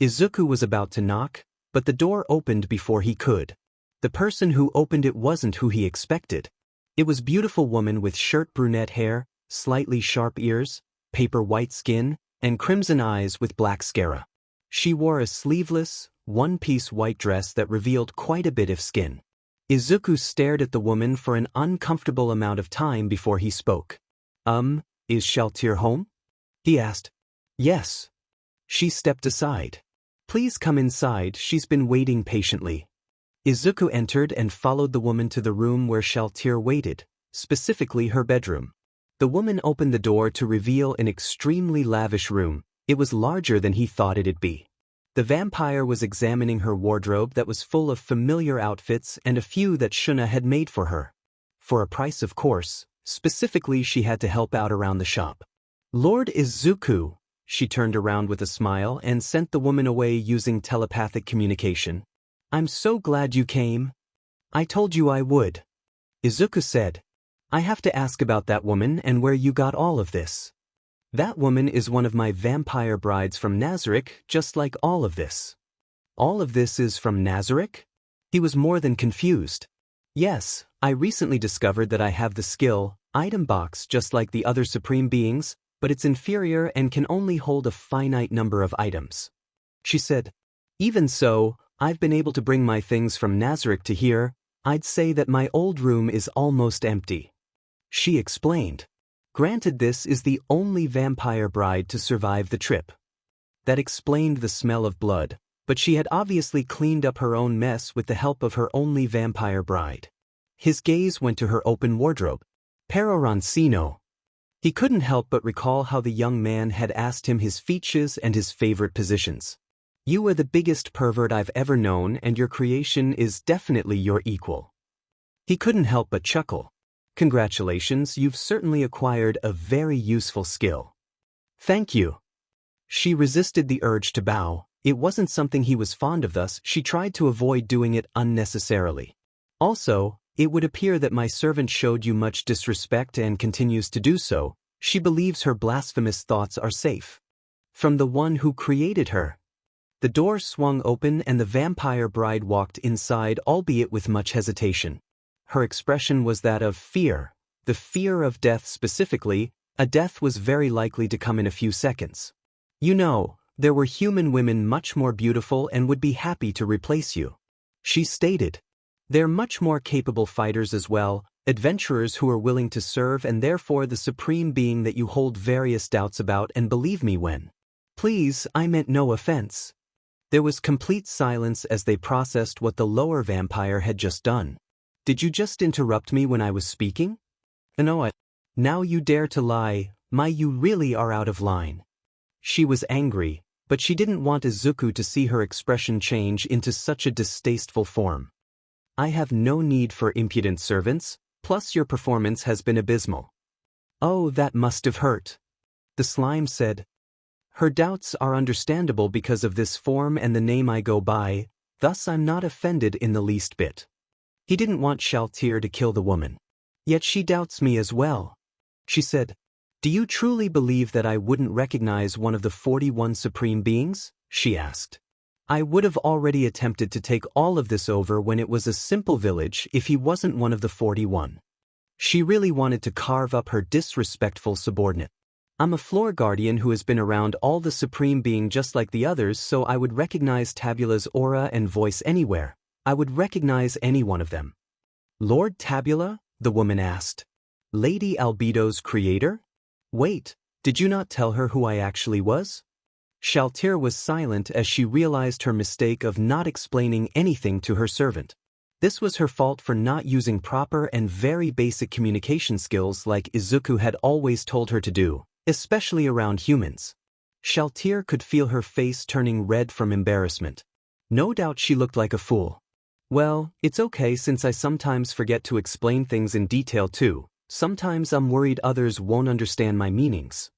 Izuku was about to knock, but the door opened before he could. The person who opened it wasn't who he expected. It was a beautiful woman with short brunette hair, slightly sharp ears, paper white skin, and crimson eyes with black scara. She wore a sleeveless, one-piece white dress that revealed quite a bit of skin. Izuku stared at the woman for an uncomfortable amount of time before he spoke. Is Shalltear home? He asked. Yes. She stepped aside. Please come inside, she's been waiting patiently. Izuku entered and followed the woman to the room where Shalltear waited, specifically her bedroom. The woman opened the door to reveal an extremely lavish room. It was larger than he thought it'd be. The vampire was examining her wardrobe that was full of familiar outfits and a few that Shuna had made for her. For a price, of course. Specifically, she had to help out around the shop. Lord Izuku, she turned around with a smile and sent the woman away using telepathic communication. I'm so glad you came. I told you I would. Izuku said. I have to ask about that woman and where you got all of this. That woman is one of my vampire brides from Nazarick, just like all of this. All of this is from Nazarick? He was more than confused. Yes, I recently discovered that I have the skill, item box just like the other supreme beings, but it's inferior and can only hold a finite number of items. She said. Even so, I've been able to bring my things from Nazarick to here. I'd say that my old room is almost empty. She explained. Granted, this is the only vampire bride to survive the trip. That explained the smell of blood, but she had obviously cleaned up her own mess with the help of her only vampire bride. His gaze went to her open wardrobe. Perorancino. He couldn't help but recall how the young man had asked him his features and his favorite positions. You are the biggest pervert I've ever known, and your creation is definitely your equal. He couldn't help but chuckle. Congratulations, you've certainly acquired a very useful skill. Thank you. She resisted the urge to bow. It wasn't something he was fond of, thus she tried to avoid doing it unnecessarily. Also, it would appear that my servant showed you much disrespect and continues to do so. She believes her blasphemous thoughts are safe. From the one who created her. The door swung open and the vampire bride walked inside, albeit with much hesitation. Her expression was that of fear, the fear of death specifically. A death was very likely to come in a few seconds. You know, there were human women much more beautiful and would be happy to replace you. She stated. They're much more capable fighters as well, adventurers who are willing to serve and therefore the supreme being that you hold various doubts about, and believe me when. Please, I meant no offense. There was complete silence as they processed what the lower vampire had just done. Did you just interrupt me when I was speaking? No, now you dare to lie, you really are out of line. She was angry, but she didn't want Izuku to see her expression change into such a distasteful form. I have no need for impudent servants, plus your performance has been abysmal. Oh, that must have hurt. The slime said. Her doubts are understandable because of this form and the name I go by, thus I'm not offended in the least bit. He didn't want Shalltear to kill the woman. Yet she doubts me as well. She said, Do you truly believe that I wouldn't recognize one of the 41 supreme beings? She asked. I would have already attempted to take all of this over when it was a simple village if he wasn't one of the 41. She really wanted to carve up her disrespectful subordinate. I'm a floor guardian who has been around all the supreme being just like the others, so I would recognize Tabula's aura and voice anywhere. I would recognize any one of them. Lord Tabula? The woman asked. Lady Albedo's creator? Wait, did you not tell her who I actually was? Shalltear was silent as she realized her mistake of not explaining anything to her servant. This was her fault for not using proper and very basic communication skills like Izuku had always told her to do, especially around humans. Shalltear could feel her face turning red from embarrassment. No doubt she looked like a fool. Well, it's okay since I sometimes forget to explain things in detail too. Sometimes I'm worried others won't understand my meanings.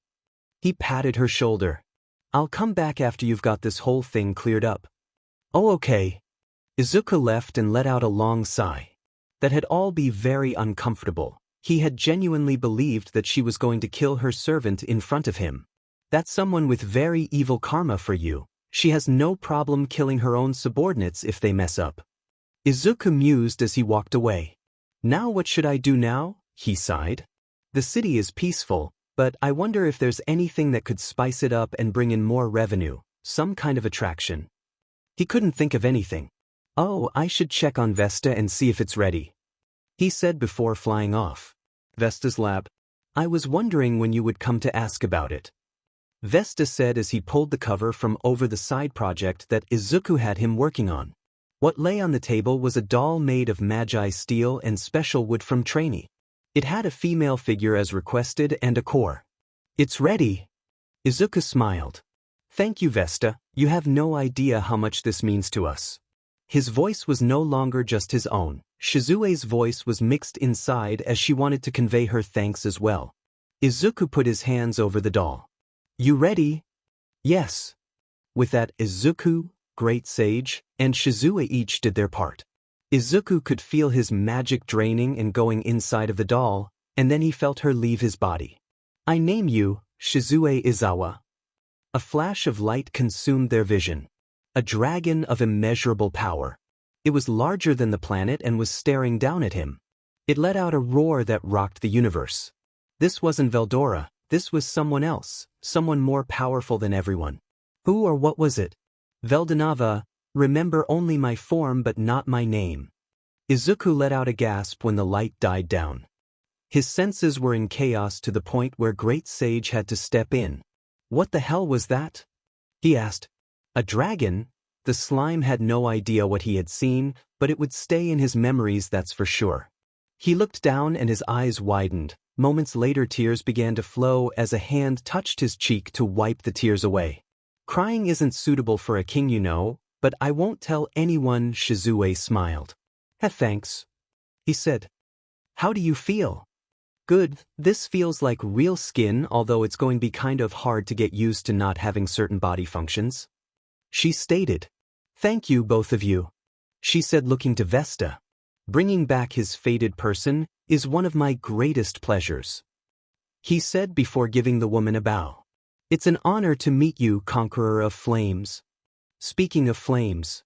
He patted her shoulder. I'll come back after you've got this whole thing cleared up. Oh, okay. Izuku left and let out a long sigh. That had all be very uncomfortable. He had genuinely believed that she was going to kill her servant in front of him. That's someone with very evil karma for you. She has no problem killing her own subordinates if they mess up. Izuku mused as he walked away. Now what should I do now? He sighed. The city is peaceful, but I wonder if there's anything that could spice it up and bring in more revenue, some kind of attraction. He couldn't think of anything. Oh, I should check on Vesta and see if it's ready, he said before flying off. Vesta's lab. I was wondering when you would come to ask about it, Vesta said as he pulled the cover from over the side project that Izuku had him working on. What lay on the table was a doll made of magi steel and special wood from Trainee. It had a female figure as requested and a core. It's ready. Izuku smiled. Thank you, Vesta. You have no idea how much this means to us. His voice was no longer just his own. Shizue's voice was mixed inside as she wanted to convey her thanks as well. Izuku put his hands over the doll. You ready? Yes. With that, Izuku, Great Sage, and Shizue each did their part. Izuku could feel his magic draining and going inside of the doll, and then he felt her leave his body. I name you, Shizue Izawa. A flash of light consumed their vision. A dragon of immeasurable power. It was larger than the planet and was staring down at him. It let out a roar that rocked the universe. This wasn't Veldora, this was someone else, someone more powerful than everyone. Who or what was it? Veldanava, remember only my form but not my name. Izuku let out a gasp when the light died down. His senses were in chaos to the point where Great Sage had to step in. What the hell was that? He asked. A dragon? The slime had no idea what he had seen, but it would stay in his memories, that's for sure. He looked down and his eyes widened. Moments later tears began to flow as a hand touched his cheek to wipe the tears away. Crying isn't suitable for a king, you know, but I won't tell anyone. Shizue smiled. Thanks, he said. How do you feel? Good, this feels like real skin, although it's going to be kind of hard to get used to not having certain body functions. She stated. Thank you, both of you, she said, looking to Vesta. Bringing back his fated person is one of my greatest pleasures, he said before giving the woman a bow. It's an honor to meet you, Conqueror of Flames. Speaking of flames,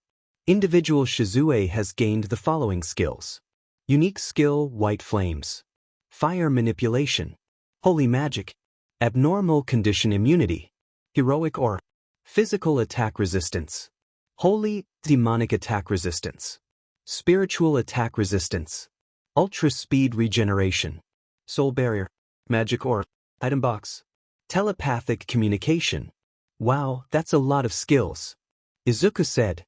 individual Shizue has gained the following skills. Unique skill, White Flames. Fire Manipulation. Holy Magic. Abnormal Condition Immunity. Heroic or Physical Attack Resistance. Holy, Demonic Attack Resistance. Spiritual Attack Resistance. Ultra Speed Regeneration. Soul Barrier. Magic or Item Box. Telepathic Communication. Wow, that's a lot of skills, Izuku said.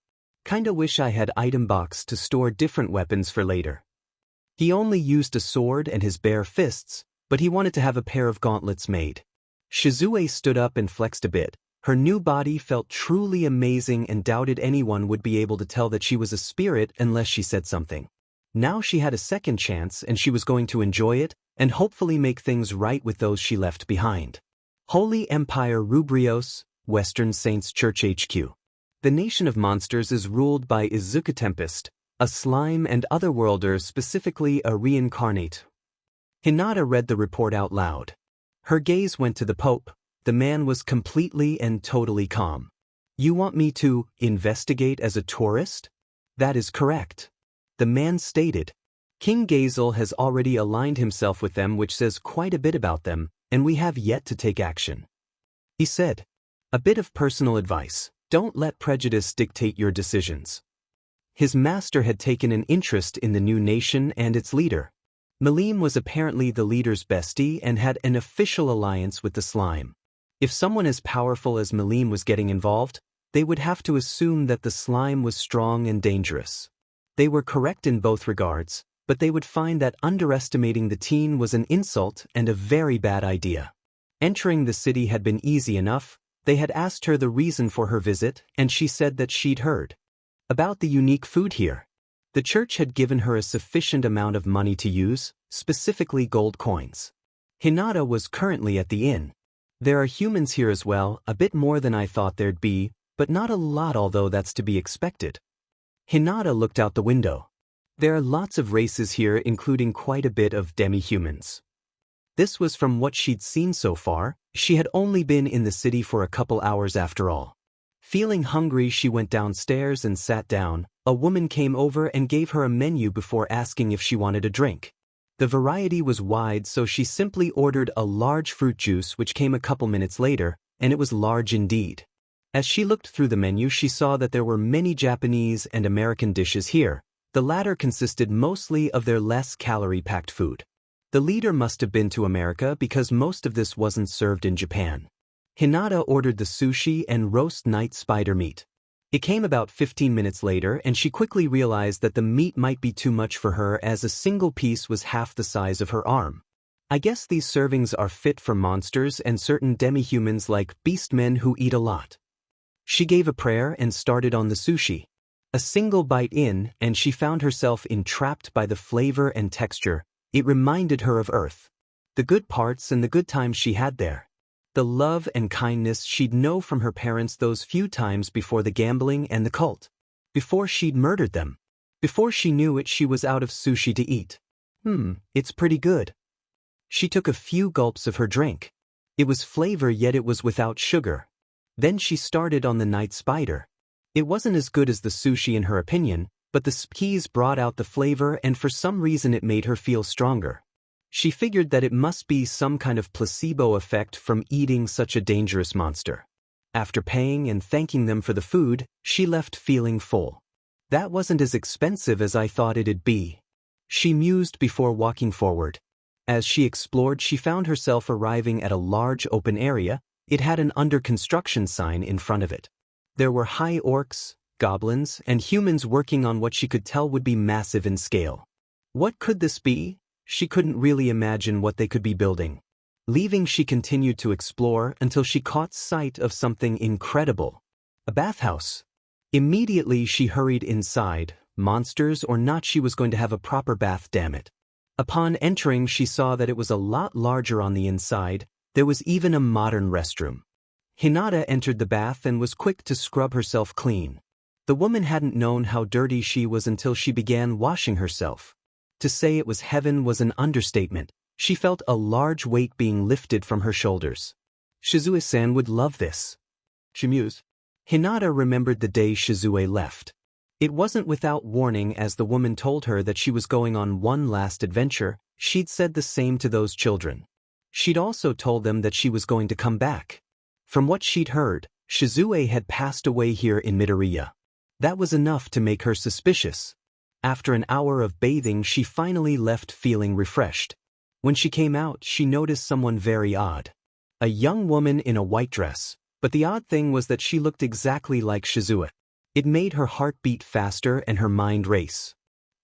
Kinda wish I had item box to store different weapons for later. He only used a sword and his bare fists, but he wanted to have a pair of gauntlets made. Shizue stood up and flexed a bit. Her new body felt truly amazing and doubted anyone would be able to tell that she was a spirit unless she said something. Now she had a second chance and she was going to enjoy it and hopefully make things right with those she left behind. Holy Empire Rubrios, Western Saints Church HQ. The nation of monsters is ruled by Izuku Tempest, a slime and otherworlder, specifically a reincarnate. Hinata read the report out loud. Her gaze went to the Pope. The man was completely and totally calm. You want me to investigate as a tourist? That is correct. The man stated. King Gazel has already aligned himself with them, which says quite a bit about them, and we have yet to take action. He said. A bit of personal advice: don't let prejudice dictate your decisions. His master had taken an interest in the new nation and its leader. Milim was apparently the leader's bestie and had an official alliance with the slime. If someone as powerful as Milim was getting involved, they would have to assume that the slime was strong and dangerous. They were correct in both regards, but they would find that underestimating the teen was an insult and a very bad idea. Entering the city had been easy enough. They had asked her the reason for her visit, and she said that she'd heard about the unique food here. The church had given her a sufficient amount of money to use, specifically gold coins. Hinata was currently at the inn. There are humans here as well, a bit more than I thought there'd be, but not a lot, although that's to be expected. Hinata looked out the window. There are lots of races here, including quite a bit of demi-humans. This was from what she'd seen so far. She had only been in the city for a couple hours after all. Feeling hungry, she went downstairs and sat down. A woman came over and gave her a menu before asking if she wanted a drink. The variety was wide, so she simply ordered a large fruit juice, which came a couple minutes later, and it was large indeed. As she looked through the menu, she saw that there were many Japanese and American dishes here. The latter consisted mostly of their less calorie-packed food. The leader must have been to America because most of this wasn't served in Japan. Hinata ordered the sushi and roast night spider meat. It came about 15 minutes later, and she quickly realized that the meat might be too much for her, as a single piece was half the size of her arm. I guess these servings are fit for monsters and certain demi-humans like beastmen who eat a lot. She gave a prayer and started on the sushi. A single bite in, and she found herself entrapped by the flavor and texture. It reminded her of Earth. The good parts and the good times she had there. The love and kindness she'd know from her parents those few times before the gambling and the cult. Before she'd murdered them. Before she knew it, she was out of sushi to eat. It's pretty good. She took a few gulps of her drink. It was flavor, yet it was without sugar. Then she started on the night spider. It wasn't as good as the sushi in her opinion, but the skis brought out the flavor, and for some reason it made her feel stronger. She figured that it must be some kind of placebo effect from eating such a dangerous monster. After paying and thanking them for the food, she left feeling full. That wasn't as expensive as I thought it'd be. She mused before walking forward. As she explored, she found herself arriving at a large open area. It had an under construction sign in front of it. There were high orcs, goblins, and humans working on what she could tell would be massive in scale. What could this be? She couldn't really imagine what they could be building. Leaving, she continued to explore until she caught sight of something incredible. A bathhouse. Immediately she hurried inside. Monsters or not, she was going to have a proper bath, damn it. Upon entering, she saw that it was a lot larger on the inside. There was even a modern restroom. Hinata entered the bath and was quick to scrub herself clean. The woman hadn't known how dirty she was until she began washing herself. To say it was heaven was an understatement. She felt a large weight being lifted from her shoulders. Shizue-san would love this. She mused. Hinata remembered the day Shizue left. It wasn't without warning, as the woman told her that she was going on one last adventure. She'd said the same to those children. She'd also told them that she was going to come back. From what she'd heard, Shizue had passed away here in Midoria. That was enough to make her suspicious. After an hour of bathing, she finally left feeling refreshed. When she came out, she noticed someone very odd. A young woman in a white dress, but the odd thing was that she looked exactly like Shizue. It made her heart beat faster and her mind race.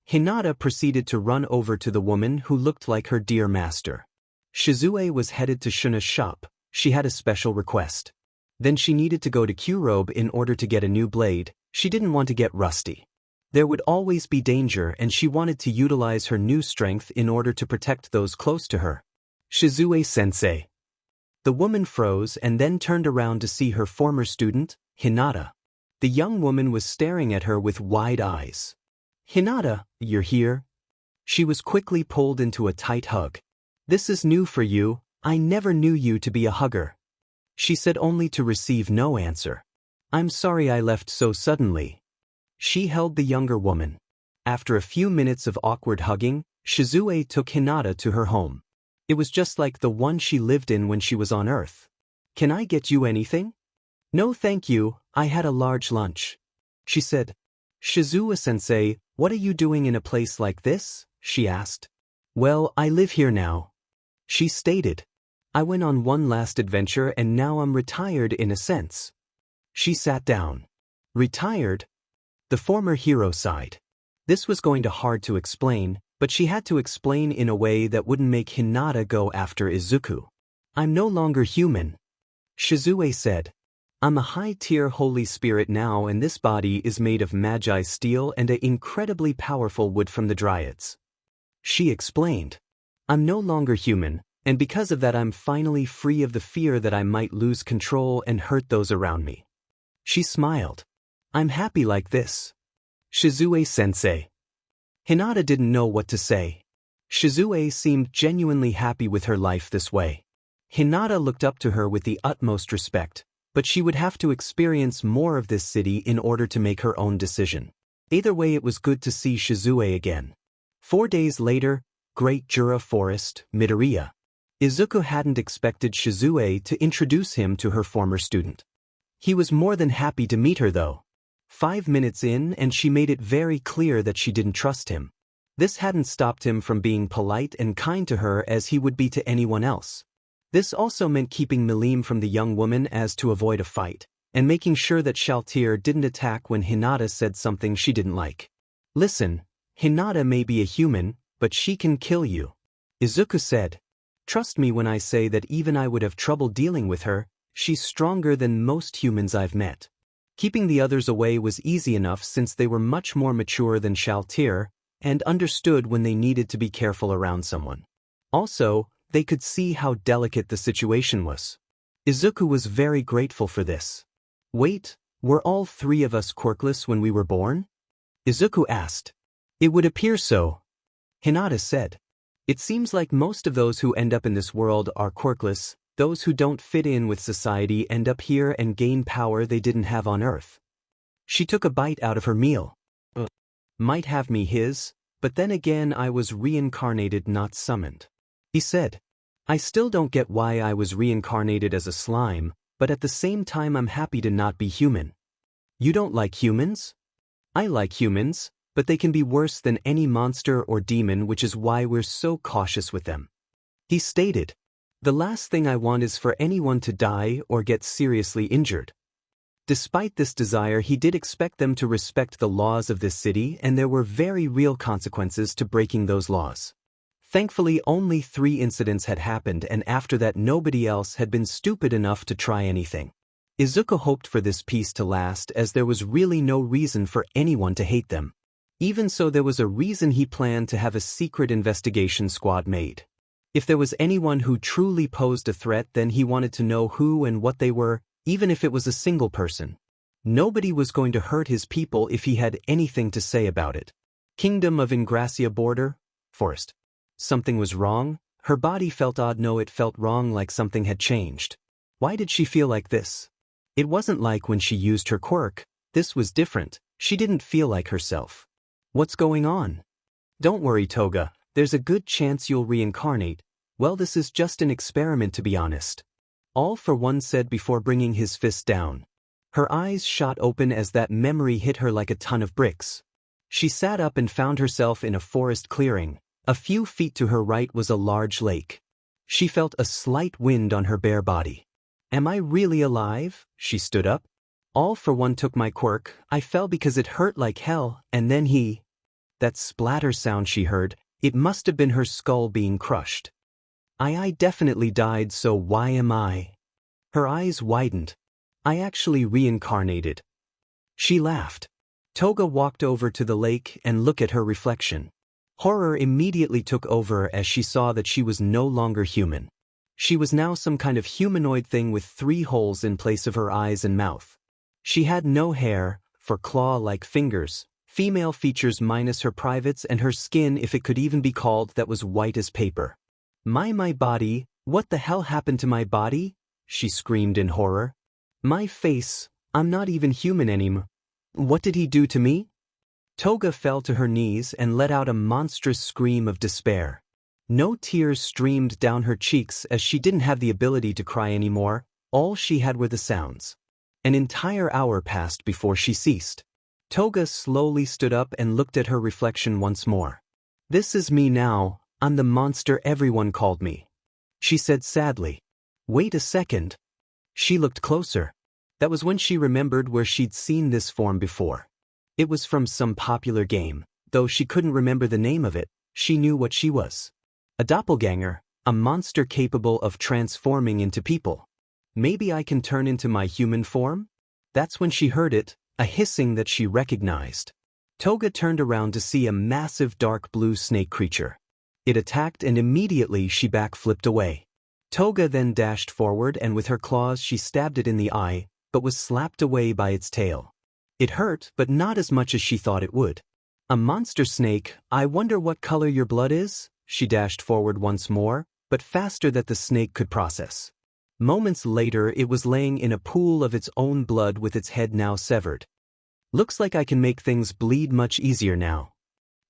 Hinata proceeded to run over to the woman who looked like her dear master. Shizue was headed to Shuna's shop. She had a special request. Then she needed to go to Kurobe in order to get a new blade. She didn't want to get rusty. There would always be danger, and she wanted to utilize her new strength in order to protect those close to her. Shizue-sensei. The woman froze and then turned around to see her former student, Hinata. The young woman was staring at her with wide eyes. Hinata, you're here? She was quickly pulled into a tight hug. This is new for you. I never knew you to be a hugger. She said, only to receive no answer. I'm sorry I left so suddenly. She held the younger woman. After a few minutes of awkward hugging, Shizu took Hinata to her home. It was just like the one she lived in when she was on Earth. Can I get you anything? No thank you, I had a large lunch. She said. Shizuo-sensei, what are you doing in a place like this? She asked. Well, I live here now. She stated. I went on one last adventure and now I'm retired in a sense. She sat down. Retired? The former hero sighed. This was going to hard to explain, but she had to explain in a way that wouldn't make Hinata go after Izuku. I'm no longer human. Shizu said. I'm a high-tier holy spirit now and this body is made of magi steel and an incredibly powerful wood from the dryads. She explained. I'm no longer human, and because of that I'm finally free of the fear that I might lose control and hurt those around me. She smiled. I'm happy like this. Shizu-sensei. Hinata didn't know what to say. Shizu seemed genuinely happy with her life this way. Hinata looked up to her with the utmost respect, but she would have to experience more of this city in order to make her own decision. Either way, it was good to see Shizu again. 4 days later, Great Jura Forest, Midoria. Izuku hadn't expected Shizu to introduce him to her former student. He was more than happy to meet her though. 5 minutes in and she made it very clear that she didn't trust him. This hadn't stopped him from being polite and kind to her as he would be to anyone else. This also meant keeping Milim from the young woman as to avoid a fight, and making sure that Shalltear didn't attack when Hinata said something she didn't like. Listen, Hinata may be a human, but she can kill you. Izuku said. Trust me when I say that even I would have trouble dealing with her, she's stronger than most humans I've met. Keeping the others away was easy enough since they were much more mature than Shalltear, and understood when they needed to be careful around someone. Also, they could see how delicate the situation was. Izuku was very grateful for this. Wait, were all 3 of us quirkless when we were born? Izuku asked. It would appear so. Hinata said. It seems like most of those who end up in this world are quirkless. Those who don't fit in with society end up here and gain power they didn't have on Earth. She took a bite out of her meal. Might have me his, but then again I was reincarnated, not summoned. He said. I still don't get why I was reincarnated as a slime, but at the same time I'm happy to not be human. You don't like humans? I like humans, but they can be worse than any monster or demon, which is why we're so cautious with them. He stated. The last thing I want is for anyone to die or get seriously injured. Despite this desire, he did expect them to respect the laws of this city, and there were very real consequences to breaking those laws. Thankfully, only 3 incidents had happened, and after that nobody else had been stupid enough to try anything. Izuku hoped for this peace to last as there was really no reason for anyone to hate them. Even so, there was a reason he planned to have a secret investigation squad made. If there was anyone who truly posed a threat, then he wanted to know who and what they were, even if it was a single person. Nobody was going to hurt his people if he had anything to say about it. Kingdom of Ingracia border, forest. Something was wrong. Her body felt odd. No, it felt wrong, like something had changed. Why did she feel like this? It wasn't like when she used her quirk. This was different. She didn't feel like herself. What's going on? Don't worry, Toga. There's a good chance you'll reincarnate. Well, this is just an experiment, to be honest. All for one said before bringing his fist down. Her eyes shot open as that memory hit her like a ton of bricks. She sat up and found herself in a forest clearing. A few feet to her right was a large lake. She felt a slight wind on her bare body. Am I really alive? She stood up. All for one took my quirk. I fell because it hurt like hell, and then he... That splatter sound she heard, it must have been her skull being crushed. I definitely died, so why am I? Her eyes widened. I actually reincarnated. She laughed. Toga walked over to the lake and looked at her reflection. Horror immediately took over as she saw that she was no longer human. She was now some kind of humanoid thing with 3 holes in place of her eyes and mouth. She had no hair, for claw-like fingers, female features minus her privates, and her skin, if it could even be called, that was white as paper. My body, what the hell happened to my body? She screamed in horror. My face, I'm not even human anymore. What did he do to me? Toga fell to her knees and let out a monstrous scream of despair. No tears streamed down her cheeks as she didn't have the ability to cry anymore, all she had were the sounds. An entire hour passed before she ceased. Toga slowly stood up and looked at her reflection once more. This is me now, I'm the monster everyone called me. She said sadly. Wait a second. She looked closer. That was when she remembered where she'd seen this form before. It was from some popular game, though she couldn't remember the name of it, she knew what she was. A doppelganger, a monster capable of transforming into people. Maybe I can turn into my human form? That's when she heard it, a hissing that she recognized. Toga turned around to see a massive dark blue snake creature. It attacked and immediately she backflipped away. Toga then dashed forward and with her claws she stabbed it in the eye, but was slapped away by its tail. It hurt, but not as much as she thought it would. A monster snake, I wonder what color your blood is? She dashed forward once more, but faster than the snake could process. Moments later it was laying in a pool of its own blood with its head now severed. Looks like I can make things bleed much easier now.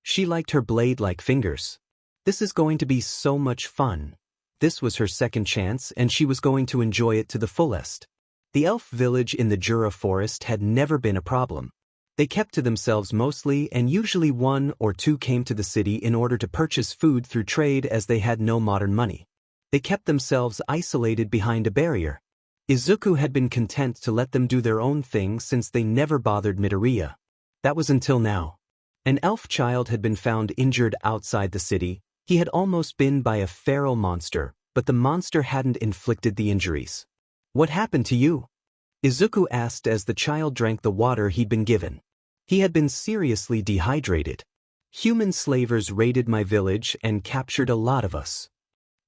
She liked her blade-like fingers. This is going to be so much fun. This was her second chance and she was going to enjoy it to the fullest. The elf village in the Jura forest had never been a problem. They kept to themselves mostly and usually one or two came to the city in order to purchase food through trade as they had no modern money. They kept themselves isolated behind a barrier. Izuku had been content to let them do their own thing since they never bothered Midoria. That was until now. An elf child had been found injured outside the city. He had almost been by a feral monster, but the monster hadn't inflicted the injuries. What happened to you? Izuku asked as the child drank the water he'd been given. He had been seriously dehydrated. Human slavers raided my village and captured a lot of us.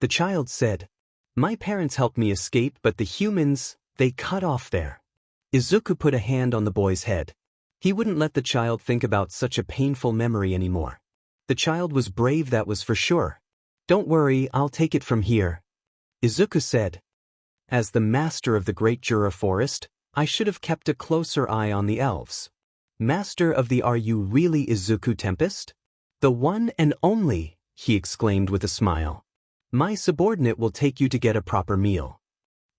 The child said. My parents helped me escape but the humans, they cut off there. Izuku put a hand on the boy's head. He wouldn't let the child think about such a painful memory anymore. The child was brave, that was for sure. Don't worry, I'll take it from here. Izuku said. As the master of the great Jura forest, I should have kept a closer eye on the elves. Master of the Are you really Izuku Tempest? The one and only, he exclaimed with a smile. My subordinate will take you to get a proper meal.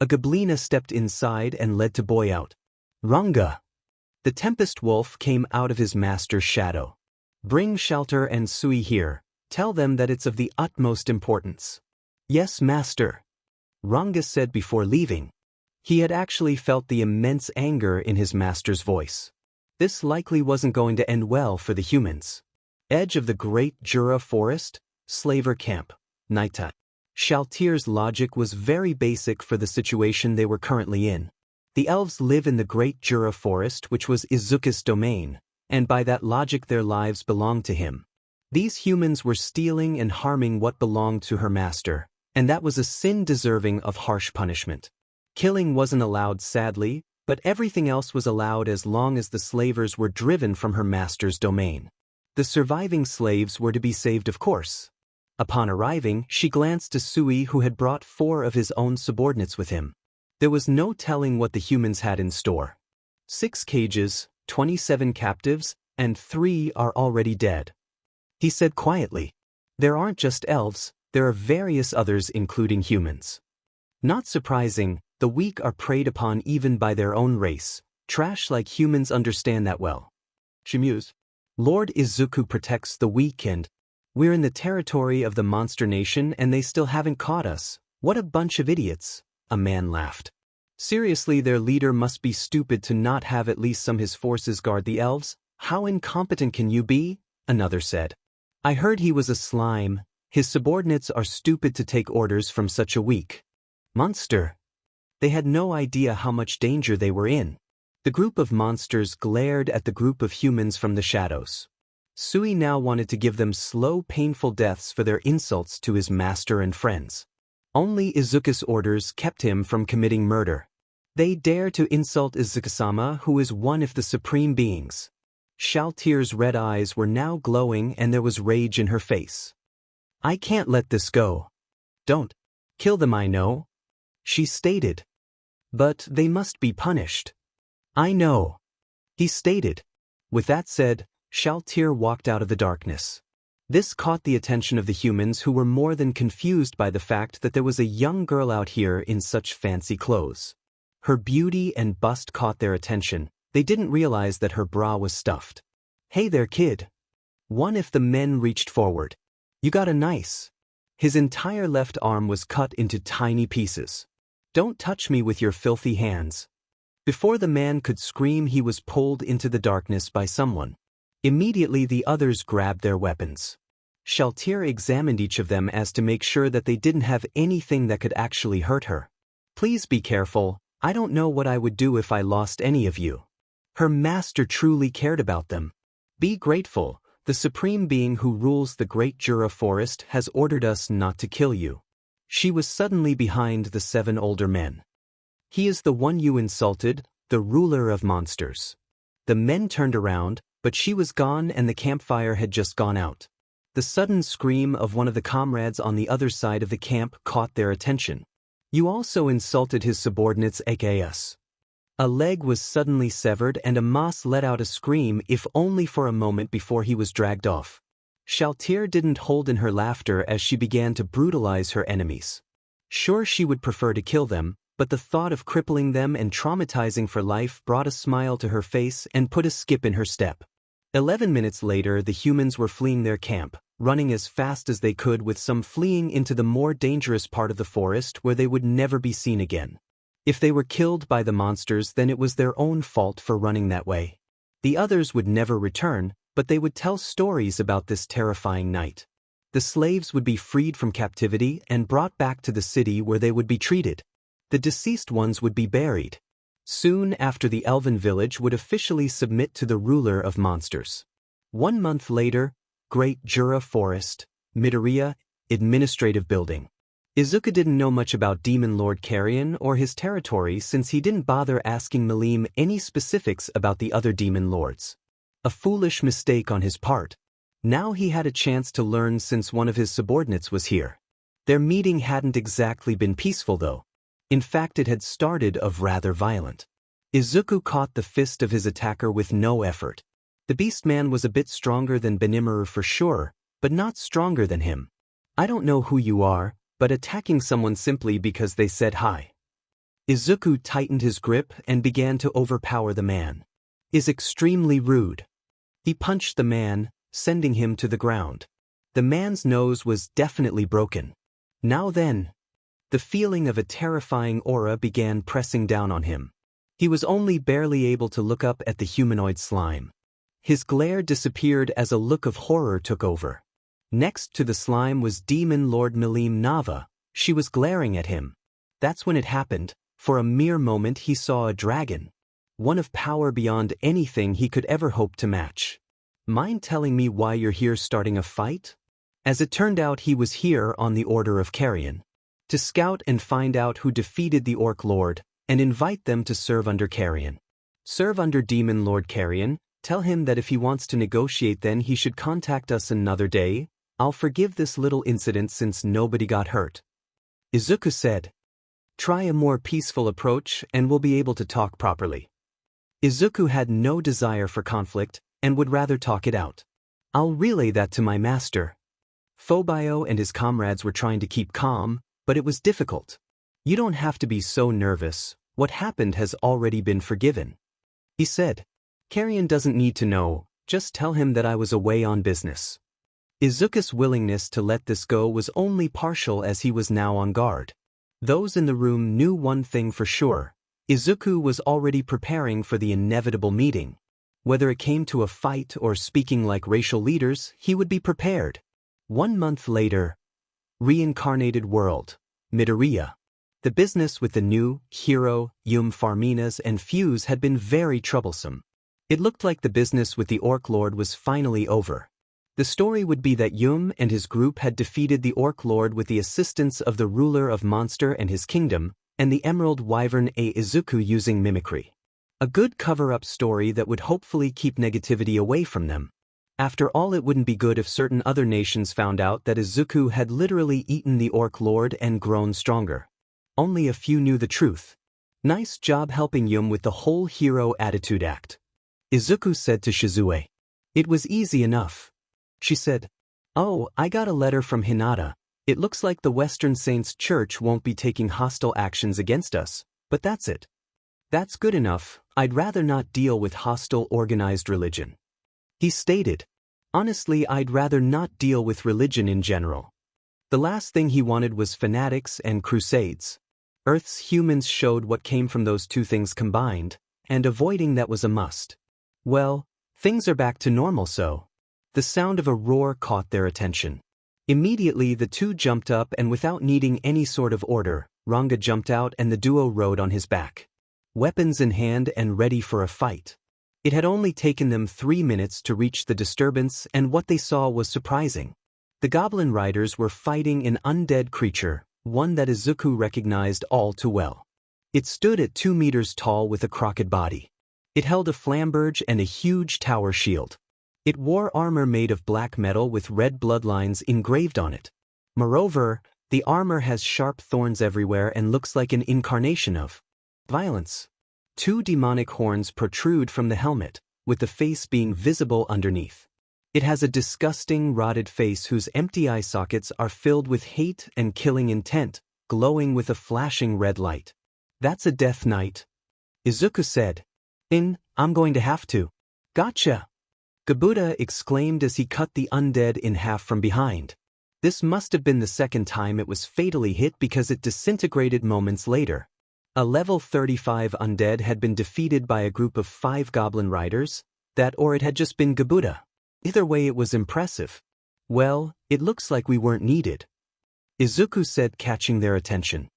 A goblina stepped inside and led the boy out. Ranga. The Tempest Wolf came out of his master's shadow. Bring Shalltear and Sui here, tell them that it's of the utmost importance. Yes, master. Ranga said before leaving. He had actually felt the immense anger in his master's voice. This likely wasn't going to end well for the humans. Edge of the great Jura forest, slaver camp, nighttime. Shalltear's logic was very basic for the situation they were currently in. The elves live in the great Jura forest, which was Izuku's domain, and by that logic their lives belonged to him. These humans were stealing and harming what belonged to her master, and that was a sin deserving of harsh punishment. Killing wasn't allowed, sadly, but everything else was allowed as long as the slavers were driven from her master's domain. The surviving slaves were to be saved, of course. Upon arriving, she glanced to Sui, who had brought 4 of his own subordinates with him. There was no telling what the humans had in store. 6 cages, 27 captives, and 3 are already dead. He said quietly. There aren't just elves, there are various others including humans. Not surprising, the weak are preyed upon even by their own race. Trash like humans understand that well. She mused. Lord Izuku protects the weak and we're in the territory of the monster nation and they still haven't caught us. What a bunch of idiots, a man laughed. Seriously, their leader must be stupid to not have at least some of his forces guard the elves. How incompetent can you be? Another said. I heard he was a slime. His subordinates are stupid to take orders from such a weak monster. They had no idea how much danger they were in. The group of monsters glared at the group of humans from the shadows. Sui now wanted to give them slow, painful deaths for their insults to his master and friends. Only Izuku's orders kept him from committing murder. They dare to insult Izuku-sama, who is one of the supreme beings. Shalltear's red eyes were now glowing and there was rage in her face. I can't let this go. Don't kill them, I know, she stated. But they must be punished. I know, he stated. With that said, Shalltear walked out of the darkness. This caught the attention of the humans, who were more than confused by the fact that there was a young girl out here in such fancy clothes. Her beauty and bust caught their attention. They didn't realize that her bra was stuffed. Hey there, kid. One of the men reached forward. You got a nice. His entire left arm was cut into tiny pieces. Don't touch me with your filthy hands. Before the man could scream, he was pulled into the darkness by someone. Immediately the others grabbed their weapons. Shalltear examined each of them as to make sure that they didn't have anything that could actually hurt her. Please be careful, I don't know what I would do if I lost any of you. Her master truly cared about them. Be grateful, the supreme being who rules the great Jura forest has ordered us not to kill you. She was suddenly behind the 7 older men. He is the one you insulted, the ruler of monsters. The men turned around, but she was gone and the campfire had just gone out. The sudden scream of one of the comrades on the other side of the camp caught their attention. You also insulted his subordinates aka us. A leg was suddenly severed and Amos let out a scream, if only for a moment, before he was dragged off. Shalltear didn't hold in her laughter as she began to brutalize her enemies. Sure, she would prefer to kill them, but the thought of crippling them and traumatizing for life brought a smile to her face and put a skip in her step. 11 minutes later, the humans were fleeing their camp, running as fast as they could, with some fleeing into the more dangerous part of the forest where they would never be seen again. If they were killed by the monsters, then it was their own fault for running that way. The others would never return, but they would tell stories about this terrifying night. The slaves would be freed from captivity and brought back to the city where they would be treated. The deceased ones would be buried. Soon after, the elven village would officially submit to the ruler of monsters. 1 month later, Great Jura Forest, Midoria, Administrative Building. Izuku didn't know much about Demon Lord Carrion or his territory, since he didn't bother asking Milim any specifics about the other demon lords. A foolish mistake on his part. Now he had a chance to learn, since one of his subordinates was here. Their meeting hadn't exactly been peaceful though. In fact, it had started off rather violent. Izuku caught the fist of his attacker with no effort. The beast man was a bit stronger than Rimuru for sure, but not stronger than him. I don't know who you are, but attacking someone simply because they said hi. Izuku tightened his grip and began to overpower the man. Is extremely rude. He punched the man, sending him to the ground. The man's nose was definitely broken. Now then, the feeling of a terrifying aura began pressing down on him. He was only barely able to look up at the humanoid slime. His glare disappeared as a look of horror took over. Next to the slime was Demon Lord Milim Nava. She was glaring at him. That's when it happened. For a mere moment he saw a dragon. One of power beyond anything he could ever hope to match. Mind telling me why you're here starting a fight? As it turned out, he was here on the order of Carrion. To scout and find out who defeated the Orc Lord, and invite them to serve under Carrion. Serve under Demon Lord Carrion, tell him that if he wants to negotiate, then he should contact us another day. I'll forgive this little incident since nobody got hurt. Izuku said. Try a more peaceful approach and we'll be able to talk properly. Izuku had no desire for conflict, and would rather talk it out. I'll relay that to my master. Phobio and his comrades were trying to keep calm, but it was difficult. You don't have to be so nervous, what happened has already been forgiven. He said. Carrion doesn't need to know, just tell him that I was away on business. Izuku's willingness to let this go was only partial, as he was now on guard. Those in the room knew one thing for sure. Izuku was already preparing for the inevitable meeting. Whether it came to a fight or speaking like racial leaders, he would be prepared. 1 month later. Reincarnated world, Midoria. The business with the new hero, Farminas and Fuse had been very troublesome. It looked like the business with the Orc Lord was finally over. The story would be that and his group had defeated the Orc Lord with the assistance of the ruler of Monster and his kingdom, and the Emerald Wyvern Izuku using mimicry. A good cover-up story that would hopefully keep negativity away from them. After all, it wouldn't be good if certain other nations found out that Izuku had literally eaten the Orc Lord and grown stronger. Only a few knew the truth. Nice job helping Yum with the whole hero attitude act. Izuku said to Shizue. It was easy enough. She said, oh, I got a letter from Hinata. It looks like the Western Saints Church won't be taking hostile actions against us, but that's it. That's good enough. I'd rather not deal with hostile organized religion. He stated. Honestly, I'd rather not deal with religion in general. The last thing he wanted was fanatics and crusades. Earth's humans showed what came from those two things combined, and avoiding that was a must. Well, things are back to normal so. The sound of a roar caught their attention. Immediately the two jumped up and without needing any sort of order, Ranga jumped out and the duo rode on his back. Weapons in hand and ready for a fight. It had only taken them 3 minutes to reach the disturbance and what they saw was surprising. The goblin riders were fighting an undead creature, one that Izuku recognized all too well. It stood at 2 meters tall with a crooked body. It held a flamberge and a huge tower shield. It wore armor made of black metal with red bloodlines engraved on it. Moreover, the armor has sharp thorns everywhere and looks like an incarnation of violence. 2 demonic horns protrude from the helmet, with the face being visible underneath. It has a disgusting, rotted face whose empty eye sockets are filled with hate and killing intent, glowing with a flashing red light. That's a death knight. Izuku said. I'm going to have to. Gotcha! Gabuda exclaimed as he cut the undead in half from behind. This must have been the second time it was fatally hit because it disintegrated moments later. A level 35 undead had been defeated by a group of 5 goblin riders, that or it had just been Gabuda. Either way it was impressive. Well, it looks like we weren't needed. Izuku said, catching their attention.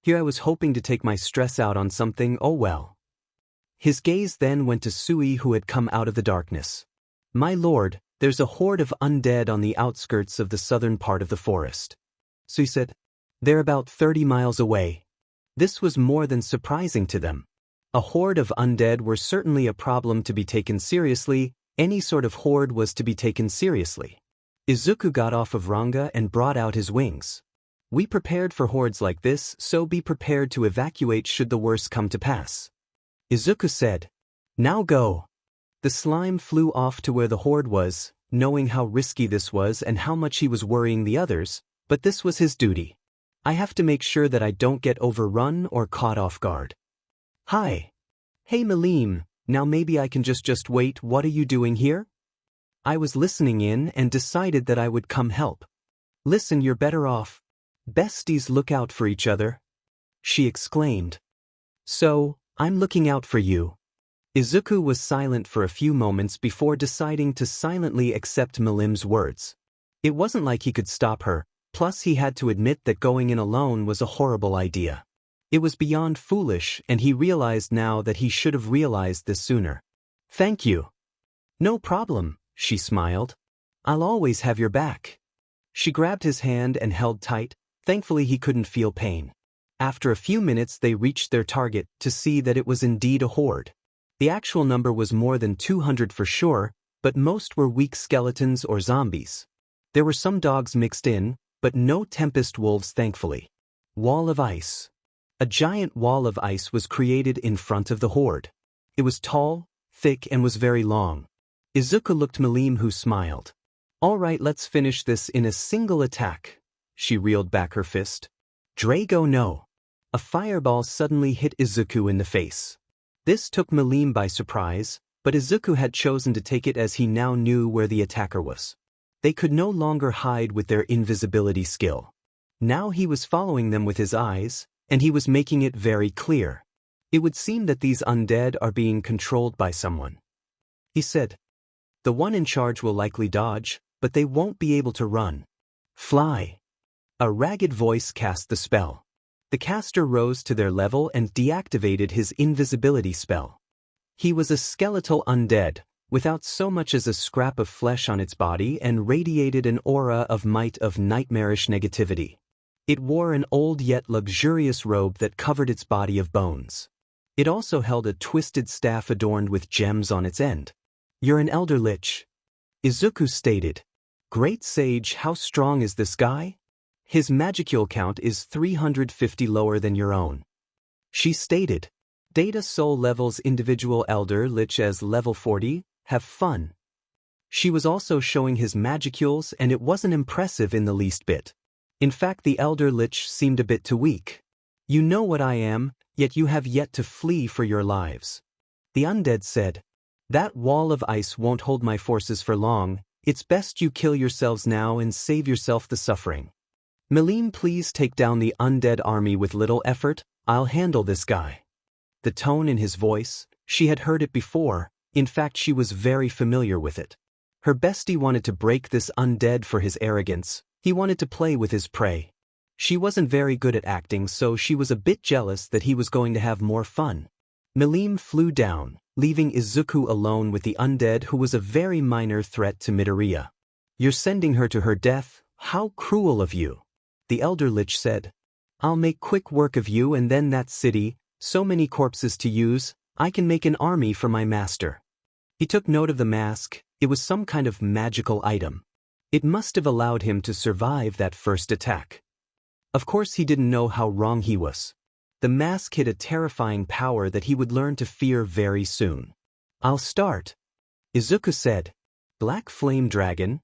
Here I was hoping to take my stress out on something, oh well. His gaze then went to Sui who had come out of the darkness. My lord, there's a horde of undead on the outskirts of the southern part of the forest. Sui said. They're about 30 miles away. This was more than surprising to them. A horde of undead were certainly a problem to be taken seriously. Any sort of horde was to be taken seriously. Izuku got off of Ranga and brought out his wings. We prepared for hordes like this, so be prepared to evacuate should the worst come to pass. Izuku said. Now go. The slime flew off to where the horde was, knowing how risky this was and how much he was worrying the others, but this was his duty. I have to make sure that I don't get overrun or caught off guard. Hi. Hey Milim. Now maybe I can just wait. What are you doing here? I was listening in and decided that I would come help. Listen, you're better off. Besties look out for each other. She exclaimed. So, I'm looking out for you. Izuku was silent for a few moments before deciding to silently accept Milim's words. It wasn't like he could stop her, plus he had to admit that going in alone was a horrible idea. It was beyond foolish and he realized now that he should have realized this sooner. Thank you. No problem, she smiled. I'll always have your back. She grabbed his hand and held tight, thankfully he couldn't feel pain. After a few minutes they reached their target to see that it was indeed a horde. The actual number was more than 200 for sure, but most were weak skeletons or zombies. There were some dogs mixed in, but no tempest wolves thankfully. Wall of ice. A giant wall of ice was created in front of the horde. It was tall, thick and was very long. Izuku looked at Milim who smiled. All right, let's finish this in a single attack. She reeled back her fist. Drago no. A fireball suddenly hit Izuku in the face. This took Milim by surprise, but Izuku had chosen to take it as he now knew where the attacker was. They could no longer hide with their invisibility skill. Now he was following them with his eyes, and he was making it very clear. It would seem that these undead are being controlled by someone. He said. The one in charge will likely dodge, but they won't be able to run. Fly. A ragged voice cast the spell. The caster rose to their level and deactivated his invisibility spell. He was a skeletal undead, without so much as a scrap of flesh on its body and radiated an aura of might of nightmarish negativity. It wore an old yet luxurious robe that covered its body of bones. It also held a twisted staff adorned with gems on its end. You're an elder lich. Izuku stated. Great sage, how strong is this guy? His magicule count is 350 lower than your own. She stated. Data soul levels individual elder lich as level 40, have fun. She was also showing his magicules and it wasn't impressive in the least bit. In fact the elder lich seemed a bit too weak. You know what I am, yet you have yet to flee for your lives. The undead said. That wall of ice won't hold my forces for long, it's best you kill yourselves now and save yourself the suffering. Milim, please take down the undead army with little effort, I'll handle this guy. The tone in his voice, she had heard it before, in fact she was very familiar with it. Her bestie wanted to break this undead for his arrogance, he wanted to play with his prey. She wasn't very good at acting so she was a bit jealous that he was going to have more fun. Milim flew down, leaving Izuku alone with the undead who was a very minor threat to Midoria. You're sending her to her death, how cruel of you. The elder lich said. I'll make quick work of you and then that city, so many corpses to use, I can make an army for my master. He took note of the mask, it was some kind of magical item. It must have allowed him to survive that first attack. Of course he didn't know how wrong he was. The mask hid a terrifying power that he would learn to fear very soon. I'll start. Izuku said. Black flame dragon?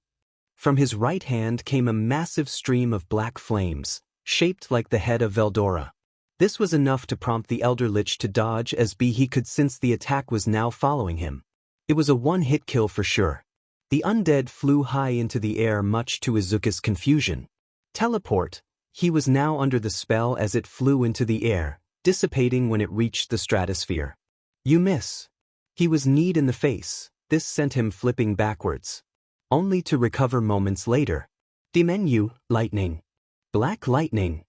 From his right hand came a massive stream of black flames, shaped like the head of Veldora. This was enough to prompt the elder lich to dodge as he could sense the attack was now following him. It was a one-hit kill for sure. The undead flew high into the air much to Izuku's confusion. Teleport. He was now under the spell as it flew into the air, dissipating when it reached the stratosphere. You miss. He was kneed in the face, this sent him flipping backwards. Only to recover moments later. Dimenu, lightning. Black lightning.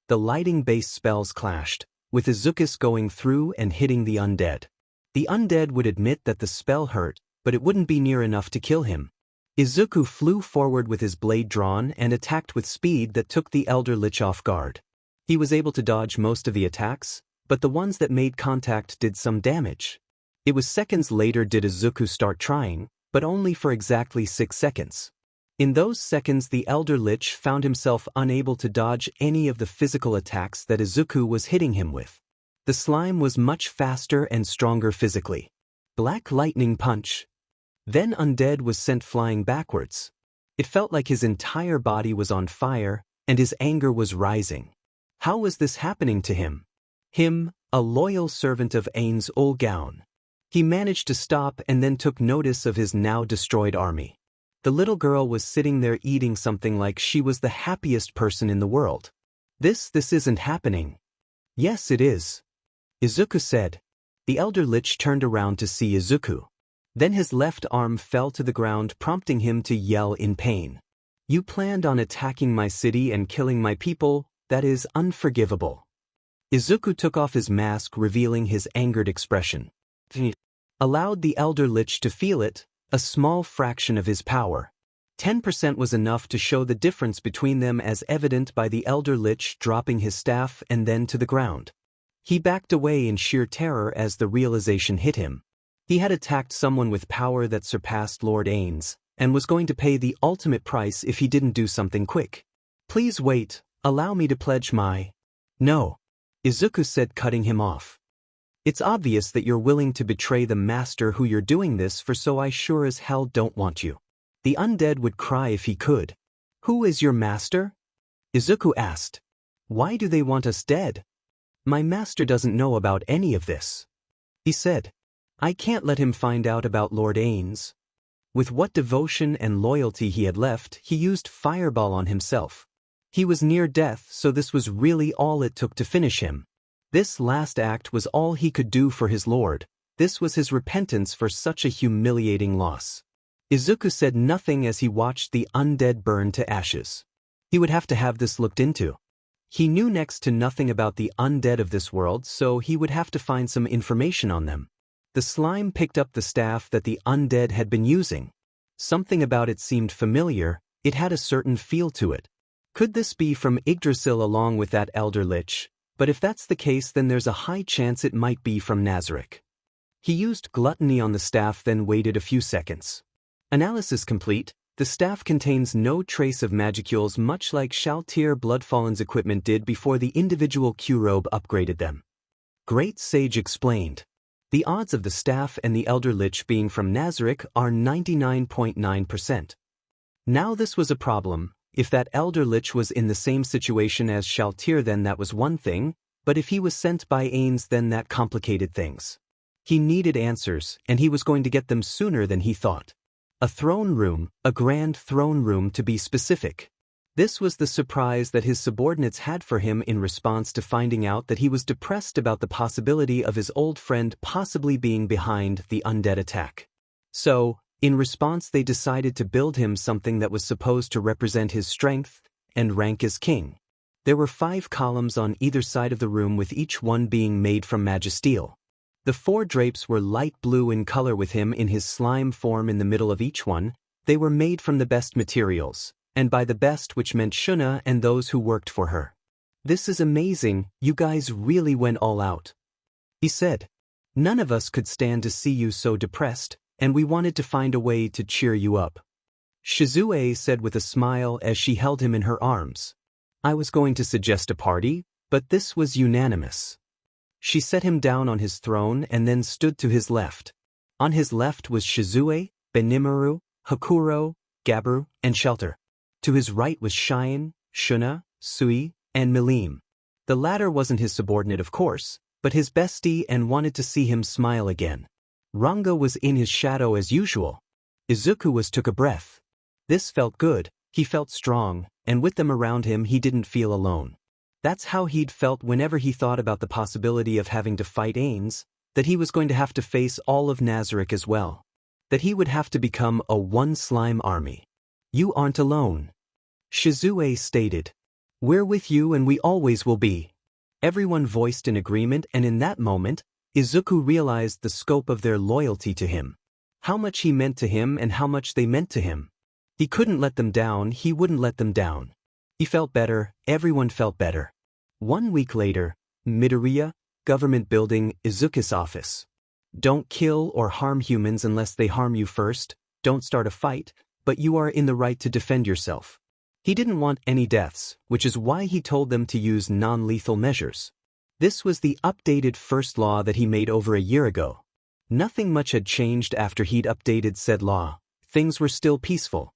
The lighting-based spells clashed, with Izuku going through and hitting the undead. The undead would admit that the spell hurt, but it wouldn't be near enough to kill him. Izuku flew forward with his blade drawn and attacked with speed that took the elder lich off guard. He was able to dodge most of the attacks, but the ones that made contact did some damage. It was seconds later did Izuku start trying, but only for exactly 6 seconds. In those seconds the elder lich found himself unable to dodge any of the physical attacks that Izuku was hitting him with. The slime was much faster and stronger physically. Black lightning punch. Then undead was sent flying backwards. It felt like his entire body was on fire, and his anger was rising. How was this happening to him? Him, a loyal servant of Ainz Olgaun. He managed to stop and then took notice of his now destroyed army. The little girl was sitting there eating something like she was the happiest person in the world. This isn't happening. Yes, it is. Izuku said. The elder lich turned around to see Izuku. Then his left arm fell to the ground, prompting him to yell in pain. You planned on attacking my city and killing my people, that is unforgivable. Izuku took off his mask, revealing his angered expression. He allowed the elder lich to feel it, a small fraction of his power. 10% was enough to show the difference between them as evident by the elder lich dropping his staff and then to the ground. He backed away in sheer terror as the realization hit him. He had attacked someone with power that surpassed Lord Ainz, and was going to pay the ultimate price if he didn't do something quick. Please wait, allow me to pledge my... No. Izuku said, cutting him off. It's obvious that you're willing to betray the master who you're doing this for, so I sure as hell don't want you. The undead would cry if he could. Who is your master? Izuku asked. Why do they want us dead? My master doesn't know about any of this. He said. I can't let him find out about Lord Ainz. With what devotion and loyalty he had left, he used fireball on himself. He was near death, so this was really all it took to finish him. This last act was all he could do for his lord. This was his repentance for such a humiliating loss. Izuku said nothing as he watched the undead burn to ashes. He would have to have this looked into. He knew next to nothing about the undead of this world, so he would have to find some information on them. The slime picked up the staff that the undead had been using. Something about it seemed familiar, it had a certain feel to it. Could this be from Yggdrasil along with that elder lich? But if that's the case, then there's a high chance it might be from Nazarick. He used gluttony on the staff, then waited a few seconds. Analysis complete. The staff contains no trace of magicules, much like Shalltear Bloodfallen's equipment did before the individual Q-robe upgraded them. Great Sage explained. The odds of the staff and the elder lich being from Nazarick are 99.9%. Now this was a problem. If that elder lich was in the same situation as Shalltear, then that was one thing, but if he was sent by Ainz, then that complicated things. He needed answers, and he was going to get them sooner than he thought. A throne room, a grand throne room to be specific. This was the surprise that his subordinates had for him in response to finding out that he was depressed about the possibility of his old friend possibly being behind the undead attack. So, in response, they decided to build him something that was supposed to represent his strength and rank as king. There were 5 columns on either side of the room, with each one being made from magisteel. The 4 drapes were light blue in color, with him in his slime form in the middle of each one. They were made from the best materials, and by the best, which meant Shuna and those who worked for her. "This is amazing, you guys really went all out," he said. "None of us could stand to see you so depressed, and we wanted to find a way to cheer you up," Shizu said with a smile as she held him in her arms. "I was going to suggest a party, but this was unanimous." She set him down on his throne and then stood to his left. On his left was Shizu, Benimaru, Hakuro, Gabbru, and Shalltear. To his right was Cheyenne, Shuna, Sui, and Milim. The latter wasn't his subordinate, of course, but his bestie, and wanted to see him smile again. Ranga was in his shadow as usual. Izuku took a breath. This felt good, he felt strong, and with them around him he didn't feel alone. That's how he'd felt whenever he thought about the possibility of having to fight Ainz, that he was going to have to face all of Nazarick as well. That he would have to become a one-slime army. "You aren't alone," Shizu stated. "We're with you and we always will be." Everyone voiced in agreement, and in that moment, Izuku realized the scope of their loyalty to him. How much he meant to him and how much they meant to him. He couldn't let them down, he wouldn't let them down. He felt better, everyone felt better. 1 week later, Midoria, government building, Izuku's office. "Don't kill or harm humans unless they harm you first, don't start a fight, but you are in the right to defend yourself." He didn't want any deaths, which is why he told them to use non-lethal measures. This was the updated first law that he made over a year ago. Nothing much had changed after he'd updated said law. Things were still peaceful.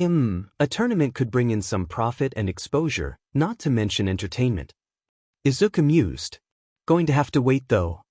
A tournament could bring in some profit and exposure, not to mention entertainment. Izuku mused. "Going to have to wait though,"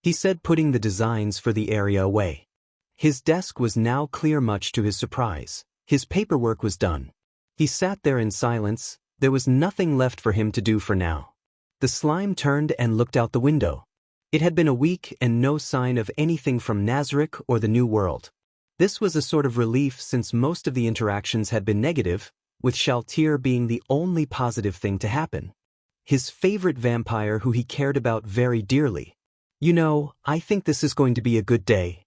he said, putting the designs for the area away. His desk was now clear, much to his surprise. His paperwork was done. He sat there in silence. There was nothing left for him to do for now. The slime turned and looked out the window. It had been a week and no sign of anything from Nazarick or the New World. This was a sort of relief, since most of the interactions had been negative, with Shalltear being the only positive thing to happen. His favorite vampire who he cared about very dearly. "You know, I think this is going to be a good day."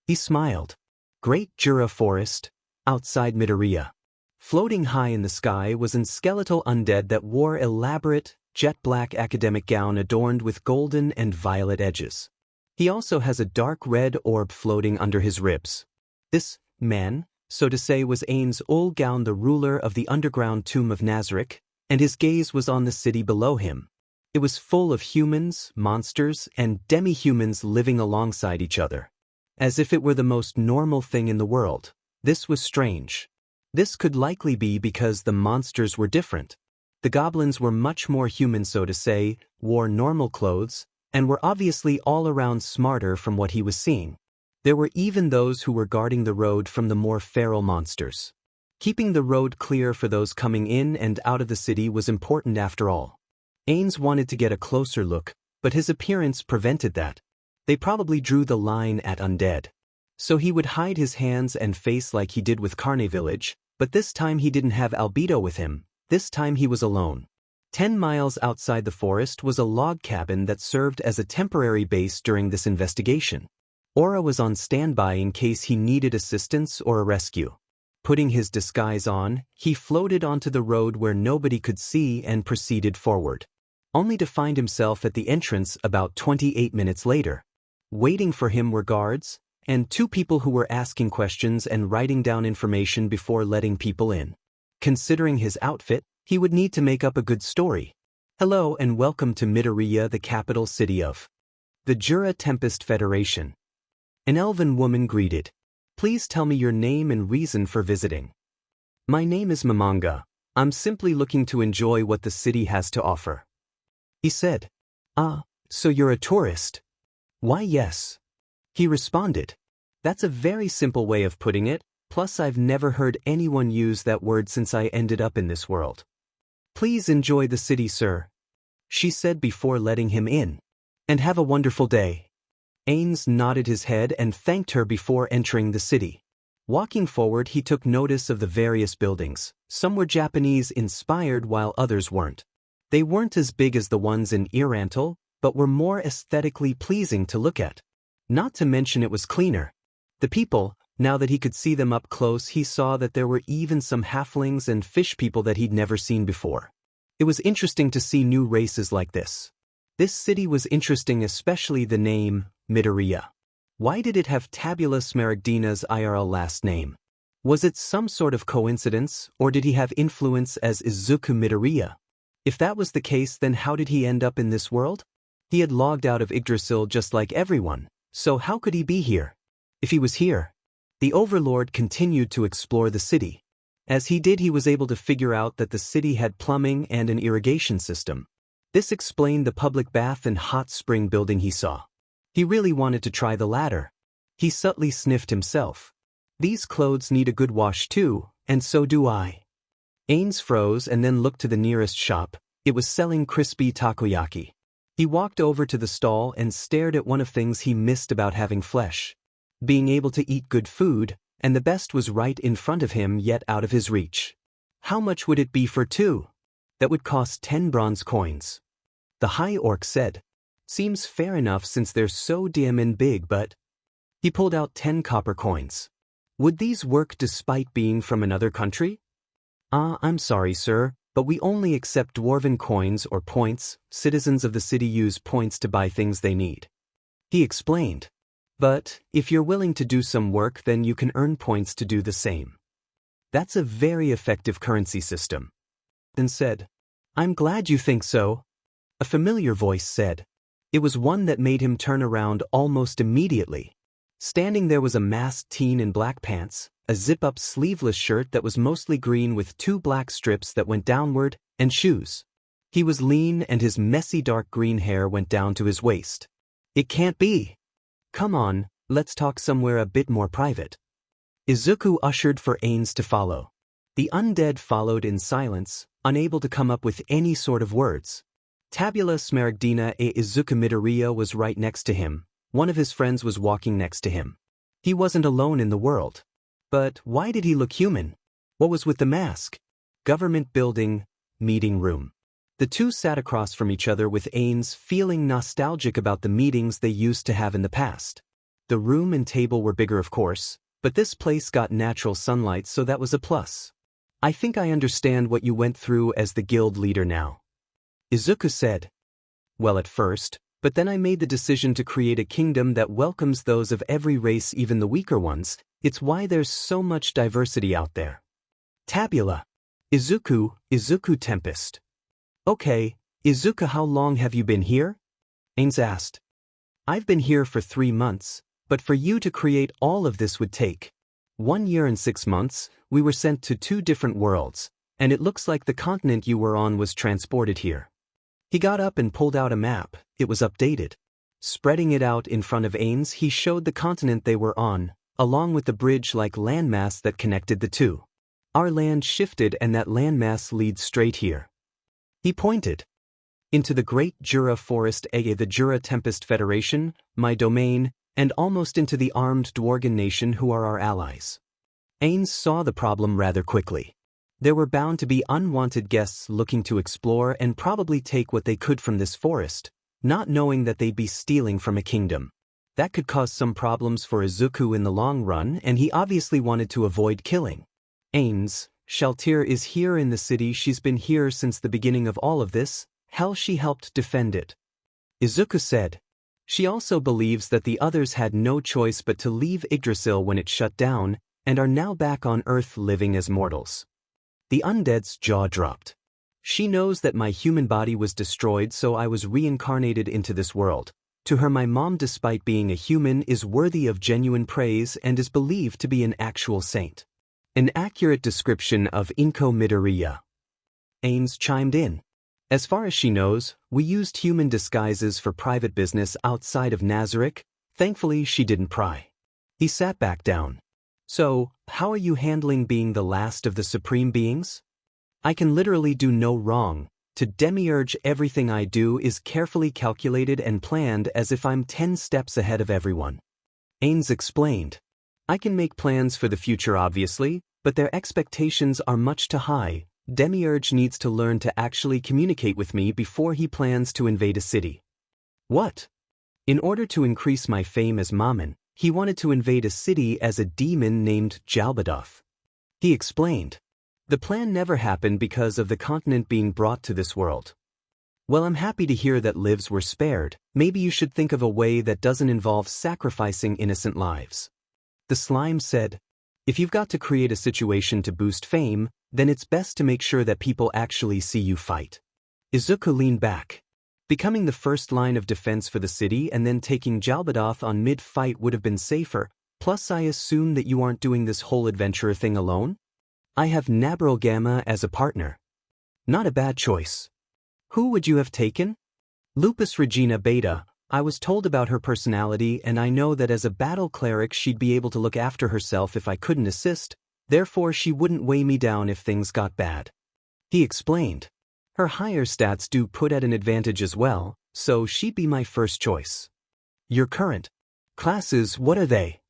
He smiled. Great Jura forest, outside Midoria. Floating high in the sky was a skeletal undead that wore elaborate, jet-black academic gown adorned with golden and violet edges. He also has a dark red orb floating under his ribs. This man, so to say, was Ainz Ulgaun, the ruler of the underground tomb of Nazarick, and his gaze was on the city below him. It was full of humans, monsters, and demi-humans living alongside each other. As if it were the most normal thing in the world. This was strange. This could likely be because the monsters were different. The goblins were much more human, so to say, wore normal clothes, and were obviously all around smarter from what he was seeing. There were even those who were guarding the road from the more feral monsters. Keeping the road clear for those coming in and out of the city was important after all. Ainz wanted to get a closer look, but his appearance prevented that. They probably drew the line at undead. So he would hide his hands and face like he did with Carne Village, but this time he didn't have Albedo with him. This time he was alone. 10 miles outside the forest was a log cabin that served as a temporary base during this investigation. Aura was on standby in case he needed assistance or a rescue. Putting his disguise on, he floated onto the road where nobody could see and proceeded forward. Only to find himself at the entrance about 28 minutes later. Waiting for him were guards, and 2 people who were asking questions and writing down information before letting people in. Considering his outfit, he would need to make up a good story. "Hello and welcome to Midoria, the capital city of The Jura Tempest Federation. An elven woman greeted. Please tell me your name and reason for visiting. My name is Mamanga. I'm simply looking to enjoy what the city has to offer. He said. Ah, so you're a tourist? Why yes. He responded. That's a very simple way of putting it, plus I've never heard anyone use that word since I ended up in this world. Please enjoy the city, sir, she said before letting him in. And have a wonderful day. Ainz nodded his head and thanked her before entering the city. Walking forward, he took notice of the various buildings. Some were Japanese-inspired while others weren't. They weren't as big as the ones in Irantal, but were more aesthetically pleasing to look at. Not to mention it was cleaner. The people, now that he could see them up close, he saw that there were even some halflings and fish people that he'd never seen before. It was interesting to see new races like this. This city was interesting, especially the name, Midoria. Why did it have Tabula Smaragdina's IRL last name? Was it some sort of coincidence, or did he have influence as Izuku Midoria? If that was the case, then how did he end up in this world? He had logged out of Yggdrasil just like everyone, so how could he be here? If he was here, the Overlord continued to explore the city. As he did, he was able to figure out that the city had plumbing and an irrigation system. This explained the public bath and hot spring building he saw. He really wanted to try the latter. He subtly sniffed himself. These clothes need a good wash too, and so do I. Ainz froze and then looked to the nearest shop. It was selling crispy takoyaki. He walked over to the stall and stared at one of the things he missed about having flesh. Being able to eat good food, and the best was right in front of him yet out of his reach. How much would it be for two? That would cost 10 bronze coins. The high orc said. Seems fair enough since they're so damn big, but... He pulled out 10 copper coins. Would these work despite being from another country? I'm sorry, sir, but we only accept dwarven coins or points. Citizens of the city use points to buy things they need. He explained. But, if you're willing to do some work, then you can earn points to do the same. That's a very effective currency system. Then said. I'm glad you think so. A familiar voice said. It was one that made him turn around almost immediately. Standing there was a masked teen in black pants, a zip-up sleeveless shirt that was mostly green with 2 black strips that went downward, and shoes. He was lean and his messy dark green hair went down to his waist. It can't be. Come on, let's talk somewhere a bit more private. Izuku ushered for Ainz to follow. The undead followed in silence, unable to come up with any sort of words. Tabula Smaragdina e Izuku Midoria was right next to him. One of his friends was walking next to him. He wasn't alone in the world. But why did he look human? What was with the mask? Government building, meeting room. The two sat across from each other with Ainz feeling nostalgic about the meetings they used to have in the past. The room and table were bigger, of course, but this place got natural sunlight, so that was a plus. I think I understand what you went through as the guild leader now. Izuku said. Well, at first, but then I made the decision to create a kingdom that welcomes those of every race, even the weaker ones. It's why there's so much diversity out there. Tabula. Izuku Tempest. Okay, Izuku, how long have you been here? Ainz asked. I've been here for 3 months, but for you to create all of this would take 1 year and 6 months. We were sent to 2 different worlds, and it looks like the continent you were on was transported here. He got up and pulled out a map. It was updated. Spreading it out in front of Ainz, he showed the continent they were on, along with the bridge-like landmass that connected the two. Our land shifted and that landmass leads straight here. He pointed. Into the Great Jura Forest, the Jura Tempest Federation, my domain, and almost into the armed Dwarven nation who are our allies. Ainz saw the problem rather quickly. There were bound to be unwanted guests looking to explore and probably take what they could from this forest, not knowing that they'd be stealing from a kingdom. That could cause some problems for Izuku in the long run, and he obviously wanted to avoid killing. Ainz, Shalltear is here in the city. She's been here since the beginning of all of this. Hell, she helped defend it. Izuku said. She also believes that the others had no choice but to leave Yggdrasil when it shut down, and are now back on Earth living as mortals. The undead's jaw dropped. She knows that my human body was destroyed, so I was reincarnated into this world. To her, my mom, despite being a human, is worthy of genuine praise and is believed to be an actual saint. An accurate description of Inko Midoria. Ainz chimed in. As far as she knows, we used human disguises for private business outside of Nazarick. Thankfully, she didn't pry. He sat back down. So, how are you handling being the last of the supreme beings? I can literally do no wrong. To demiurge, everything I do is carefully calculated and planned as if I'm 10 steps ahead of everyone. Ainz explained. I can make plans for the future obviously, but their expectations are much too high. Demiurge needs to learn to actually communicate with me before he plans to invade a city. What? In order to increase my fame as Mammon, he wanted to invade a city as a demon named Jalbadoth. He explained. The plan never happened because of the continent being brought to this world. Well, I'm happy to hear that lives were spared. Maybe you should think of a way that doesn't involve sacrificing innocent lives. The slime said, if you've got to create a situation to boost fame, then it's best to make sure that people actually see you fight. Izuku leaned back. Becoming the first line of defense for the city and then taking Jalbadoth on mid-fight would have been safer, plus I assume that you aren't doing this whole adventurer thing alone? I have Nabral Gamma as a partner. Not a bad choice. Who would you have taken? Lupus Regina Beta. I was told about her personality and I know that as a battle cleric she'd be able to look after herself if I couldn't assist, therefore she wouldn't weigh me down if things got bad. He explained. Her higher stats do put at an advantage as well, so she'd be my first choice. Your current classes, what are they?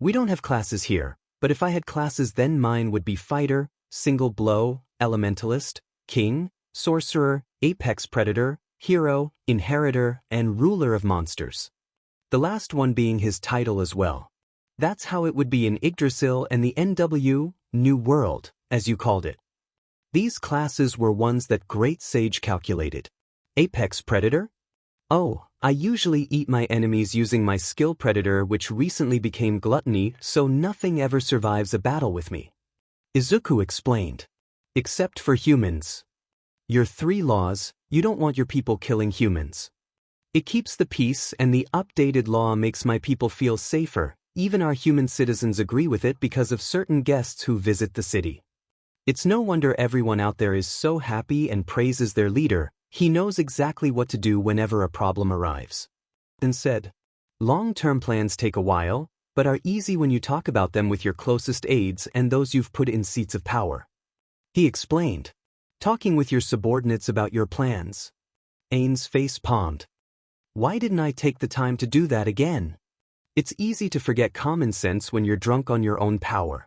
We don't have classes here, but if I had classes then mine would be Fighter, Single Blow, Elementalist, King, Sorcerer, Apex Predator, Hero, Inheritor, and Ruler of Monsters. The last one being his title as well. That's how it would be in Yggdrasil and the NW, New World, as you called it. These classes were ones that Great Sage calculated. Apex Predator? Oh, I usually eat my enemies using my skill Predator, which recently became Gluttony, so nothing ever survives a battle with me. Izuku explained. Except for humans. Your 3 laws, you don't want your people killing humans. It keeps the peace and the updated law makes my people feel safer, even our human citizens agree with it because of certain guests who visit the city. It's no wonder everyone out there is so happy and praises their leader, he knows exactly what to do whenever a problem arrives. And said, long-term plans take a while, but are easy when you talk about them with your closest aides and those you've put in seats of power. He explained. Talking with your subordinates about your plans. Ainz face palmed. Why didn't I take the time to do that again? It's easy to forget common sense when you're drunk on your own power.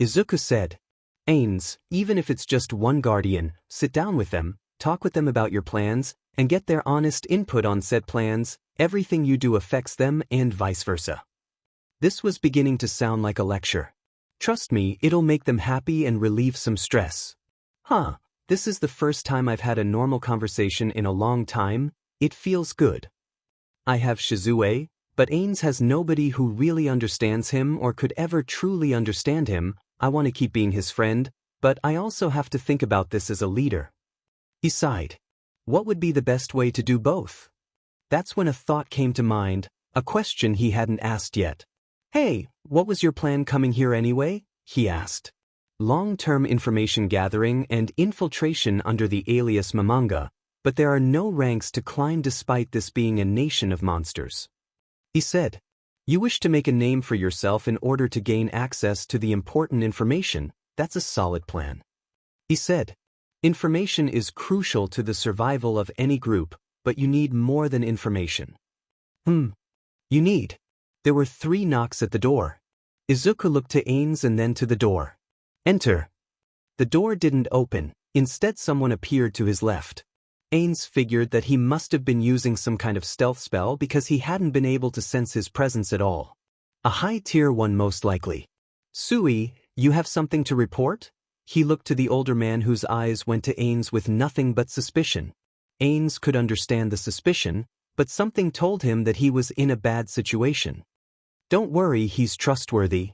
Izuku said, Ainz, even if it's just one guardian, sit down with them, talk with them about your plans, and get their honest input on said plans. Everything you do affects them and vice versa. This was beginning to sound like a lecture. Trust me, it'll make them happy and relieve some stress. Huh, this is the first time I've had a normal conversation in a long time. It feels good. I have Shizu, but Ainz has nobody who really understands him or could ever truly understand him. I want to keep being his friend, but I also have to think about this as a leader. He sighed. What would be the best way to do both? That's when a thought came to mind, a question he hadn't asked yet. Hey, what was your plan coming here anyway? He asked. Long-term information gathering and infiltration under the alias Mamanga, but there are no ranks to climb despite this being a nation of monsters. He said, you wish to make a name for yourself in order to gain access to the important information. That's a solid plan. He said, information is crucial to the survival of any group, but you need more than information. You need. There were 3 knocks at the door. Izuku looked to Ainz and then to the door. Enter. The door didn't open. Instead, someone appeared to his left. Ainz figured that he must have been using some kind of stealth spell because he hadn't been able to sense his presence at all. A high-tier one most likely. Sui, you have something to report? He looked to the older man whose eyes went to Ainz with nothing but suspicion. Ainz could understand the suspicion, but something told him that he was in a bad situation. Don't worry, he's trustworthy.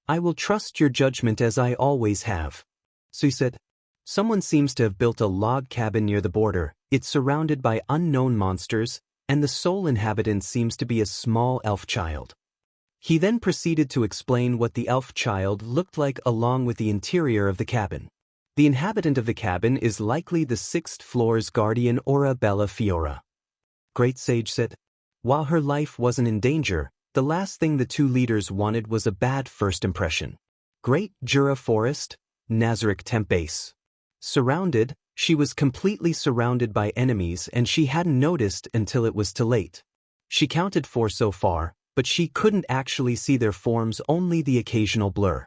I will trust your judgment as I always have. Sui said. Someone seems to have built a log cabin near the border. It's surrounded by unknown monsters, and the sole inhabitant seems to be a small elf child. He then proceeded to explain what the elf child looked like along with the interior of the cabin. The inhabitant of the cabin is likely the 6th floor's guardian Ora Bella Fiora. Great Sage said. While her life wasn't in danger, the last thing the two leaders wanted was a bad first impression. Great Jura Forest, Nazarick Temp Base. Surrounded, she was completely surrounded by enemies and she hadn't noticed until it was too late. She counted 4 so far, but she couldn't actually see their forms, only the occasional blur.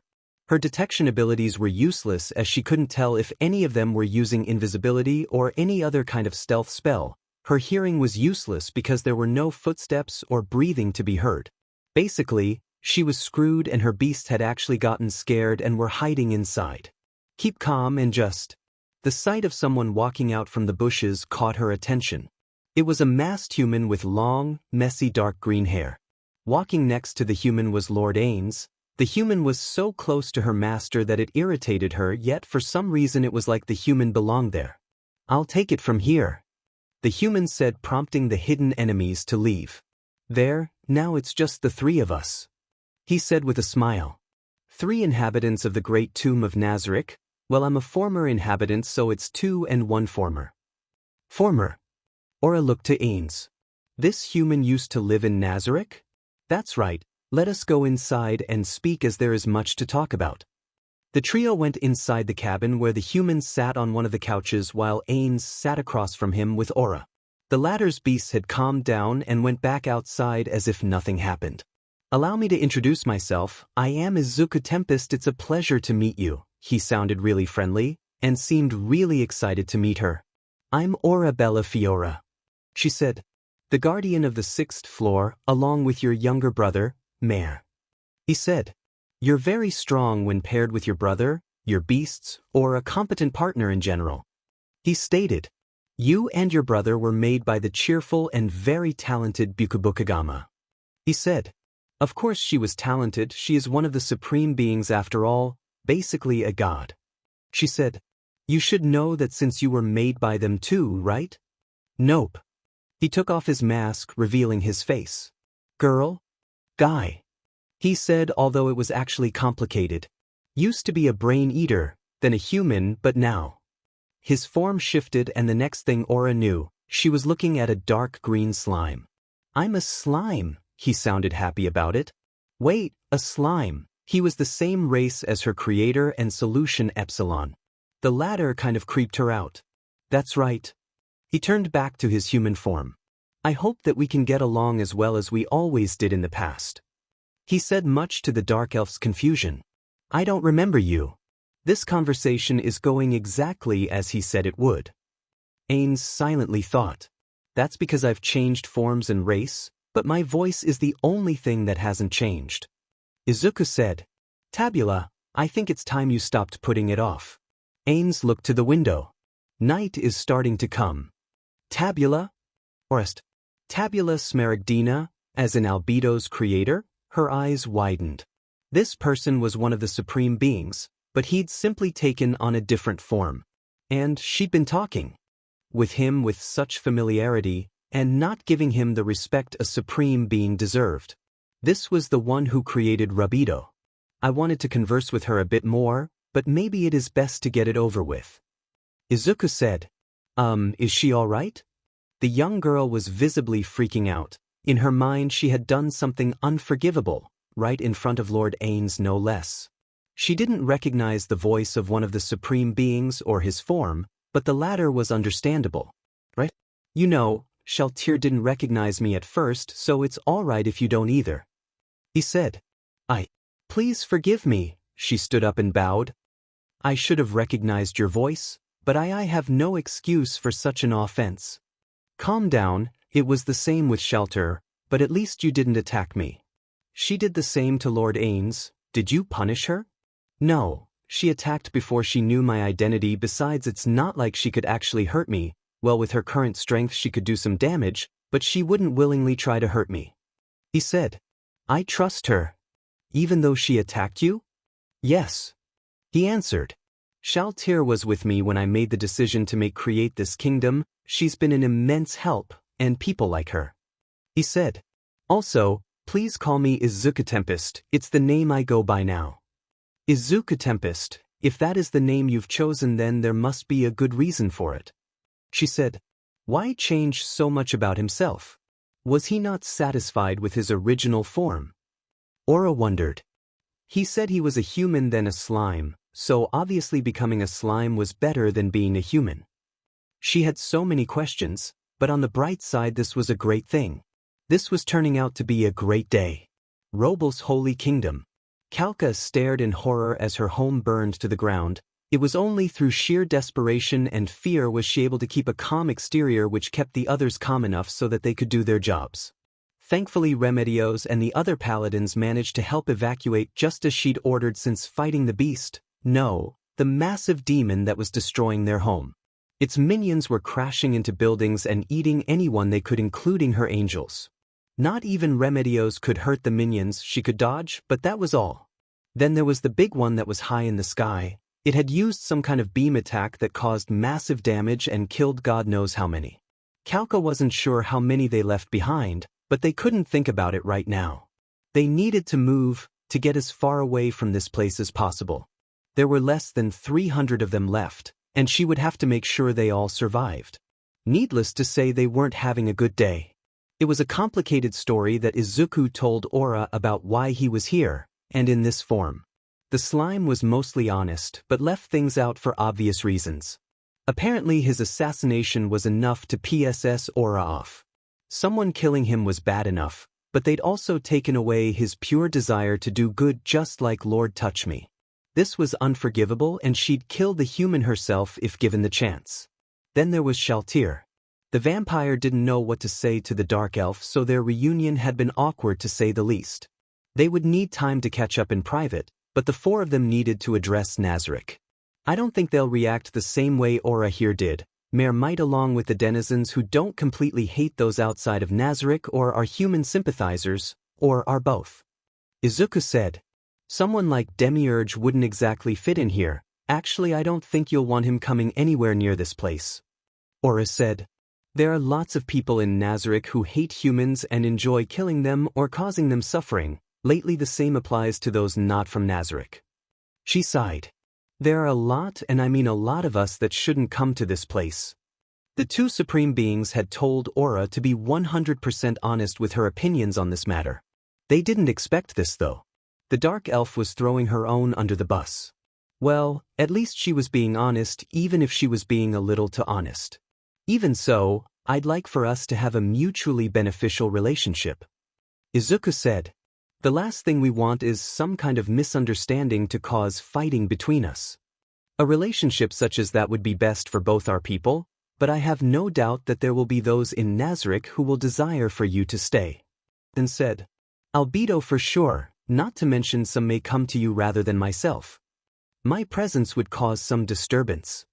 Her detection abilities were useless as she couldn't tell if any of them were using invisibility or any other kind of stealth spell. Her hearing was useless because there were no footsteps or breathing to be heard. Basically, she was screwed and her beasts had actually gotten scared and were hiding inside. Keep calm and just. The sight of someone walking out from the bushes caught her attention. It was a masked human with long, messy dark green hair. Walking next to the human was Lord Ainz. The human was so close to her master that it irritated her, yet for some reason it was like the human belonged there. I'll take it from here, the human said, prompting the hidden enemies to leave. There, now it's just the 3 of us, he said with a smile. 3 inhabitants of the great tomb of Nazarick? Well, I'm a former inhabitant, so it's 2 and 1 former. Former? Ora looked to Ainz. This human used to live in Nazarick? That's right. Let us go inside and speak as there is much to talk about. The trio went inside the cabin where the human sat on one of the couches while Ainz sat across from him with Ora. The latter's beasts had calmed down and went back outside as if nothing happened. Allow me to introduce myself. I am Izuku Tempest. It's a pleasure to meet you. He sounded really friendly and seemed really excited to meet her. I'm Ora Bella Fiora, she said. The guardian of the 6th floor, along with your younger brother, Mare. He said. You're very strong when paired with your brother, your beasts, or a competent partner in general. He stated. You and your brother were made by the cheerful and very talented Bukubukagama. He said. Of course she was talented, she is one of the supreme beings after all, basically a god. She said. You should know that since you were made by them too, right? Nope. He took off his mask, revealing his face. Girl? Guy. He said, although it was actually complicated. Used to be a brain eater, then a human, but now. His form shifted and the next thing Ora knew, she was looking at a dark green slime. I'm a slime, he sounded happy about it. Wait, a slime. He was the same race as her creator and solution Epsilon. The latter kind of creeped her out. That's right. He turned back to his human form. I hope that we can get along as well as we always did in the past. He said, much to the dark elf's confusion. I don't remember you. This conversation is going exactly as he said it would. Ainz silently thought. That's because I've changed forms and race, but my voice is the only thing that hasn't changed. Izuku said. Tabula, I think it's time you stopped putting it off. Ainz looked to the window. Night is starting to come. Tabula? Orest. Tabula Smaragdina, as in Albedo's creator? Her eyes widened. This person was one of the supreme beings, but he'd simply taken on a different form. And she'd been talking with him with such familiarity, and not giving him the respect a supreme being deserved. This was the one who created Rabido. I wanted to converse with her a bit more, but maybe it is best to get it over with. Izuku said. Is she all right? The young girl was visibly freaking out. In her mind she had done something unforgivable, right in front of Lord Ainz no less. She didn't recognize the voice of one of the supreme beings or his form, but the latter was understandable. Right? You know, Shalltear didn't recognize me at first, so it's all right if you don't either. He said. Please forgive me, she stood up and bowed. I should have recognized your voice, but I have no excuse for such an offense. Calm down, it was the same with Shalltear, but at least you didn't attack me. She did the same to Lord Ainz. Did you punish her? No, she attacked before she knew my identity. Besides, it's not like she could actually hurt me. Well, with her current strength she could do some damage, but she wouldn't willingly try to hurt me. He said. I trust her. Even though she attacked you? Yes. He answered. Shalltear was with me when I made the decision to create this kingdom. She's been an immense help, and people like her. he said. Also, please call me Izuku Tempest, it's the name I go by now. Izuku Tempest, if that is the name you've chosen then there must be a good reason for it. She said. Why change so much about himself? Was he not satisfied with his original form? Aura wondered. He said he was a human then a slime, so obviously becoming a slime was better than being a human. She had so many questions, but on the bright side this was a great thing. This was turning out to be a great day. Robal's holy kingdom. Kalka stared in horror as her home burned to the ground. It was only through sheer desperation and fear was she able to keep a calm exterior which kept the others calm enough so that they could do their jobs. Thankfully Remedios and the other paladins managed to help evacuate just as she'd ordered since fighting the beast, no, the massive demon that was destroying their home. Its minions were crashing into buildings and eating anyone they could including her angels. Not even Remedios could hurt the minions, she could dodge, but that was all. Then there was the big one that was high in the sky. It had used some kind of beam attack that caused massive damage and killed God knows how many. Kalka wasn't sure how many they left behind, but they couldn't think about it right now. They needed to move, to get as far away from this place as possible. There were less than 300 of them left, and she would have to make sure they all survived. Needless to say they weren't having a good day. It was a complicated story that Izuku told Aura about why he was here, and in this form. The slime was mostly honest but left things out for obvious reasons. Apparently his assassination was enough to piss Aura off. Someone killing him was bad enough, but they'd also taken away his pure desire to do good just like Lord Touch Me. This was unforgivable and she'd kill the human herself if given the chance. Then there was Shalltear. The vampire didn't know what to say to the dark elf so their reunion had been awkward to say the least. They would need time to catch up in private, but the four of them needed to address Nazarick. I don't think they'll react the same way Aura here did. Mare might along with the denizens who don't completely hate those outside of Nazarick or are human sympathizers, or are both. Izuku said. Someone like Demiurge wouldn't exactly fit in here. Actually I don't think you'll want him coming anywhere near this place. Aura said. There are lots of people in Nazarick who hate humans and enjoy killing them or causing them suffering. Lately the same applies to those not from Nazarick. She sighed. There are a lot, and I mean a lot of us that shouldn't come to this place. The two supreme beings had told Aura to be 100% honest with her opinions on this matter. They didn't expect this though. The dark elf was throwing her own under the bus. Well, at least she was being honest even if she was being a little too honest. Even so, I'd like for us to have a mutually beneficial relationship. Izuku said. The last thing we want is some kind of misunderstanding to cause fighting between us. A relationship such as that would be best for both our people, but I have no doubt that there will be those in Nazarick who will desire for you to stay. Then said, Albedo for sure, not to mention some may come to you rather than myself. My presence would cause some disturbance.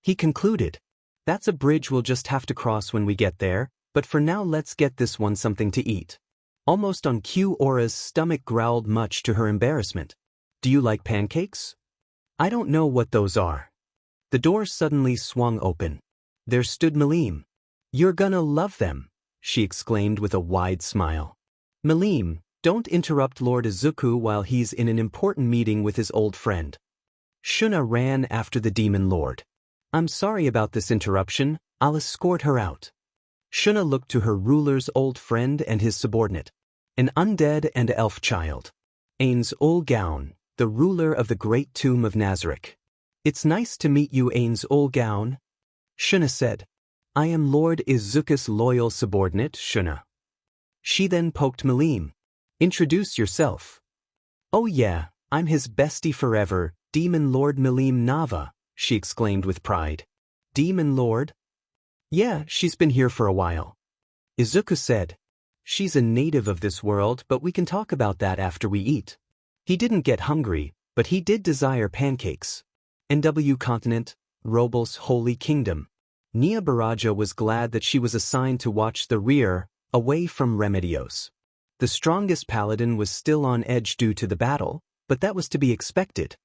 He concluded, that's a bridge we'll just have to cross when we get there, but for now let's get this one something to eat. Almost on cue Aura's stomach growled much to her embarrassment. Do you like pancakes? I don't know what those are. The door suddenly swung open. There stood Milim. You're gonna love them, she exclaimed with a wide smile. Milim, don't interrupt Lord Izuku while he's in an important meeting with his old friend. Shuna ran after the demon lord. I'm sorry about this interruption, I'll escort her out. Shuna looked to her ruler's old friend and his subordinate, an undead and elf child. Ainz ul Gaun, the ruler of the great tomb of Nazarick. It's nice to meet you, Ainz ul Gaun. Shuna said. I am Lord Izuku's loyal subordinate, Shuna. She then poked Milim. Introduce yourself. Oh yeah, I'm his bestie forever, Demon Lord Milim Nava, she exclaimed with pride. Demon Lord? Yeah, she's been here for a while. Izuku said. She's a native of this world, but we can talk about that after we eat. He didn't get hungry, but he did desire pancakes. NW Continent, Robal's Holy Kingdom. Nia Baraja was glad that she was assigned to watch the rear, away from Remedios. The strongest paladin was still on edge due to the battle, but that was to be expected.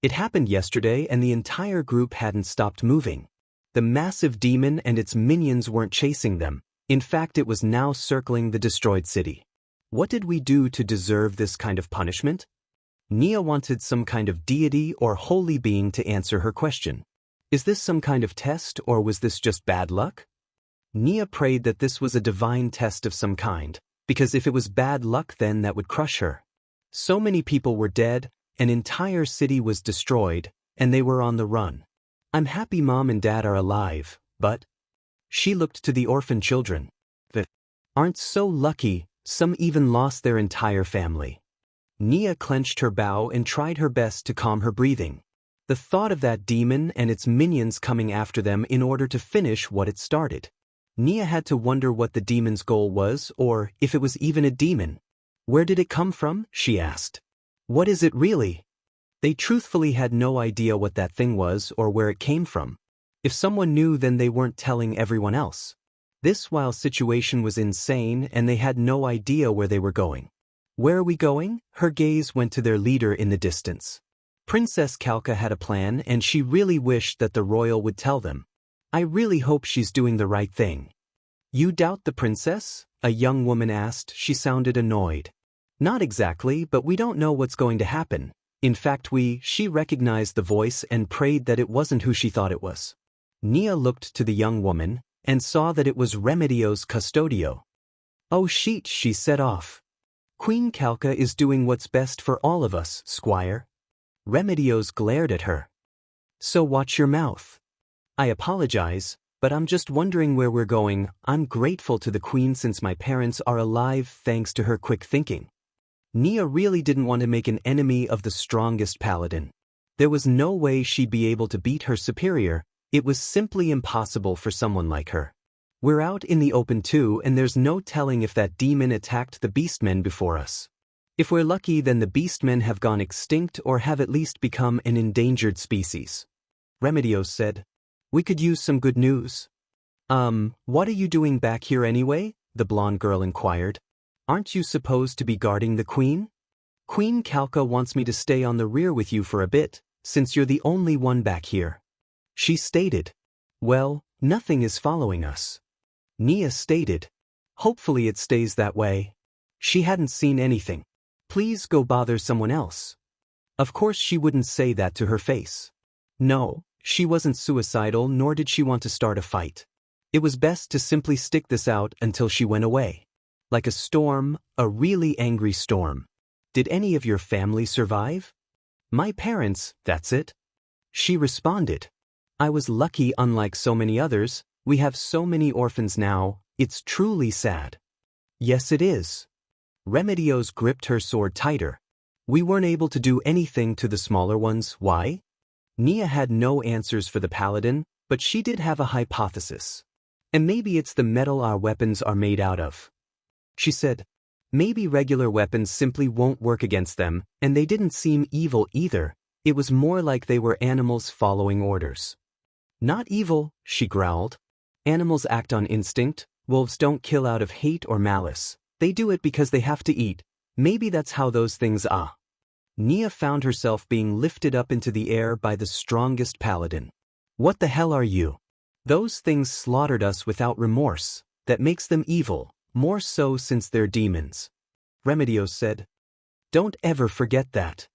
It happened yesterday and the entire group hadn't stopped moving. The massive demon and its minions weren't chasing them. In fact, it was now circling the destroyed city. What did we do to deserve this kind of punishment? Nia wanted some kind of deity or holy being to answer her question. Is this some kind of test, or was this just bad luck? Nia prayed that this was a divine test of some kind, because if it was bad luck, then that would crush her. So many people were dead, an entire city was destroyed, and they were on the run. I'm happy Mom and Dad are alive, but... She looked to the orphan children. They aren't so lucky, some even lost their entire family. Nia clenched her bow and tried her best to calm her breathing. The thought of that demon and its minions coming after them in order to finish what it started. Nia had to wonder what the demon's goal was, or if it was even a demon. Where did it come from? She asked. What is it really? They truthfully had no idea what that thing was or where it came from. If someone knew, then they weren't telling everyone else. This wild situation was insane, and they had no idea where they were going. Where are we going? Her gaze went to their leader in the distance. Princess Kalka had a plan, and she really wished that the royal would tell them. I really hope she's doing the right thing. You doubt the princess? A young woman asked. She sounded annoyed. Not exactly, but we don't know what's going to happen. In fact, she recognized the voice and prayed that it wasn't who she thought it was. Nia looked to the young woman and saw that it was Remedio's Custodio. Oh shit, she set off. Queen Kalka is doing what's best for all of us, Squire. Remedios glared at her. So watch your mouth. I apologize, but I'm just wondering where we're going. I'm grateful to the queen since my parents are alive thanks to her quick thinking. Nia really didn't want to make an enemy of the strongest paladin. There was no way she'd be able to beat her superior. It was simply impossible for someone like her. We're out in the open too, and there's no telling if that demon attacked the beastmen before us. If we're lucky, then the beastmen have gone extinct or have at least become an endangered species. Remedios said. We could use some good news. What are you doing back here anyway? The blonde girl inquired. Aren't you supposed to be guarding the queen? Queen Kalka wants me to stay on the rear with you for a bit, since you're the only one back here. She stated. Well, nothing is following us. Nia stated. Hopefully it stays that way. She hadn't seen anything. Please go bother someone else. Of course she wouldn't say that to her face. No, she wasn't suicidal, nor did she want to start a fight. It was best to simply stick this out until she went away. Like a storm, a really angry storm. Did any of your family survive? My parents, that's it. She responded. I was lucky, unlike so many others. We have so many orphans now, it's truly sad. Yes, it is. Remedios gripped her sword tighter. We weren't able to do anything to the smaller ones, why? Nia had no answers for the paladin, but she did have a hypothesis. And maybe it's the metal our weapons are made out of. She said, maybe regular weapons simply won't work against them, and they didn't seem evil either. It was more like they were animals following orders. Not evil, she growled. Animals act on instinct. Wolves don't kill out of hate or malice. They do it because they have to eat. Maybe that's how those things are. Nia found herself being lifted up into the air by the strongest paladin. What the hell are you? Those things slaughtered us without remorse. That makes them evil, more so since they're demons. Remedios said. Don't ever forget that.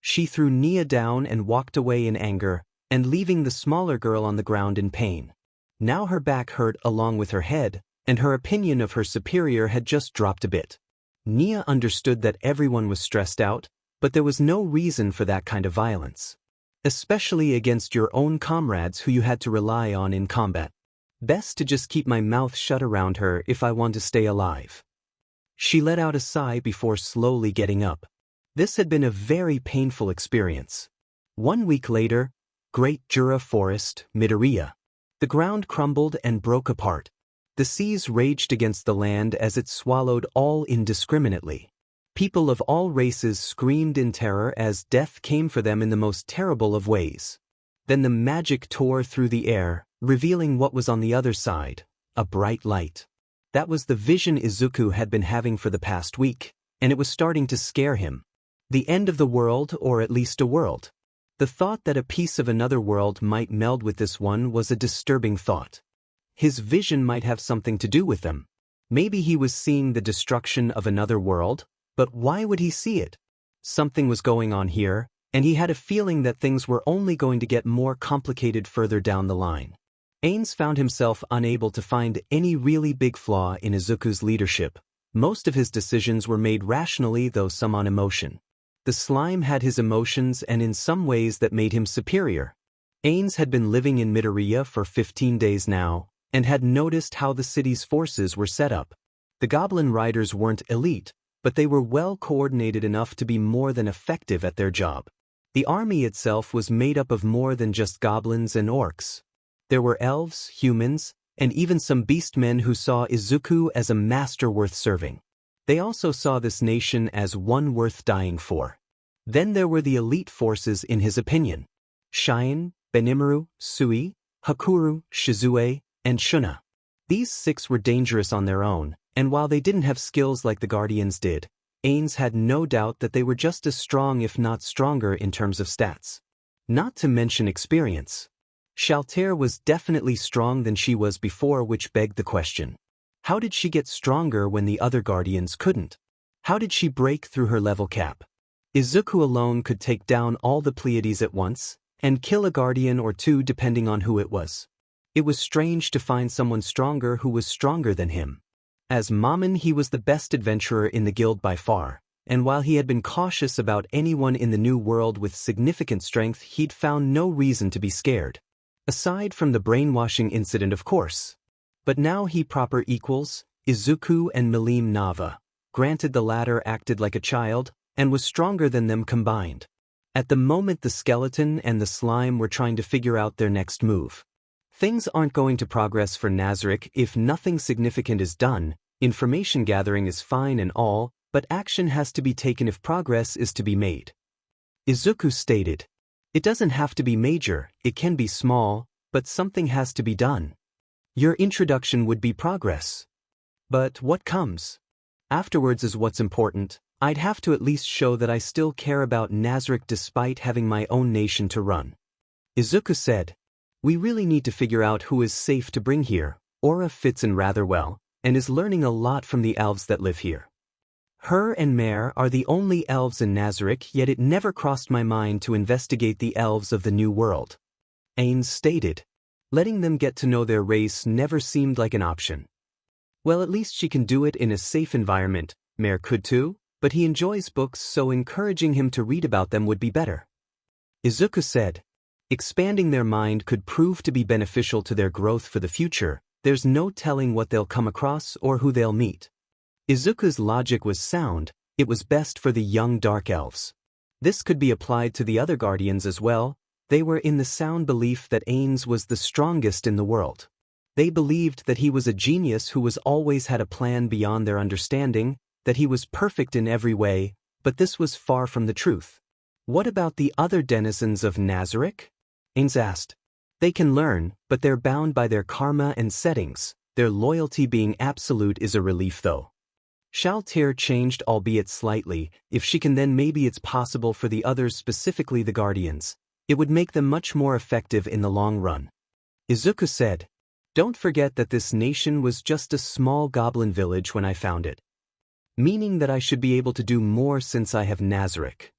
She threw Nia down and walked away in anger, and leaving the smaller girl on the ground in pain. Now her back hurt along with her head, and her opinion of her superior had just dropped a bit. Nia understood that everyone was stressed out, but there was no reason for that kind of violence. Especially against your own comrades who you had to rely on in combat. Best to just keep my mouth shut around her if I want to stay alive. She let out a sigh before slowly getting up. This had been a very painful experience. 1 week later, Great Jura Forest, Midoria. The ground crumbled and broke apart. The seas raged against the land as it swallowed all indiscriminately. People of all races screamed in terror as death came for them in the most terrible of ways. Then the magic tore through the air, revealing what was on the other side, a bright light. That was the vision Izuku had been having for the past week, and it was starting to scare him. The end of the world, or at least a world. The thought that a piece of another world might meld with this one was a disturbing thought. his vision might have something to do with them. Maybe he was seeing the destruction of another world, but why would he see it? Something was going on here, and he had a feeling that things were only going to get more complicated further down the line. Ainz found himself unable to find any really big flaw in Izuku's leadership. Most of his decisions were made rationally, though some on emotion. The slime had his emotions and in some ways that made him superior. Ainz had been living in Midoria for 15 days now, and had noticed how the city's forces were set up. The goblin riders weren't elite, but they were well coordinated enough to be more than effective at their job. The army itself was made up of more than just goblins and orcs. There were elves, humans, and even some beastmen who saw Izuku as a master worth serving. They also saw this nation as one worth dying for. Then there were the elite forces in his opinion. Shine, Rimuru, Sui, Hakuru, Shizu, and Shuna. These 6 were dangerous on their own, and while they didn't have skills like the Guardians did, Ainz had no doubt that they were just as strong if not stronger in terms of stats. Not to mention experience. Shalltear was definitely strong than she was before, which begged the question. How did she get stronger when the other Guardians couldn't? How did she break through her level cap? Izuku alone could take down all the Pleiades at once, and kill a Guardian or 2 depending on who it was. It was strange to find someone stronger who was stronger than him. As Mammon, he was the best adventurer in the guild by far, and while he had been cautious about anyone in the new world with significant strength, he'd found no reason to be scared. Aside from the brainwashing incident, of course. But now he proper equals, Izuku and Milim Nava. Granted, the latter acted like a child, and was stronger than them combined. At the moment, the skeleton and the slime were trying to figure out their next move. Things aren't going to progress for Nazarick if nothing significant is done. Information gathering is fine and all, but action has to be taken if progress is to be made. Izuku stated. It doesn't have to be major, it can be small, but something has to be done. Your introduction would be progress. But what comes afterwards is what's important. I'd have to at least show that I still care about Nazarick despite having my own nation to run. Izuku said. We really need to figure out who is safe to bring here. Aura fits in rather well, and is learning a lot from the elves that live here. Her and Mare are the only elves in Nazarick, yet it never crossed my mind to investigate the elves of the New World. Ainz stated. Letting them get to know their race never seemed like an option. Well, at least she can do it in a safe environment. Mare could too, but he enjoys books, so encouraging him to read about them would be better. Izuku said. Expanding their mind could prove to be beneficial to their growth for the future. There's no telling what they'll come across or who they'll meet. Izuku's logic was sound. It was best for the young dark elves. This could be applied to the other guardians as well. They were in the sound belief that Ainz was the strongest in the world. They believed that he was a genius who was always had a plan beyond their understanding, that he was perfect in every way, but this was far from the truth. What about the other denizens of Nazarick? Ainz asked. They can learn, but they're bound by their karma and settings. Their loyalty being absolute is a relief though. Shalltear changed, albeit slightly. If she can, then maybe it's possible for the others, specifically the guardians. It would make them much more effective in the long run. Izuku said. Don't forget that this nation was just a small goblin village when I found it. Meaning that I should be able to do more since I have Nazarick.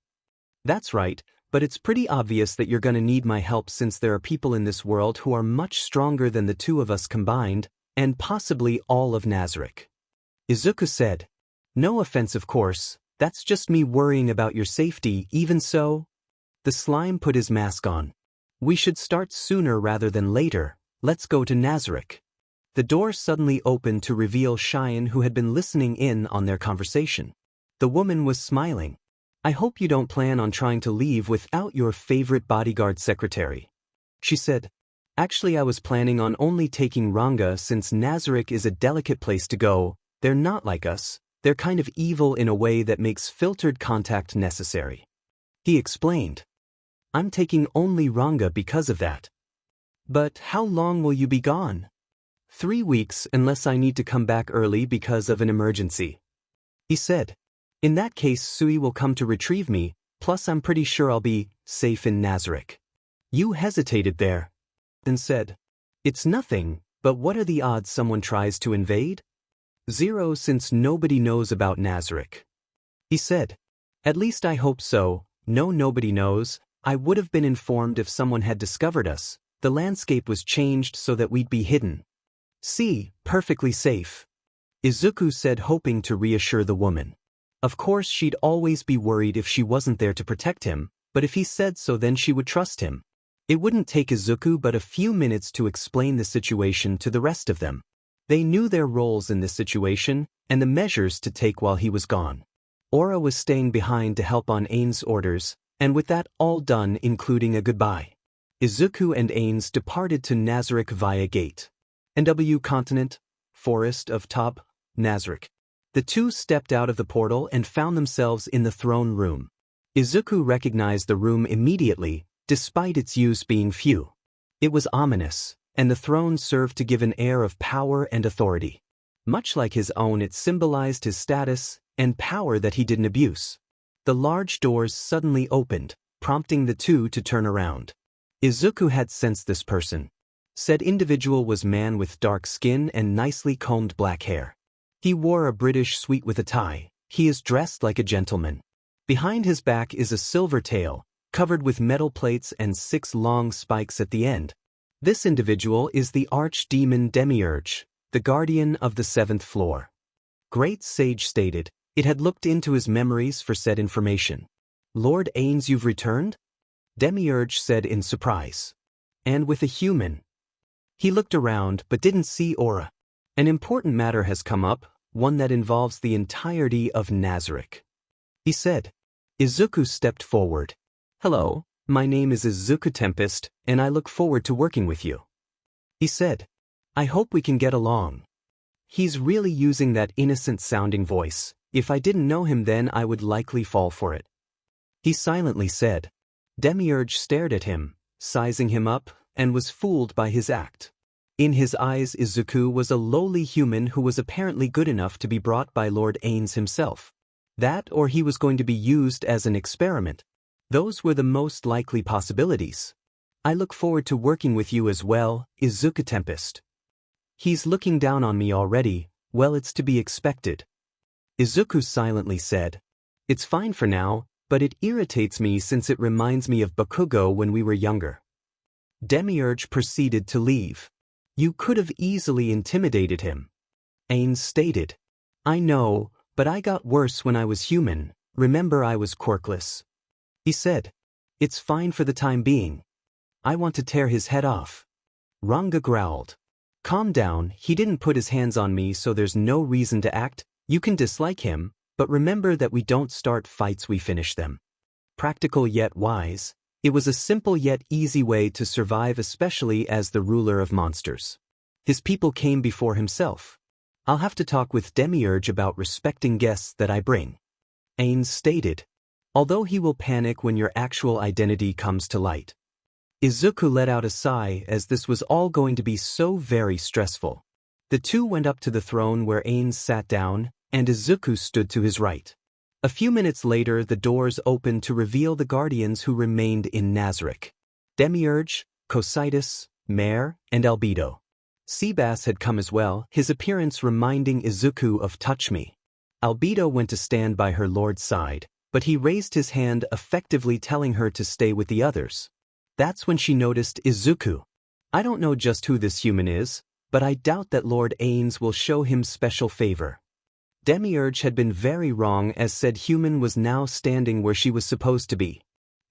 That's right, but it's pretty obvious that you're gonna need my help since there are people in this world who are much stronger than the 2 of us combined, and possibly all of Nazarick. Izuku said. No offense, of course, that's just me worrying about your safety. Even so. The slime put his mask on. We should start sooner rather than later. Let's go to Nazarick. The door suddenly opened to reveal Cheyenne, who had been listening in on their conversation. The woman was smiling. I hope you don't plan on trying to leave without your favorite bodyguard secretary. She said. Actually, I was planning on only taking Ranga since Nazarick is a delicate place to go. They're not like us. They're kind of evil in a way that makes filtered contact necessary. He explained. I'm taking only Ranga because of that. But how long will you be gone? 3 weeks, unless I need to come back early because of an emergency. He said. In that case, Sui will come to retrieve me, plus I'm pretty sure I'll be safe in Nazarick. You hesitated there. Then said. It's nothing, But what are the odds someone tries to invade? 0, since nobody knows about Nazarick. He said. At least I hope so. No, nobody knows. I would have been informed if someone had discovered us. The landscape was changed so that we'd be hidden. See, perfectly safe. Izuku said, hoping to reassure the woman. Of course she'd always be worried if she wasn't there to protect him, but if he said so then she would trust him. It wouldn't take Izuku but a few minutes to explain the situation to the rest of them. They knew their roles in this situation, and the measures to take while he was gone. Aura was staying behind to help on Ainz orders, and with that all done including a goodbye, Izuku and Ainz departed to Nazarick via gate. NW Continent, Forest of Top, Nazarick. The two stepped out of the portal and found themselves in the throne room. Izuku recognized the room immediately, despite its use being few. It was ominous, and the throne served to give an air of power and authority. Much like his own, it symbolized his status and power that he didn't abuse. The large doors suddenly opened, prompting the two to turn around. Izuku had sensed this person. Said individual was man with dark skin and nicely combed black hair. He wore a British suit with a tie. He is dressed like a gentleman. Behind his back is a silver tail, covered with metal plates and 6 long spikes at the end. This individual is the archdemon Demiurge, the guardian of the 7th floor. Great Sage stated, it had looked into his memories for said information. Lord Ainz, you've returned? Demiurge said in surprise. And with a human. He looked around but didn't see Aura. An important matter has come up, one that involves the entirety of Nazarick. He said. Izuku stepped forward. Hello, my name is Izuku Tempest, and I look forward to working with you. He said. I hope we can get along. He's really using that innocent-sounding voice. If I didn't know him then I would likely fall for it. He silently said. Demiurge stared at him, sizing him up, and was fooled by his act. In his eyes Izuku was a lowly human who was apparently good enough to be brought by Lord Ainz himself. That or he was going to be used as an experiment. Those were the most likely possibilities. I look forward to working with you as well, Izuku Tempest. He's looking down on me already. Well, it's to be expected. Izuku silently said. It's fine for now, but it irritates me since it reminds me of Bakugo when we were younger. Demiurge proceeded to leave. You could have easily intimidated him. Ainz stated. I know, but I got worse when I was human. Remember, I was quirkless. He said. It's fine for the time being. I want to tear his head off. Ranga growled. Calm down, he didn't put his hands on me, so there's no reason to act. You can dislike him, but remember that we don't start fights, we finish them. Practical yet wise, it was a simple yet easy way to survive, especially as the ruler of monsters. His people came before himself. I'll have to talk with Demiurge about respecting guests that I bring. Ainz stated. Although he will panic when your actual identity comes to light. Izuku let out a sigh as this was all going to be so very stressful. The two went up to the throne where Ainz sat down, and Izuku stood to his right. A few minutes later the doors opened to reveal the guardians who remained in Nazarick. Demiurge, Cositus, Mare, and Albedo. Seabass had come as well, his appearance reminding Izuku of Touch Me. Albedo went to stand by her lord's side, but he raised his hand, effectively telling her to stay with the others. That's when she noticed Izuku. I don't know just who this human is, but I doubt that Lord Ainz will show him special favor. Demiurge had been very wrong, as said human was now standing where she was supposed to be.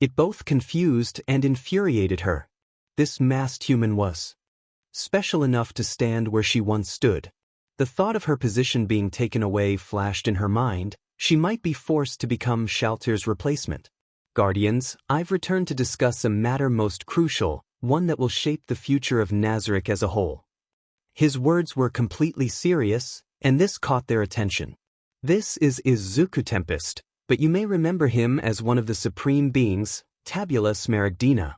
It both confused and infuriated her. This masked human was special enough to stand where she once stood. The thought of her position being taken away flashed in her mind. She might be forced to become Shalltear's replacement. Guardians, I've returned to discuss a matter most crucial, one that will shape the future of Nazarick as a whole. His words were completely serious, and this caught their attention. This is Izuku Tempest, but you may remember him as one of the supreme beings, Tabula Smaragdina.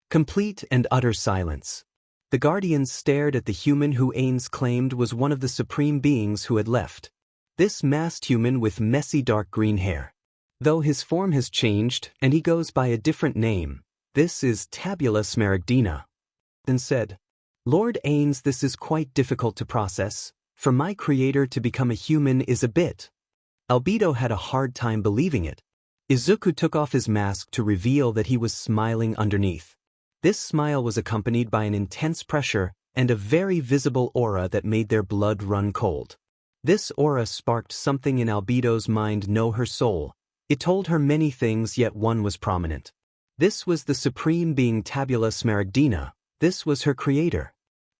Complete and utter silence. The Guardians stared at the human who Ainz claimed was one of the supreme beings who had left. This masked human with messy dark green hair. Though his form has changed and he goes by a different name, this is Tabula Smaragdina. Then said, Lord Ainz, this is quite difficult to process. For my creator to become a human is a bit. Albedo had a hard time believing it. Izuku took off his mask to reveal that he was smiling underneath. This smile was accompanied by an intense pressure and a very visible aura that made their blood run cold. This aura sparked something in Albedo's mind, know her soul. It told her many things, yet one was prominent. This was the supreme being Tabula Smaragdina. This was her creator.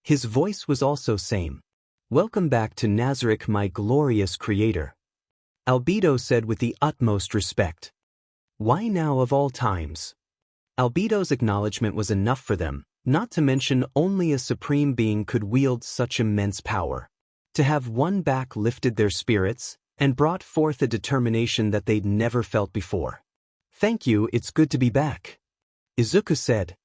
His voice was also same. Welcome back to Nazarick, my glorious creator. Albedo said with the utmost respect. Why now of all times? Albedo's acknowledgement was enough for them, not to mention only a supreme being could wield such immense power. To have one back lifted their spirits and brought forth a determination that they'd never felt before. Thank you, it's good to be back, Izuku said.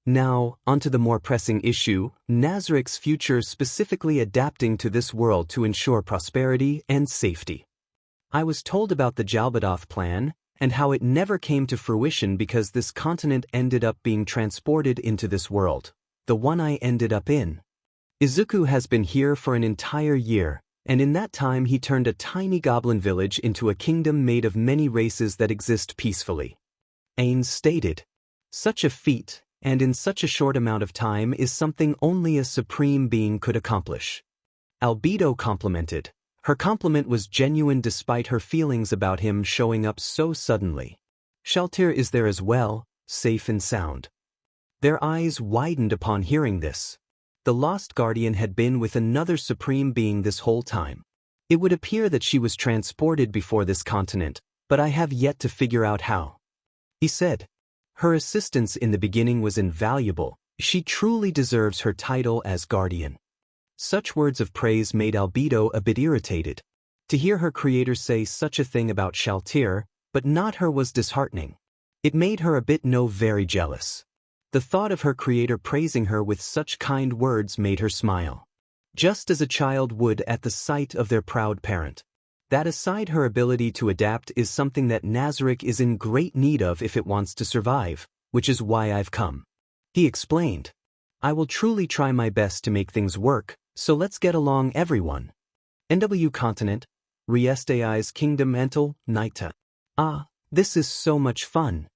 Now, onto the more pressing issue, Nazarick's future, specifically adapting to this world to ensure prosperity and safety. I was told about the Jalbadoth plan, and how it never came to fruition because this continent ended up being transported into this world, the one I ended up in. Izuku has been here for an entire year, and in that time he turned a tiny goblin village into a kingdom made of many races that exist peacefully. Ainz stated. Such a feat, and in such a short amount of time, is something only a supreme being could accomplish. Albedo complimented. Her compliment was genuine despite her feelings about him showing up so suddenly. Shalltear is there as well, safe and sound. Their eyes widened upon hearing this. The lost guardian had been with another supreme being this whole time. It would appear that she was transported before this continent, but I have yet to figure out how. He said. Her assistance in the beginning was invaluable. She truly deserves her title as guardian. Such words of praise made Albedo a bit irritated. To hear her creator say such a thing about Shalltear, but not her, was disheartening. It made her a bit very jealous. The thought of her creator praising her with such kind words made her smile. Just as a child would at the sight of their proud parent. That aside, her ability to adapt is something that Nazarick is in great need of if it wants to survive, which is why I've come. He explained. I will truly try my best to make things work, so let's get along, everyone. NW Continent, Riestai's Kingdom Entel, Naita. Ah, this is so much fun.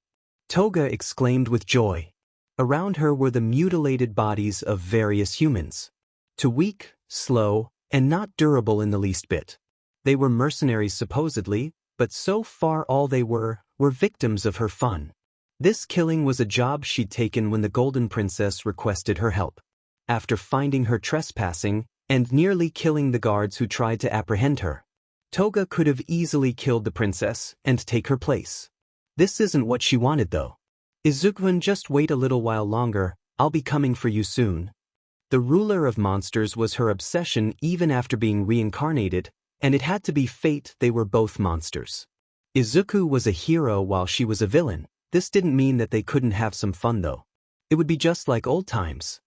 Toga exclaimed with joy. Around her were the mutilated bodies of various humans. Too weak, slow, and not durable in the least bit. They were mercenaries supposedly, but so far all they were victims of her fun. This killing was a job she'd taken when the Golden Princess requested her help. After finding her trespassing and nearly killing the guards who tried to apprehend her, Toga could have easily killed the princess and take her place. This isn't what she wanted though. Izuku, just wait a little while longer, I'll be coming for you soon. The ruler of monsters was her obsession even after being reincarnated, and it had to be fate. They were both monsters. Izuku was a hero while she was a villain. This didn't mean that they couldn't have some fun though. It would be just like old times.